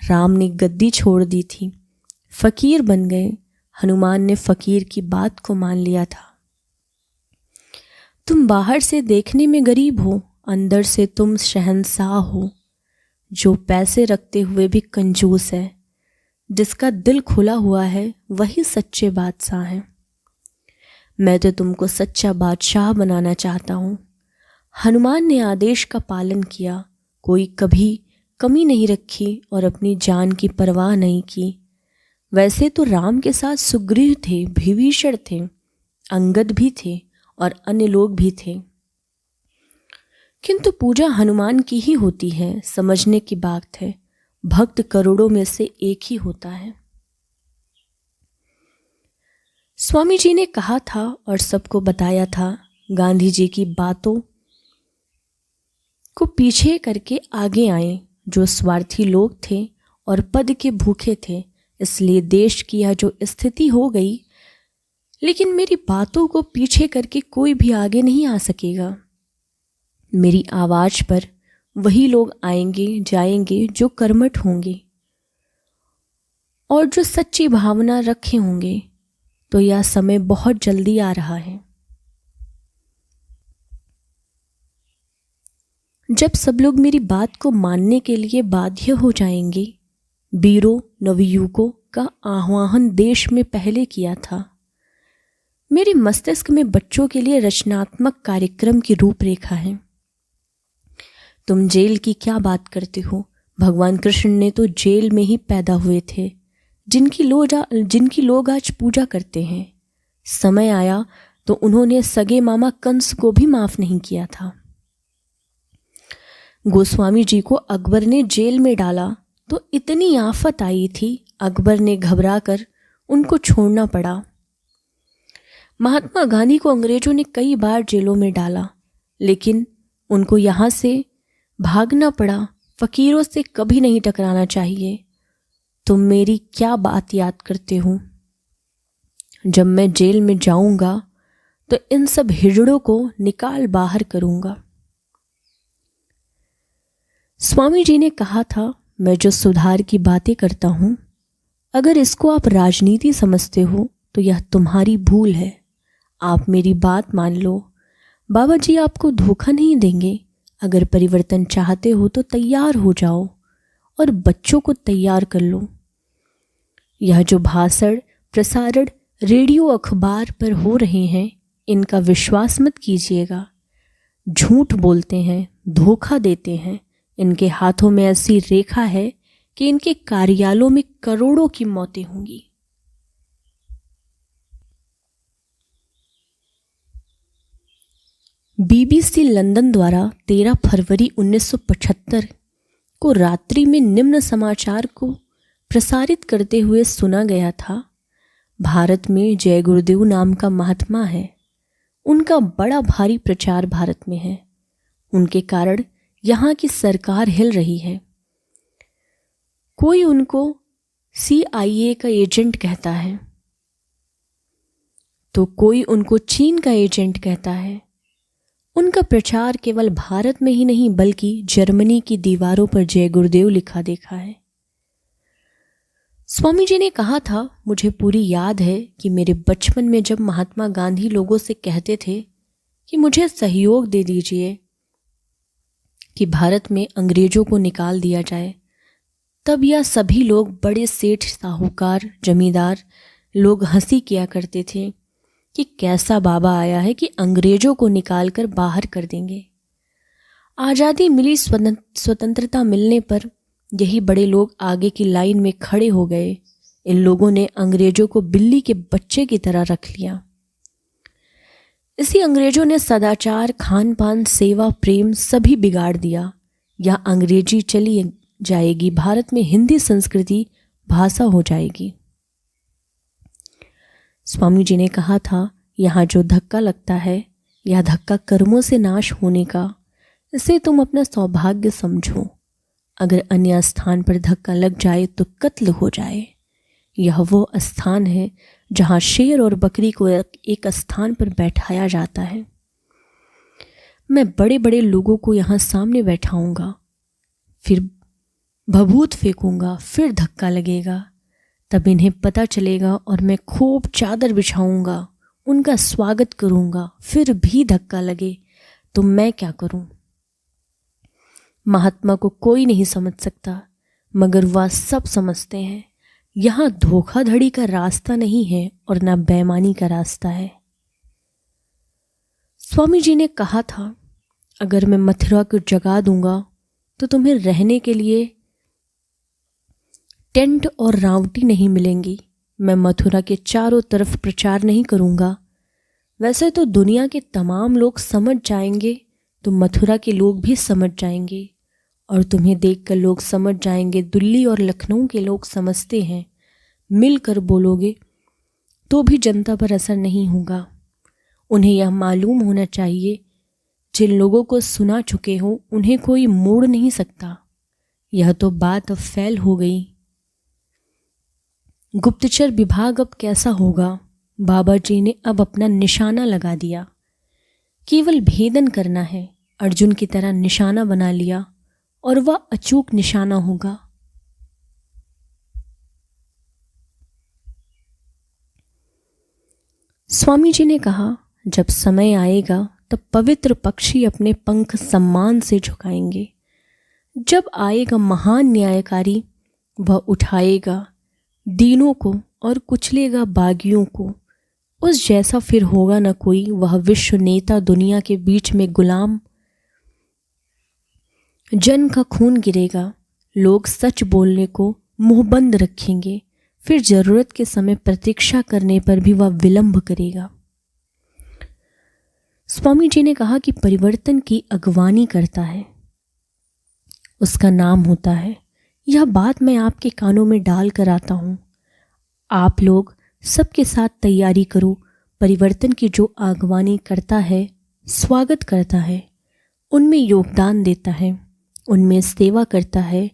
राम ने गद्दी छोड़ दी थी, फकीर बन गए। हनुमान ने फकीर की बात को मान लिया था। तुम बाहर से देखने में गरीब हो, अंदर से तुम शहंशाह हो। जो पैसे रखते हुए भी कंजूस है, जिसका दिल खुला हुआ है, वही सच्चे बादशाह हैं। मैं तो तुमको सच्चा बादशाह बनाना चाहता हूँ। हनुमान ने आदेश का पालन किया, कोई कभी कमी नहीं रखी और अपनी जान की परवाह नहीं की। वैसे तो राम के साथ सुग्रीव थे, विभीषण थे, अंगद भी थे और अन्य लोग भी थे, किंतु पूजा हनुमान की ही होती है। समझने की बात है, भक्त करोड़ों में से एक ही होता है। स्वामी जी ने कहा था और सबको बताया था, गांधी जी की बातों को पीछे करके आगे आए जो स्वार्थी लोग थे और पद के भूखे थे। इसलिए देश की यह जो स्थिति हो गई, लेकिन मेरी बातों को पीछे करके कोई भी आगे नहीं आ सकेगा। मेरी आवाज पर वही लोग आएंगे जाएंगे जो कर्मठ होंगे और जो सच्ची भावना रखे होंगे। तो यह समय बहुत जल्दी आ रहा है। जब सब लोग मेरी बात को मानने के लिए बाध्य हो जाएंगे। वीरों नवयुवकों का आह्वान देश में पहले किया था। मेरे मस्तिष्क में बच्चों के लिए रचनात्मक कार्यक्रम की रूपरेखा है। तुम जेल की क्या बात करते हो? भगवान कृष्ण ने तो जेल में ही पैदा हुए थे, जिनकी लोग आज पूजा करते हैं। समय आया तो उन्होंने सगे मामा कंस को भी माफ नहीं किया था। गोस्वामी जी को अकबर ने जेल में डाला तो इतनी आफत आई थी, अकबर ने घबरा कर उनको छोड़ना पड़ा। महात्मा गांधी को अंग्रेजों ने कई बार जेलों में डाला, लेकिन उनको यहाँ से भागना पड़ा। फकीरों से कभी नहीं टकराना चाहिए। तुम मेरी क्या बात याद करते हो? जब मैं जेल में जाऊंगा तो इन सब हिजड़ों को निकाल बाहर करूंगा। स्वामी जी ने कहा था, मैं जो सुधार की बातें करता हूं, अगर इसको आप राजनीति समझते हो तो यह तुम्हारी भूल है। आप मेरी बात मान लो। बाबा जी आपको धोखा नहीं देंगे। अगर परिवर्तन चाहते हो तो तैयार हो जाओ और बच्चों को तैयार कर लो। यह जो भाषण प्रसारण रेडियो अखबार पर हो रहे हैं, इनका विश्वास मत कीजिएगा। झूठ बोलते हैं, धोखा देते हैं। इनके हाथों में ऐसी रेखा है कि इनके कार्यालयों में करोड़ों की मौतें होंगी। बीबीसी लंदन द्वारा 13 फरवरी 1975 को रात्रि में निम्न समाचार को प्रसारित करते हुए सुना गया था, भारत में जय गुरुदेव नाम का महात्मा है। उनका बड़ा भारी प्रचार भारत में है। उनके कारण यहाँ की सरकार हिल रही है। कोई उनको CIA का एजेंट कहता है, तो कोई उनको चीन का एजेंट कहता है। उनका प्रचार केवल भारत में ही नहीं बल्कि जर्मनी की दीवारों पर जय गुरुदेव लिखा देखा है। स्वामी जी ने कहा था, मुझे पूरी याद है कि मेरे बचपन में जब महात्मा गांधी लोगों से कहते थे कि मुझे सहयोग दे दीजिए कि भारत में अंग्रेजों को निकाल दिया जाए, तब यह सभी लोग, बड़े सेठ, साहूकार, जमींदार लोग हंसी किया करते थे कि कैसा बाबा आया है कि अंग्रेजों को निकालकर बाहर कर देंगे। आज़ादी मिली, स्वतंत्रता मिलने पर यही बड़े लोग आगे की लाइन में खड़े हो गए। इन लोगों ने अंग्रेजों को बिल्ली के बच्चे की तरह रख लिया। इसी अंग्रेजों ने सदाचार, खान पान, सेवा, प्रेम सभी बिगाड़ दिया। या अंग्रेजी चली जाएगी, भारत में हिंदी संस्कृति भाषा हो जाएगी। स्वामी जी ने कहा था, यहाँ जो धक्का लगता है यह धक्का कर्मों से नाश होने का, इसे तुम अपना सौभाग्य समझो। अगर अन्य स्थान पर धक्का लग जाए तो कत्ल हो जाए। यह वो स्थान है जहाँ शेर और बकरी को एक स्थान पर बैठाया जाता है। मैं बड़े बड़े लोगों को यहाँ सामने बैठाऊंगा, फिर भभूत फेंकूंगा, फिर धक्का लगेगा, तब इन्हें पता चलेगा और मैं खूब चादर बिछाऊंगा, उनका स्वागत करूंगा, फिर भी धक्का लगे तो मैं क्या करूं? महात्मा को कोई नहीं समझ सकता, मगर वह सब समझते हैं। यहाँ धोखाधड़ी का रास्ता नहीं है और न बेईमानी का रास्ता है। स्वामी जी ने कहा था, अगर मैं मथुरा को जगा दूंगा तो तुम्हें रहने के लिए टेंट और रावटी नहीं मिलेंगी। मैं मथुरा के चारों तरफ प्रचार नहीं करूंगा। वैसे तो दुनिया के तमाम लोग समझ जाएंगे, तो मथुरा के लोग भी समझ जाएंगे और तुम्हें देखकर लोग समझ जाएंगे। दिल्ली और लखनऊ के लोग समझते हैं। मिलकर बोलोगे तो भी जनता पर असर नहीं होगा। उन्हें यह मालूम होना चाहिए, जिन लोगों को सुना चुके हो उन्हें कोई मोड़ नहीं सकता। यह तो बात अब फैल हो गई। गुप्तचर विभाग अब कैसा होगा? बाबा जी ने अब अपना निशाना लगा दिया। केवल भेदन करना है। अर्जुन की तरह निशाना बना लिया और वह अचूक निशाना होगा। स्वामी जी ने कहा, जब समय आएगा तब पवित्र पक्षी अपने पंख सम्मान से झुकाएंगे। जब आएगा महान न्यायकारी, वह उठाएगा दीनों को और कुचलेगा बागियों को। उस जैसा फिर होगा न कोई। वह विश्व नेता दुनिया के बीच में गुलाम। जन का खून गिरेगा। लोग सच बोलने को मुंह बंद रखेंगे। फिर जरूरत के समय प्रतीक्षा करने पर भी वह विलंब करेगा। स्वामी जी ने कहा कि परिवर्तन की अगवानी करता है, उसका नाम होता है। यह बात मैं आपके कानों में डाल कर आता हूं। आप लोग सबके साथ तैयारी करो। परिवर्तन की जो अगवानी करता है, स्वागत करता है, उनमें योगदान देता है, उनमें सेवा करता है,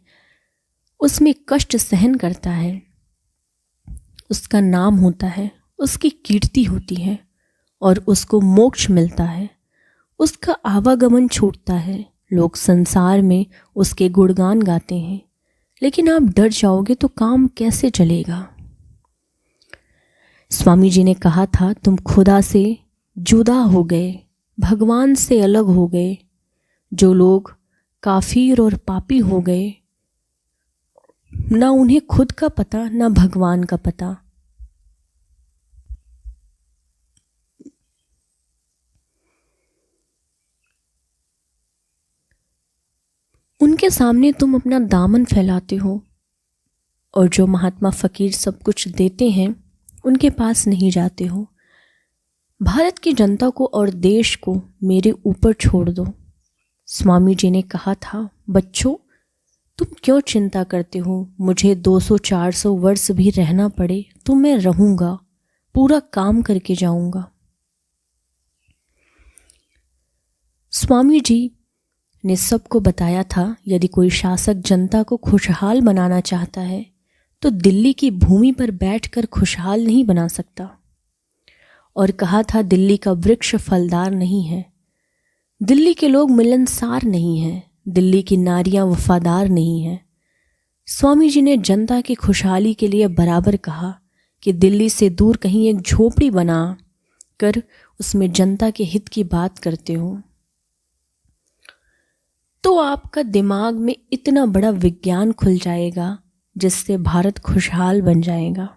उसमें कष्ट सहन करता है, उसका नाम होता है, उसकी कीर्ति होती है और उसको मोक्ष मिलता है। उसका आवागमन छूटता है। लोग संसार में उसके गुणगान गाते हैं, लेकिन आप डर जाओगे तो काम कैसे चलेगा? स्वामी जी ने कहा था, तुम खुदा से जुदा हो गए, भगवान से अलग हो गए। जो लोग काफिर और पापी हो गए, ना उन्हें खुद का पता ना भगवान का पता। उनके सामने तुम अपना दामन फैलाते हो और जो महात्मा फकीर सब कुछ देते हैं उनके पास नहीं जाते हो। भारत की जनता को और देश को मेरे ऊपर छोड़ दो। स्वामी जी ने कहा था, बच्चों तुम क्यों चिंता करते हो? मुझे 200-400 वर्ष भी रहना पड़े तो मैं रहूंगा, पूरा काम करके जाऊंगा। स्वामी जी ने सबको बताया था, यदि कोई शासक जनता को खुशहाल बनाना चाहता है तो दिल्ली की भूमि पर बैठकर खुशहाल नहीं बना सकता। और कहा था दिल्ली का वृक्ष फलदार नहीं है, दिल्ली के लोग मिलनसार नहीं हैं, दिल्ली की नारियां वफादार नहीं हैं। स्वामी जी ने जनता की खुशहाली के लिए बराबर कहा कि दिल्ली से दूर कहीं एक झोपड़ी बना कर उसमें जनता के हित की बात करते हो तो आपका दिमाग में इतना बड़ा विज्ञान खुल जाएगा जिससे भारत खुशहाल बन जाएगा।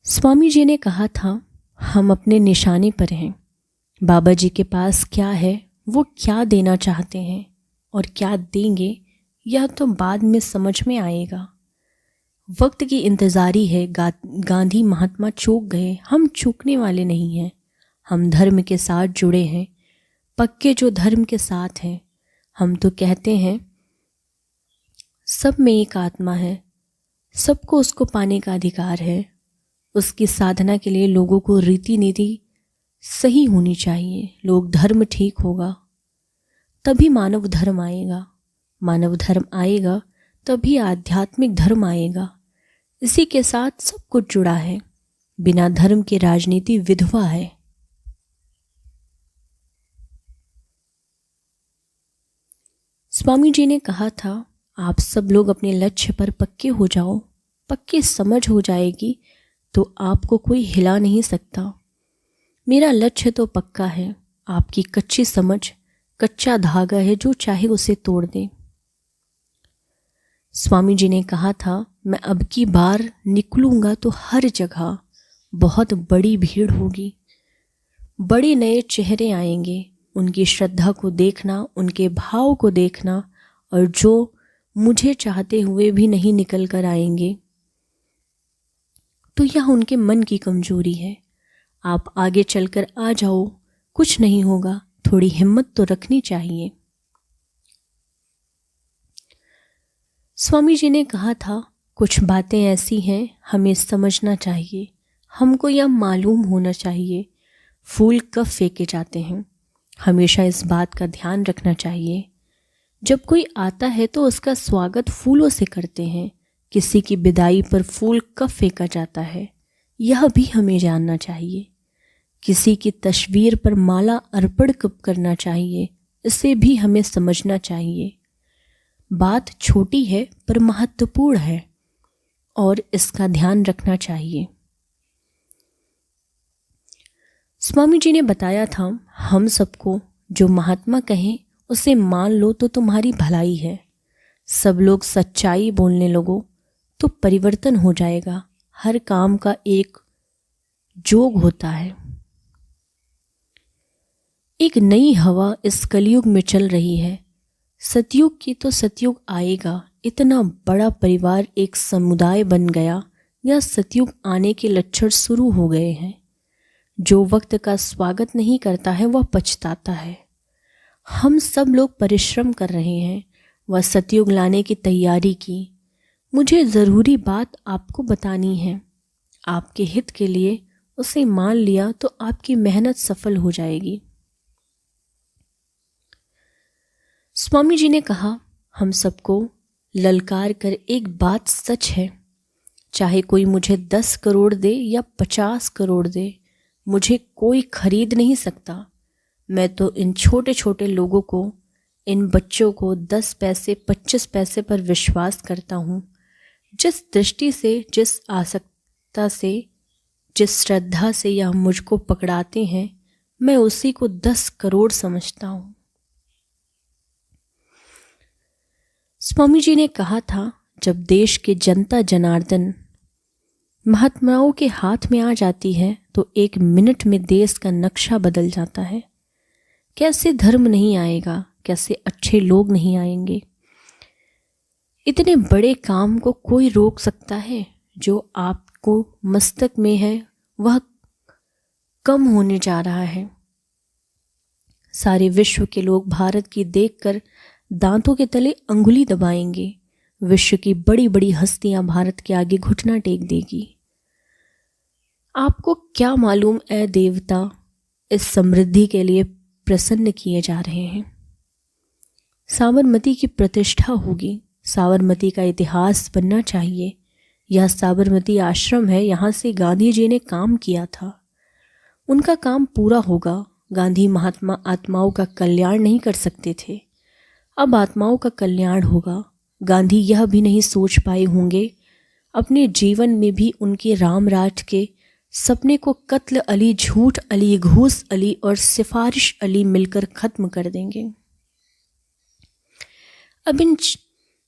स्वामी जी ने कहा था हम अपने निशाने पर हैं। बाबा जी के पास क्या है, वो क्या देना चाहते हैं और क्या देंगे, यह तो बाद में समझ में आएगा। वक्त की इंतज़ारी है। गांधी महात्मा चूक गए, हम चूकने वाले नहीं हैं। हम धर्म के साथ जुड़े हैं, पक्के जो धर्म के साथ हैं। हम तो कहते हैं सब में एक आत्मा है, सबको उसको पाने का अधिकार है। उसकी साधना के लिए लोगों को रीति नीति सही होनी चाहिए। लोग धर्म ठीक होगा तभी मानव धर्म आएगा, मानव धर्म आएगा तभी आध्यात्मिक धर्म आएगा। इसी के साथ सब कुछ जुड़ा है। बिना धर्म की राजनीति विधवा है। स्वामी जी ने कहा था आप सब लोग अपने लक्ष्य पर पक्के हो जाओ, पक्की समझ हो जाएगी तो आपको कोई हिला नहीं सकता। मेरा लक्ष्य तो पक्का है, आपकी कच्ची समझ कच्चा धागा है जो चाहे उसे तोड़ दे। स्वामी जी ने कहा था मैं अब की बार निकलूंगा तो हर जगह बहुत बड़ी भीड़ होगी, बड़े नए चेहरे आएंगे। उनकी श्रद्धा को देखना, उनके भाव को देखना, और जो मुझे चाहते हुए भी नहीं निकल कर आएंगे तो यह उनके मन की कमजोरी है। आप आगे चलकर आ जाओ, कुछ नहीं होगा, थोड़ी हिम्मत तो रखनी चाहिए। स्वामी जी ने कहा था कुछ बातें ऐसी हैं हमें समझना चाहिए, हमको यह मालूम होना चाहिए फूल कब फेंके जाते हैं। हमेशा इस बात का ध्यान रखना चाहिए। जब कोई आता है तो उसका स्वागत फूलों से करते हैं। किसी की विदाई पर फूल कब फेंका जाता है यह भी हमें जानना चाहिए। किसी की तस्वीर पर माला अर्पण कब करना चाहिए इसे भी हमें समझना चाहिए। बात छोटी है पर महत्वपूर्ण है और इसका ध्यान रखना चाहिए। स्वामी जी ने बताया था हम सबको जो महात्मा कहें उसे मान लो तो तुम्हारी भलाई है। सब लोग सच्चाई बोलने लगो तो परिवर्तन हो जाएगा। हर काम का एक जोग होता है। एक नई हवा इस कलयुग में चल रही है। सतयुग की तो सतयुग आएगा। इतना बड़ा परिवार एक समुदाय बन गया या सतयुग आने के लक्षण शुरू हो गए हैं। जो वक्त का स्वागत नहीं करता है वह पछताता है। हम सब लोग परिश्रम कर रहे हैं, वह सतयुग लाने की तैयारी की। मुझे ज़रूरी बात आपको बतानी है। आपके हित के लिए उसे मान लिया तो आपकी मेहनत सफल हो जाएगी। स्वामी जी ने कहा हम सबको ललकार कर एक बात सच है, चाहे कोई मुझे 10 करोड़ दे या 50 करोड़ दे, मुझे कोई खरीद नहीं सकता। मैं तो इन छोटे छोटे लोगों को, इन बच्चों को 10 पैसे 25 पैसे पर विश्वास करता हूँ। जिस दृष्टि से, जिस आसक्ता से, जिस श्रद्धा से यह मुझको पकड़ाते हैं, मैं उसी को 10 करोड़ समझता हूँ। स्वामी जी ने कहा था जब देश के जनता जनार्दन महात्माओं के हाथ में आ जाती है तो 1 मिनट में देश का नक्शा बदल जाता है। कैसे धर्म नहीं आएगा, कैसे अच्छे लोग नहीं आएंगे। इतने बड़े काम को कोई रोक सकता है? जो आपको मस्तक में है वह कम होने जा रहा है। सारे विश्व के लोग भारत की देखकर दांतों के तले अंगुली दबाएंगे। विश्व की बड़ी बड़ी हस्तियां भारत के आगे घुटना टेक देगी। आपको क्या मालूम ऐ देवता इस समृद्धि के लिए प्रसन्न किए जा रहे हैं। साबरमती की प्रतिष्ठा होगी, साबरमती का इतिहास बनना चाहिए। यह साबरमती आश्रम है, यहाँ से गांधी जी ने काम किया था, उनका काम पूरा होगा। गांधी महात्मा आत्माओं का कल्याण नहीं कर सकते थे, अब आत्माओं का कल्याण होगा। गांधी यह भी नहीं सोच पाए होंगे अपने जीवन में भी उनके रामराज के सपने को कत्ल अली, झूठ अली, घूस अली और सिफारिश अली मिलकर खत्म कर देंगे। अब इन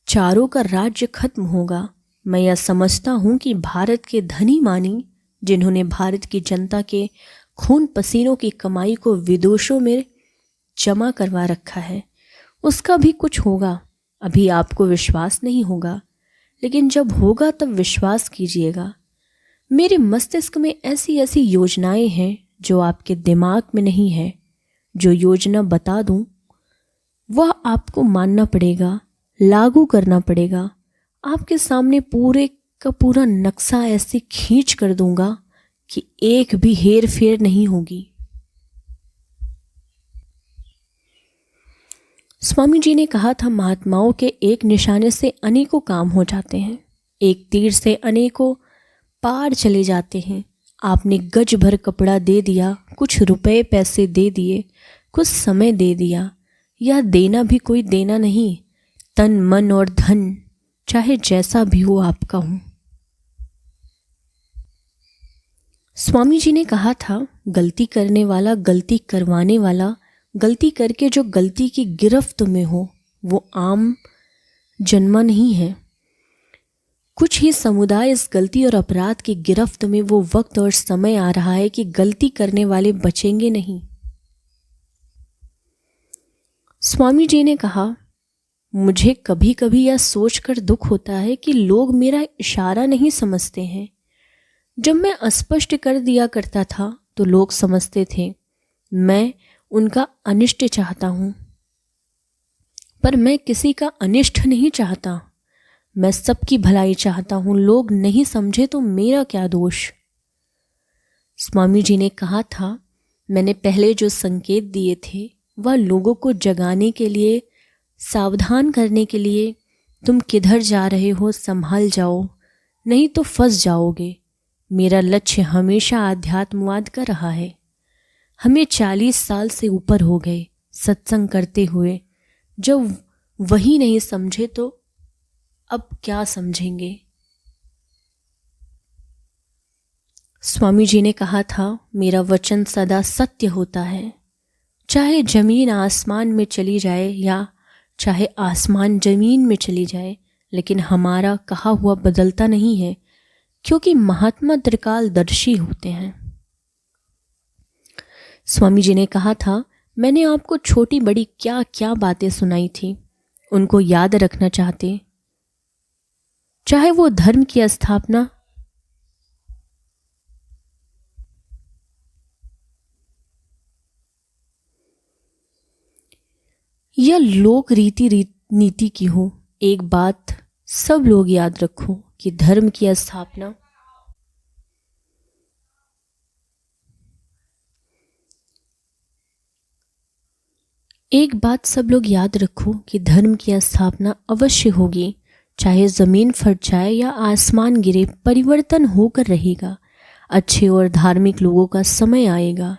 चारों का राज्य खत्म होगा। मैं यह समझता हूं कि भारत के धनी मानी, जिन्होंने भारत की जनता के खून पसीनों की कमाई को विदेशों में जमा करवा रखा है, उसका भी कुछ होगा। अभी आपको विश्वास नहीं होगा, लेकिन जब होगा तब विश्वास कीजिएगा। मेरे मस्तिष्क में ऐसी ऐसी योजनाएं हैं जो आपके दिमाग में नहीं है। जो योजना बता दूं वह आपको मानना पड़ेगा, लागू करना पड़ेगा। आपके सामने पूरे का पूरा नक्शा ऐसे खींच कर दूंगा कि एक भी हेर फेर नहीं होगी। स्वामी जी ने कहा था, महात्माओं के एक निशाने से अनेकों काम हो जाते हैं, एक तीर से अनेकों पार चले जाते हैं। आपने गज भर कपड़ा दे दिया, कुछ रुपए पैसे दे दिए, कुछ समय दे दिया। यह देना भी कोई देना नहीं, तन मन और धन चाहे जैसा भी हो आपका हो। स्वामी जी ने कहा था, गलती करने वाला, गलती करवाने वाला, गलती करके जो गलती की गिरफ्त में हो वो आम जन्मा नहीं है। कुछ ही समुदाय इस गलती और अपराध की गिरफ्त में वो वक्त और समय आ रहा है कि गलती करने वाले बचेंगे नहीं। स्वामी जी ने कहा, मुझे कभी कभी यह सोचकर दुख होता है कि लोग मेरा इशारा नहीं समझते हैं। जब मैं अस्पष्ट कर दिया करता था तो लोग समझते थे मैं उनका अनिष्ट चाहता हूं, पर मैं किसी का अनिष्ट नहीं चाहता, मैं सबकी भलाई चाहता हूं। लोग नहीं समझे तो मेरा क्या दोष। स्वामी जी ने कहा था, मैंने पहले जो संकेत दिए थे वह लोगों को जगाने के लिए, सावधान करने के लिए, तुम किधर जा रहे हो संभाल जाओ, नहीं तो फंस जाओगे। मेरा लक्ष्य हमेशा आध्यात्मवाद का रहा है। हमें 40 साल से ऊपर हो गए सत्संग करते हुए। जब वही नहीं समझे तो अब क्या समझेंगे। स्वामी जी ने कहा था, मेरा वचन सदा सत्य होता है, चाहे जमीन आसमान में चली जाए या चाहे आसमान जमीन में चली जाए, लेकिन हमारा कहा हुआ बदलता नहीं है, क्योंकि महात्मा त्रिकालदर्शी होते हैं। स्वामी जी ने कहा था, मैंने आपको छोटी बड़ी क्या क्या बातें सुनाई थी, उनको याद रखना चाहते, चाहे वो धर्म की स्थापना या लोक नीति की हो। एक बात सब लोग याद रखो कि धर्म की स्थापना अवश्य होगी, चाहे जमीन फट जाए या आसमान गिरे, परिवर्तन होकर रहेगा। अच्छे और धार्मिक लोगों का समय आएगा।